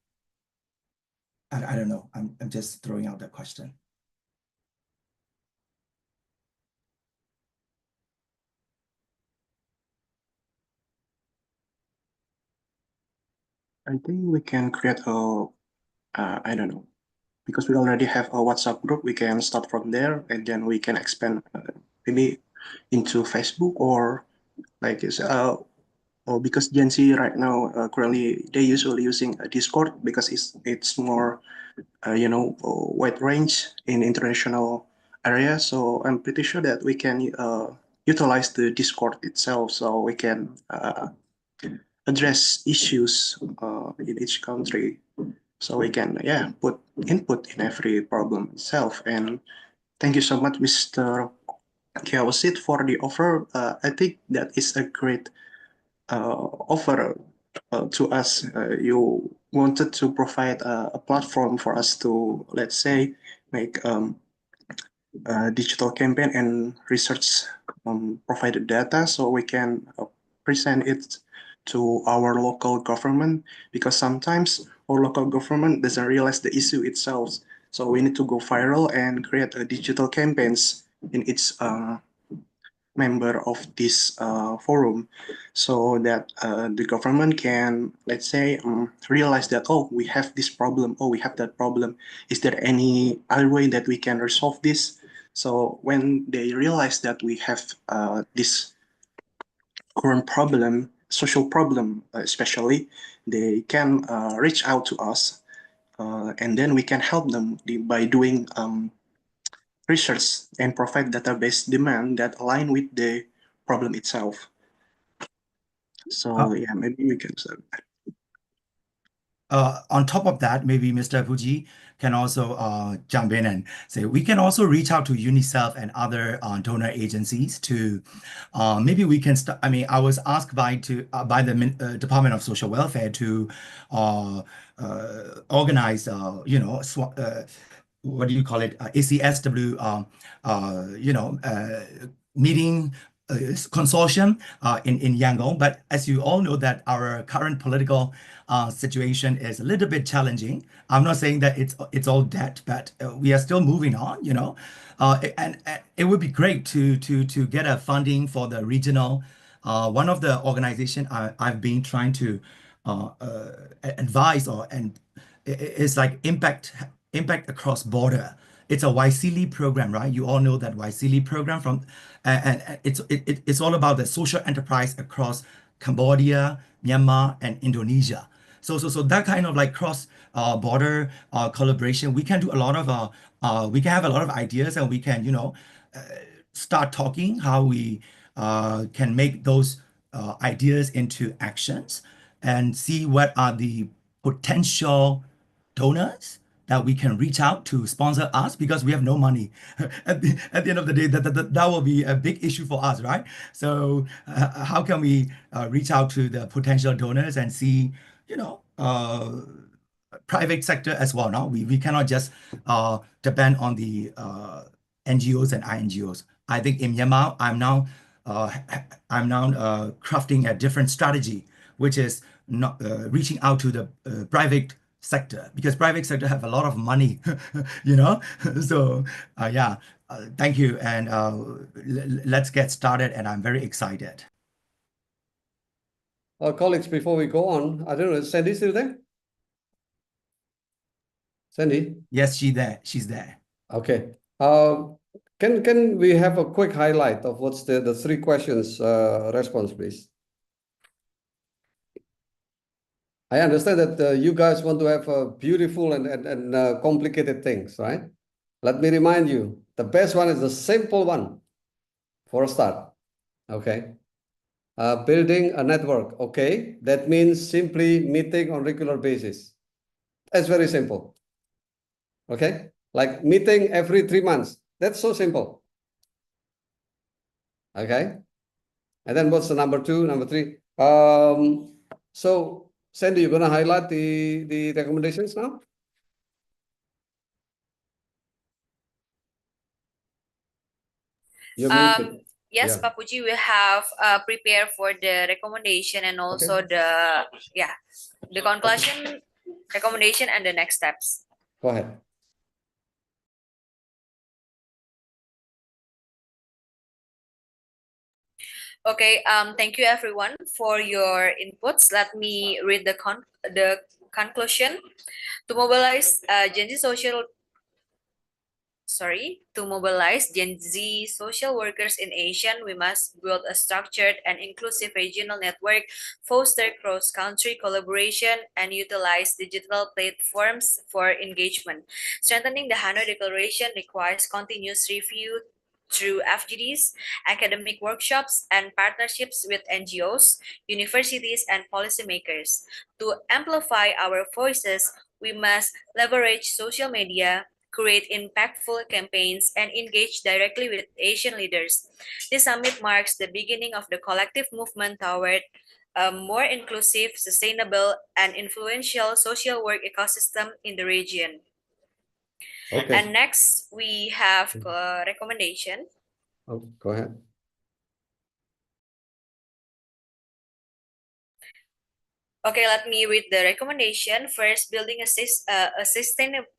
[SPEAKER 18] I don't know. I'm just throwing out that question.
[SPEAKER 16] I think we can create I don't know, because we already have a WhatsApp group. We can start from there, and then we can expand maybe into Facebook or like or because Gen Z right now currently they usually using Discord because it's more wide range in international area. So I'm pretty sure that we can utilize the Discord itself, so we can address issues in each country. So we can put input in every problem itself. And thank you so much, Mr. Kiawasit, for the offer. I think that is a great offer to us. You wanted to provide a platform for us to, let's say, make digital campaign and research provided data so we can present it to our local government, because sometimes our local government doesn't realize the issue itself. So we need to go viral and create a digital campaigns in each member of this forum, so that the government can, let's say, realize that, oh, we have this problem, oh, we have that problem. Is there any other way that we can resolve this? So when they realize that we have this current problem, social problem especially, they can reach out to us, and then we can help them by doing research and provide database demand that align with the problem itself. So yeah, maybe we can start.
[SPEAKER 18] on top of that, maybe Mr. Puji can also jump in and say we can also reach out to UNICEF and other donor agencies to maybe we can start. I mean, I was asked by the Department of Social Welfare to organize, what do you call it, ACSW, meeting consortium in Yangon. But as you all know, that our current political situation is a little bit challenging. I'm not saying that it's all dead, but we are still moving on. And it would be great to get a funding for the regional. One of the organization I've been trying to advise is like impact across border. It's a YSEALI program, right? You all know that YSEALI program and it's all about the social enterprise across Cambodia, Myanmar, and Indonesia. So that kind of like cross border collaboration, we can do a lot of we can have a lot of ideas, and we can start talking how we can make those ideas into actions and see what are the potential donors that we can reach out to sponsor us, because we have no money. At the end of the day, that will be a big issue for us, right? So how can we reach out to the potential donors and see, private sector as well? Now we cannot just depend on the NGOs and INGOs. I think in Myanmar, I'm now crafting a different strategy, which is not reaching out to the private sector, because private sector have a lot of money, So thank you, and let's get started. And I'm very excited.
[SPEAKER 2] Colleagues, before we go on, I don't know, is Sandy still there? Sandy?
[SPEAKER 18] Yes, she's there.
[SPEAKER 2] Okay. Can we have a quick highlight of what's the three questions response, please? I understand that you guys want to have beautiful and complicated things, right? Let me remind you, the best one is the simple one for a start. Okay. Building a network. Okay. That means simply meeting on regular basis. That's very simple. Okay. Like meeting every 3 months. That's so simple. Okay. And then what's the number two, number three? So Sandy, you're going to highlight the recommendations now? You're muted.
[SPEAKER 17] Yes,
[SPEAKER 2] Yeah.
[SPEAKER 17] Pak Puji, we have prepared for the recommendation and also the conclusion, recommendation, and the next steps.
[SPEAKER 2] Go ahead.
[SPEAKER 17] Okay, thank you everyone for your inputs. Let me read the conclusion. To mobilize Gen Z social workers in ASEAN, we must build a structured and inclusive regional network, foster cross-country collaboration, and utilize digital platforms for engagement. Strengthening the Hanoi Declaration requires continuous review through FGDs, academic workshops, and partnerships with NGOs, universities, and policymakers. To amplify our voices, we must leverage social media, create impactful campaigns, and engage directly with Asian leaders. This summit marks the beginning of the collective movement toward a more inclusive, sustainable, and influential social work ecosystem in the region.
[SPEAKER 2] Okay.
[SPEAKER 17] And next, we have a recommendation.
[SPEAKER 2] Oh, go ahead.
[SPEAKER 17] Okay, let me read the recommendation. First, building a sustainable.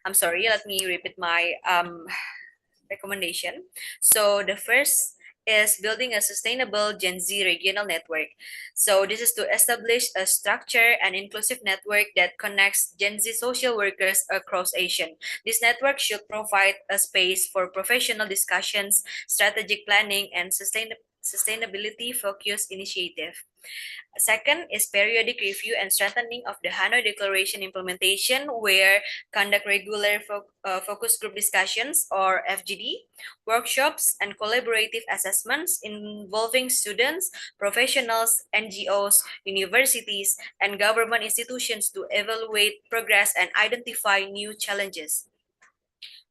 [SPEAKER 17] I'm sorry, let me repeat my recommendation. So the first is building a sustainable Gen Z regional network. So this is to establish a structure and inclusive network that connects Gen Z social workers across ASEAN. This network should provide a space for professional discussions, strategic planning, and sustainability-focused initiative. Second is periodic review and strengthening of the Hanoi Declaration implementation, where conduct regular focus group discussions or FGD, workshops, and collaborative assessments involving students, professionals, NGOs, universities, and government institutions to evaluate progress and identify new challenges.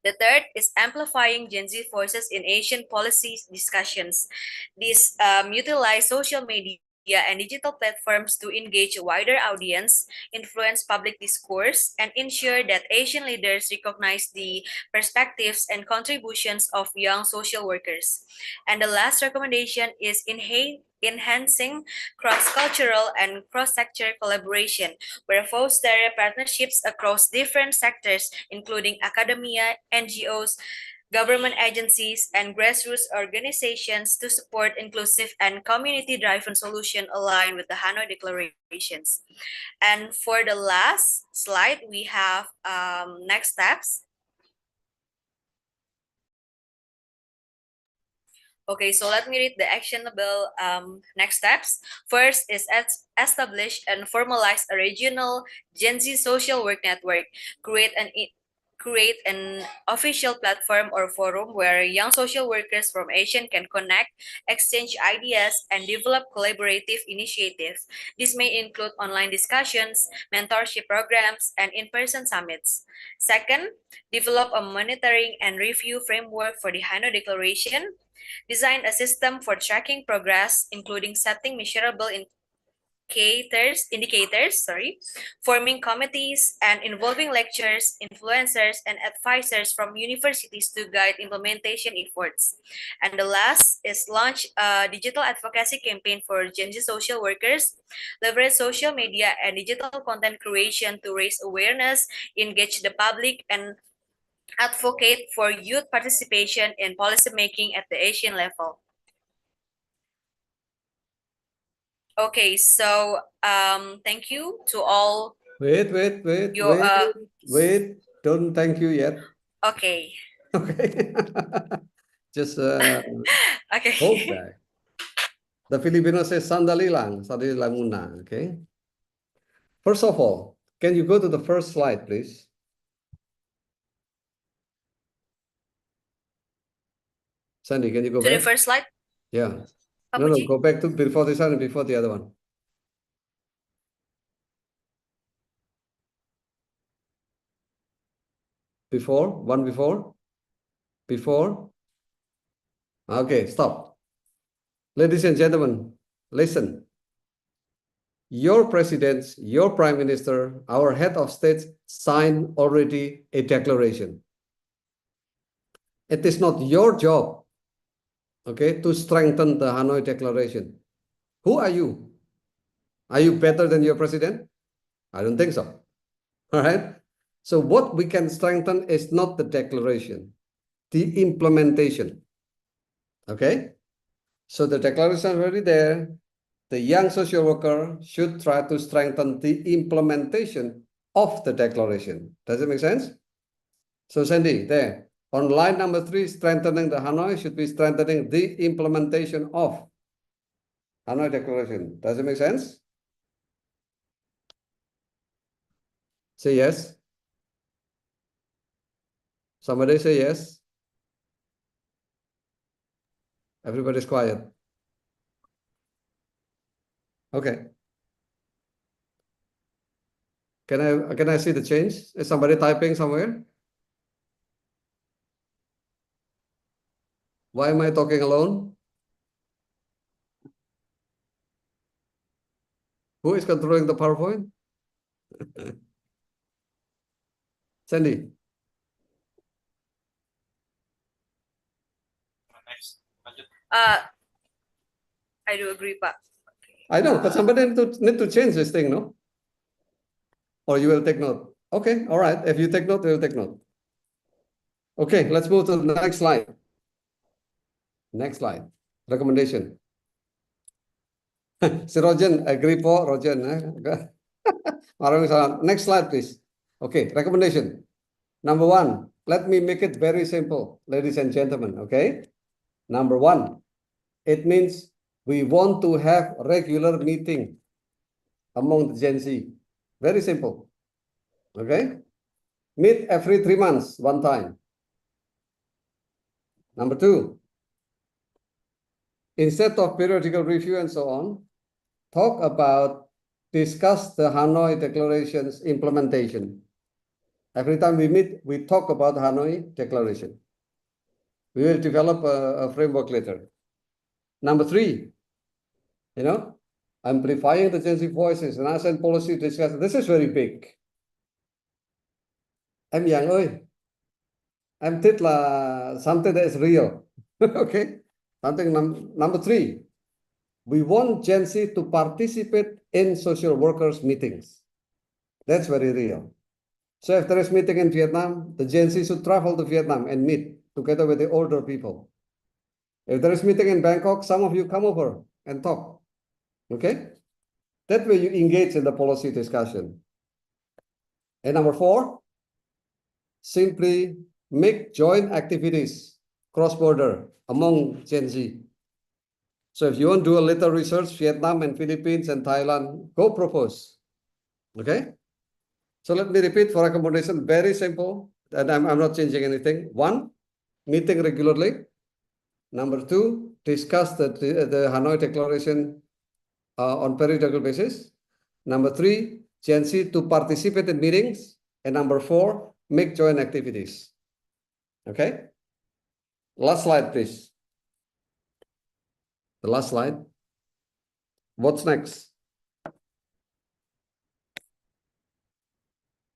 [SPEAKER 17] The third is amplifying Gen Z voices in Asian policy discussions. These utilize social media and digital platforms to engage a wider audience, influence public discourse, and ensure that Asian leaders recognize the perspectives and contributions of young social workers. And the last recommendation is enhancing cross-cultural and cross-sector collaboration, where foster partnerships across different sectors, including academia, NGOs, government agencies, and grassroots organizations to support inclusive and community-driven solutions aligned with the Hanoi Declarations. And for the last slide, we have next steps. Okay, so let me read the actionable next steps. First is establish and formalize a regional Gen Z social work network. Create an official platform or forum where young social workers from ASEAN can connect, exchange ideas, and develop collaborative initiatives. This may include online discussions, mentorship programs, and in-person summits. Second, develop a monitoring and review framework for the Hanoi Declaration. Design a system for tracking progress, including setting measurable indicators, forming committees, and involving lecturers, influencers, and advisors from universities to guide implementation efforts. And the last is launch a digital advocacy campaign for Gen Z social workers, leverage social media and digital content creation to raise awareness, engage the public, and advocate for youth participation in policymaking at the Asian level. Okay, so thank you to all.
[SPEAKER 2] Wait. Don't thank you yet.
[SPEAKER 17] Okay.
[SPEAKER 2] Okay. Just
[SPEAKER 17] Okay.
[SPEAKER 2] hold back. The Filipino says sandali lang muna. Okay. First of all, can you go to the first slide, please? Sandy, can you go
[SPEAKER 17] To
[SPEAKER 2] back?
[SPEAKER 17] the first slide?
[SPEAKER 2] Yeah.
[SPEAKER 17] Pak
[SPEAKER 2] No,
[SPEAKER 17] Puji?
[SPEAKER 2] go back to before this one and before the other one. Before? One before? Before? Okay, stop. Ladies and gentlemen, listen. Your presidents, your prime minister, our head of states signed already a declaration. It is not your job, okay, to strengthen the Hanoi Declaration. Who are you? Are you better than your president? I don't think so. All right. So what we can strengthen is not the declaration, the implementation. Okay. So the declaration is already there. The young social worker should try to strengthen the implementation of the declaration. Does it make sense? So Sandy, there. On line number 3, strengthening the Hanoi should be strengthening the implementation of Hanoi Declaration. Does it make sense? Say yes. Somebody say yes. Everybody's quiet. Okay. Can I see the change? Is somebody typing somewhere? Why am I talking alone? Who is controlling the PowerPoint? Sandy.
[SPEAKER 17] I do agree, Pak.
[SPEAKER 2] I know, but somebody need to change this thing, no? Or you will take note. Okay, all right. If you take note, we will take note. Okay, let's move to the next slide. Next slide. Recommendation. Si Rogen, agree po, Rogen. Next slide, please. Okay, recommendation. Number 1, let me make it very simple, ladies and gentlemen, okay? Number 1, it means We want to have regular meeting among the Gen Z. Very simple. Okay? Meet every 3 months, one time. Number 2, instead of periodical review and so on, discuss the Hanoi Declaration's implementation. Every time we meet, we talk about Hanoi Declaration. We will develop a framework later. Number 3, amplifying the Gen Z voices and ASEAN policy discussion. This is very big. Em Yang ơi, em thích là something that is real. Okay? Something number 3, we want Gen Z to participate in social workers meetings. That's very real. So if there is meeting in Vietnam, the Gen Z should travel to Vietnam and meet together with the older people. If there is meeting in Bangkok, some of you come over and talk. Okay? That way you engage in the policy discussion. And number 4, simply make joint activities cross-border among Gen Z. So if you want to do a little research, Vietnam and Philippines and Thailand, go propose. Okay? So let me repeat for accommodation, very simple, and I'm not changing anything. 1, meeting regularly. Number 2, discuss the Hanoi Declaration on periodical basis. Number 3, Gen Z to participate in meetings. And number 4, make joint activities. Okay? Last slide, please. The last slide. What's next?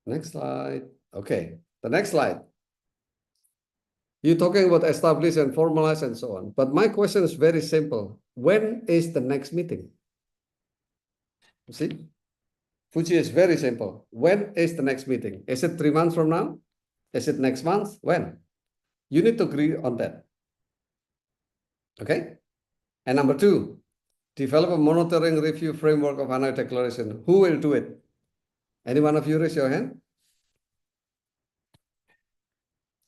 [SPEAKER 2] Next slide. Okay, the next slide. You're talking about establish and formalize and so on. But my question is very simple. When is the next meeting? You see? Fuji is very simple. When is the next meeting? Is it 3 months from now? Is it next month? When? You need to agree on that. Okay? And number 2, develop a monitoring review framework of Hanoi Declaration. Who will do it? Any one of you raise your hand?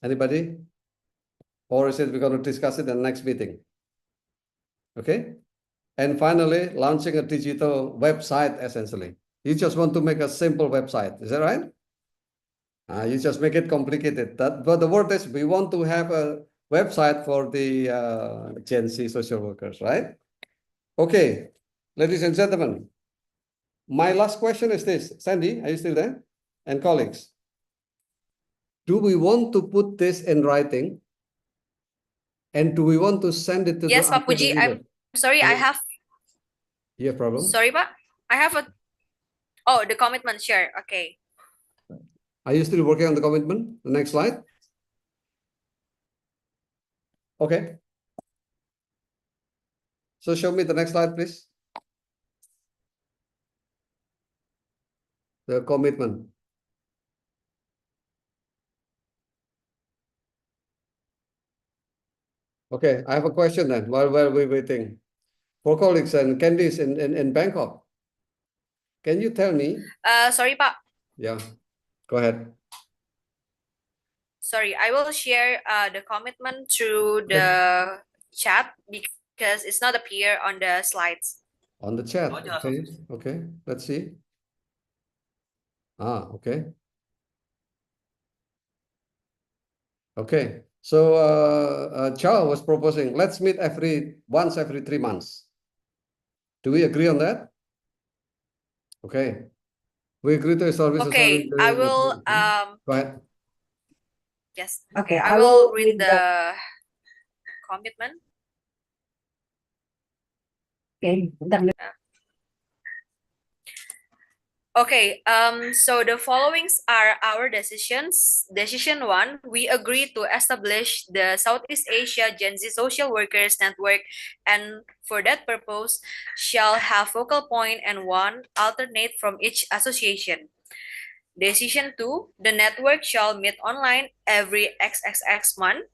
[SPEAKER 2] Anybody? Or is it we're going to discuss it in the next meeting? Okay? And finally, launching a digital website, essentially. You just want to make a simple website. Is that right? You just make it complicated. But the word is we want to have a website for the Gen Z social workers, right? Okay, ladies and gentlemen, my last question is this. Sandy, are you still there? And colleagues, do we want to put this in writing? And do we want to send it to
[SPEAKER 17] Yes,
[SPEAKER 2] the
[SPEAKER 17] Pak Puji, I'm sorry, I have...
[SPEAKER 2] You have problem?
[SPEAKER 17] Sorry, Pak. I have a... Oh, the commitment, sure. Okay.
[SPEAKER 2] Are you still working on the commitment? The next slide. Okay. So show me the next slide, please. The commitment. Okay, I have a question then while we're waiting. For colleagues and Candice in Bangkok, can you tell me?
[SPEAKER 17] Sorry, Pak.
[SPEAKER 2] Yeah, go ahead.
[SPEAKER 17] Sorry, I will share the commitment through the chat because it's not appear on the slides.
[SPEAKER 2] On the chat. Okay, okay. Let's see. Okay. Okay. So Chow was proposing, let's meet once every 3 months. Do we agree on that? Okay. We agree to establish
[SPEAKER 17] Okay, I will
[SPEAKER 2] go ahead.
[SPEAKER 17] Yes.
[SPEAKER 3] Okay,
[SPEAKER 17] I will read the commitment.
[SPEAKER 3] Okay.
[SPEAKER 17] Okay, so the followings are our decisions. Decision 1, we agree to establish the Southeast Asia Gen Z Social Workers Network, and for that purpose, shall have focal point and one alternate from each association. Decision 2, the network shall meet online every XXX month,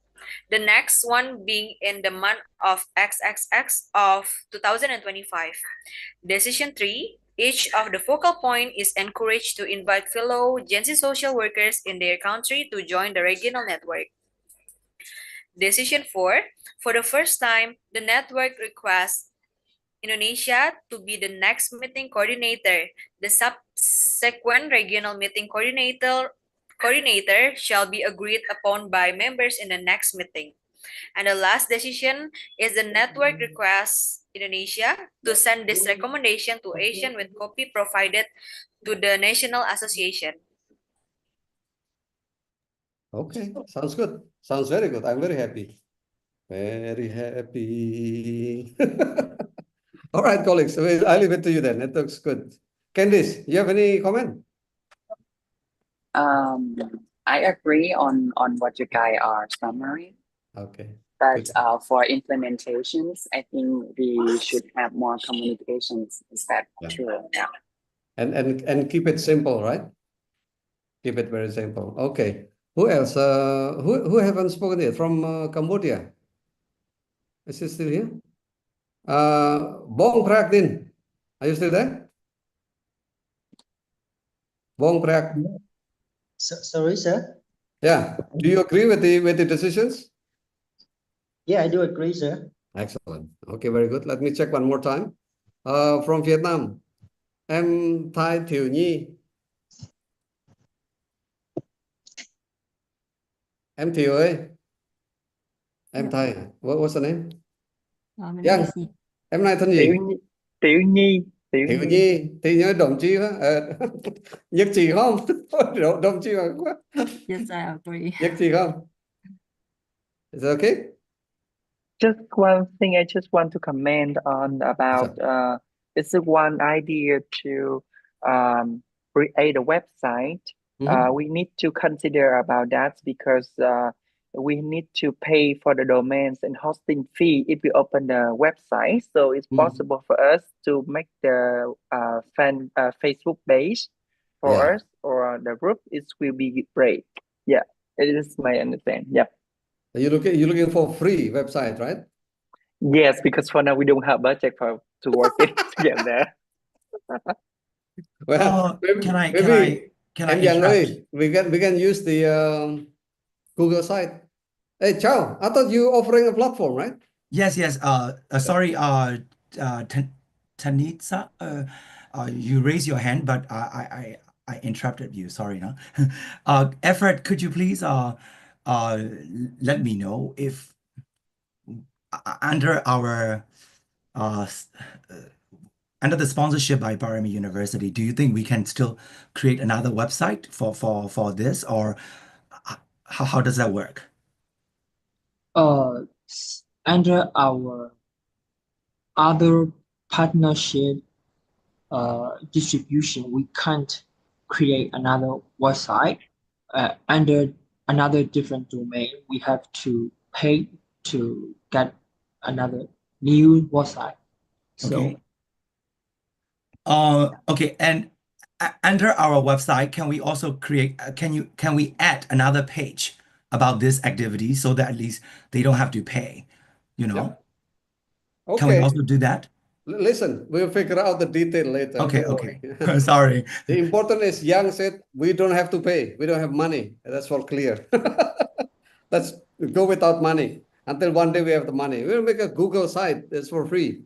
[SPEAKER 17] the next one being in the month of XXX of 2025. Decision 3, each of the focal point is encouraged to invite fellow Gen Z social workers in their country to join the regional network. Decision 4, for the first time, the network requests Indonesia to be the next meeting coordinator. The subsequent regional meeting coordinator shall be agreed upon by members in the next meeting. And the last decision is the network requests Indonesia to send this recommendation to ASEAN with copy provided to the National Association.
[SPEAKER 2] Okay, sounds good. Sounds very good. I'm very happy. Very happy. All right, colleagues, I leave it to you then. It looks good. Candice, you have any comment?
[SPEAKER 14] I agree on what you guys are summary,
[SPEAKER 2] Okay.
[SPEAKER 14] but for implementations, I think we should have more communications. Is that true? Yeah.
[SPEAKER 2] And keep it simple, right? Keep it very simple. Okay. Who else? Who haven't spoken yet from Cambodia? Is he still here? Bong Prakdin, are you still there? Bong Prak.
[SPEAKER 15] Sorry, sir.
[SPEAKER 2] Yeah. Do you agree with the decisions?
[SPEAKER 15] Yeah, I do agree, sir.
[SPEAKER 2] Excellent. Okay, very good. Let me check one more time. From Vietnam, em Thai Thiểu Nhi. Em Thiểu ơi. Em Thai. What's the name? Giang. Em này thân gì?
[SPEAKER 7] Tiểu Nhi.
[SPEAKER 2] Thiểu Nhi. Thì nhớ đồng chí đó. Nhất trí không? Đồng chí mà quá.
[SPEAKER 19] Yes, I agree.
[SPEAKER 2] Nhất trí không? Is that okay?
[SPEAKER 7] Just one thing I just want to comment on about it's one idea to create a website. We need to consider about that because we need to pay for the domains and hosting fee if we open the website. So it's possible for us to make the Facebook page for us or the group. It will be great. Yeah, it is my understanding. Yeah.
[SPEAKER 2] You're looking for free website, right?
[SPEAKER 7] Yes, because for now we don't have budget to work it together.
[SPEAKER 2] Well,
[SPEAKER 18] can I
[SPEAKER 2] Em Giang
[SPEAKER 18] interrupt?
[SPEAKER 2] ơi, we can use the Google site. Hey, Chow, I thought you offering a platform, right?
[SPEAKER 18] Yes. Sorry, Tanitsa, you raised your hand, but I interrupted you. Sorry, no. Effort, could you please let me know if under our under the sponsorship by Barami University, do you think we can still create another website for this, or how does that work?
[SPEAKER 11] Under our other partnership distribution, we can't create another website under another different domain. We have to pay to get another new website.
[SPEAKER 18] Okay. Okay, and under our website, can we also create? Can we add another page about this activity so that at least they don't have to pay? You know.
[SPEAKER 2] Okay.
[SPEAKER 18] Can we also do that?
[SPEAKER 2] Listen, we'll figure out the detail later.
[SPEAKER 18] Okay.
[SPEAKER 2] Don't
[SPEAKER 18] Okay.
[SPEAKER 2] worry.
[SPEAKER 18] Sorry.
[SPEAKER 2] The important is Yang said we don't have to pay. We don't have money. That's all clear. Let's go without money until one day we have the money. We'll make a Google site that's for free.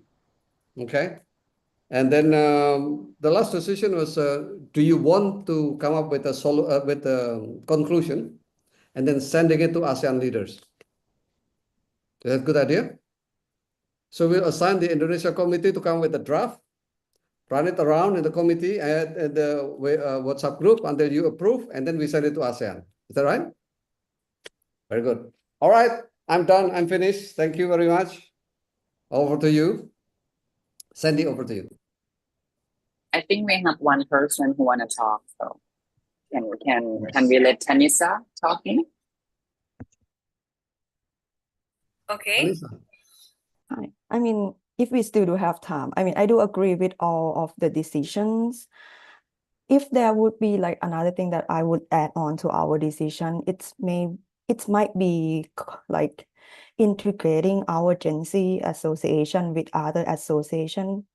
[SPEAKER 2] Okay. And then the last decision was: do you want to come up with a conclusion, and then sending it to ASEAN leaders? Is that a good idea? So we'll assign the Indonesia committee to come with a draft, run it around in the committee and the WhatsApp group until you approve, and then we send it to ASEAN. Is that right? Very good. All right, I'm done. I'm finished. Thank you very much. Over to you. Sandy, over to you.
[SPEAKER 14] I think we have one person who want to talk. So can we let Tanisa talking?
[SPEAKER 17] Okay.
[SPEAKER 13] Hi. I mean, if we still do have time, I mean, I do agree with all of the decisions. If there would be like another thing that I would add on to our decision, it might be like integrating our Gen Z association with other association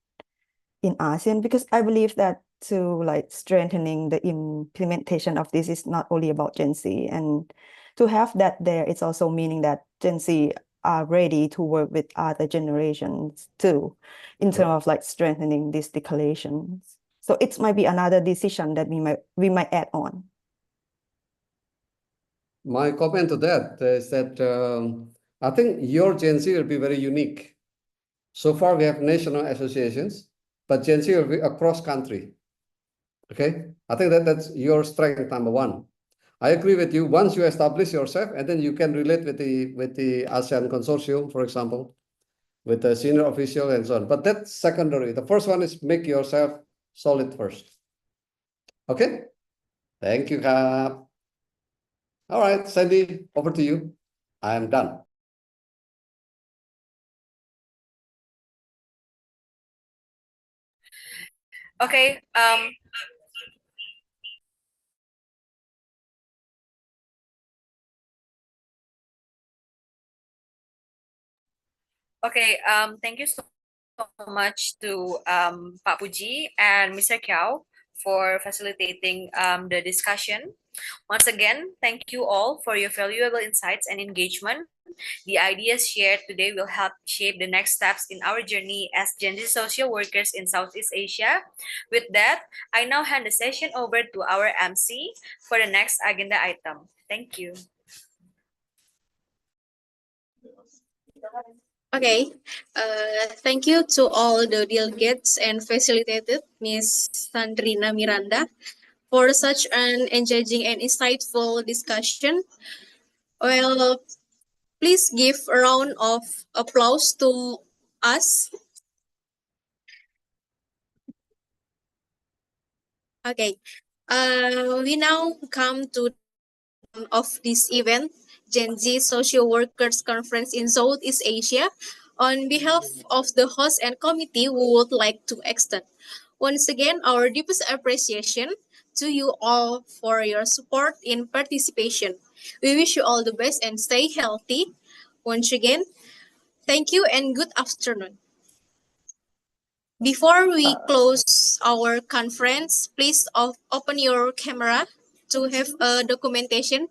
[SPEAKER 13] in ASEAN, because I believe that to like strengthening the implementation of this is not only about Gen Z, and to have that there, it's also meaning that Gen Z are ready to work with other generations too, in terms of like strengthening these declarations. So it might be another decision that we might add on.
[SPEAKER 2] My comment to that is that I think your Gen Z will be very unique. So far, we have national associations, but Gen Z will be across country. Okay, I think that's your strength, number one. I agree with you. Once you establish yourself, and then you can relate with the ASEAN consortium, for example, with the senior official and so on. But that's secondary. The first one is make yourself solid first. Okay, thank you, Kap. All right, Sandy, over to you. I am done.
[SPEAKER 17] Okay. Okay. Thank you so much to Pak Puji and Mr. Kiao for facilitating the discussion. Once again, thank you all for your valuable insights and engagement. The ideas shared today will help shape the next steps in our journey as Gen Z social workers in Southeast Asia. With that, I now hand the session over to our MC for the next agenda item. Thank you.
[SPEAKER 1] Okay, thank you to all the delegates and facilitated Ms. Sandrina Miranda for such an engaging and insightful discussion. Well, please give a round of applause to us. Okay, we now come to of this event, Gen Z Social Workers Conference in Southeast Asia. On behalf of the host and committee, we would like to extend once again our deepest appreciation to you all for your support in participation. We wish you all the best and stay healthy. Once again, thank you and good afternoon. Before we close our conference, please open your camera to have a documentation.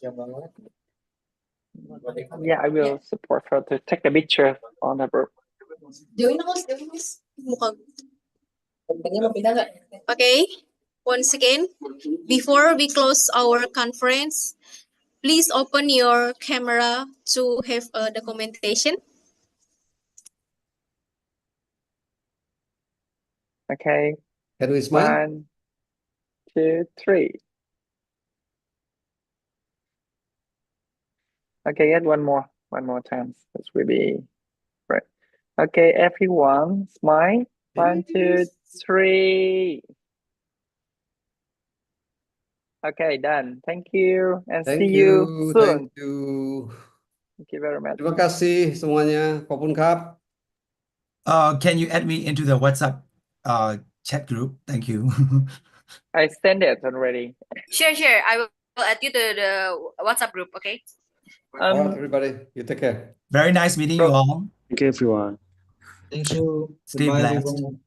[SPEAKER 7] Yeah, I will support her to take the picture on the group.
[SPEAKER 1] Okay, once again, before we close our conference, please open your camera to have a documentation.
[SPEAKER 7] Okay.
[SPEAKER 2] Can we smile?
[SPEAKER 7] 1, 2, 3. Okay, yet one more time. This will be right. Okay, everyone, smile. 1, 2, 3. Okay, done. Thank you and see you soon.
[SPEAKER 2] Thank you.
[SPEAKER 7] Thank you very much.
[SPEAKER 2] Terima kasih semuanya. Popun Kap.
[SPEAKER 18] Can you add me into the WhatsApp chat group? Thank you.
[SPEAKER 7] I sent it already.
[SPEAKER 17] Sure. I will add you to the WhatsApp group. Okay.
[SPEAKER 2] All right, everybody. You take care.
[SPEAKER 18] Very nice meeting you all.
[SPEAKER 9] Thank you, everyone.
[SPEAKER 11] Thank you.
[SPEAKER 18] Stay
[SPEAKER 11] Goodbye,
[SPEAKER 18] blessed.
[SPEAKER 11] everyone.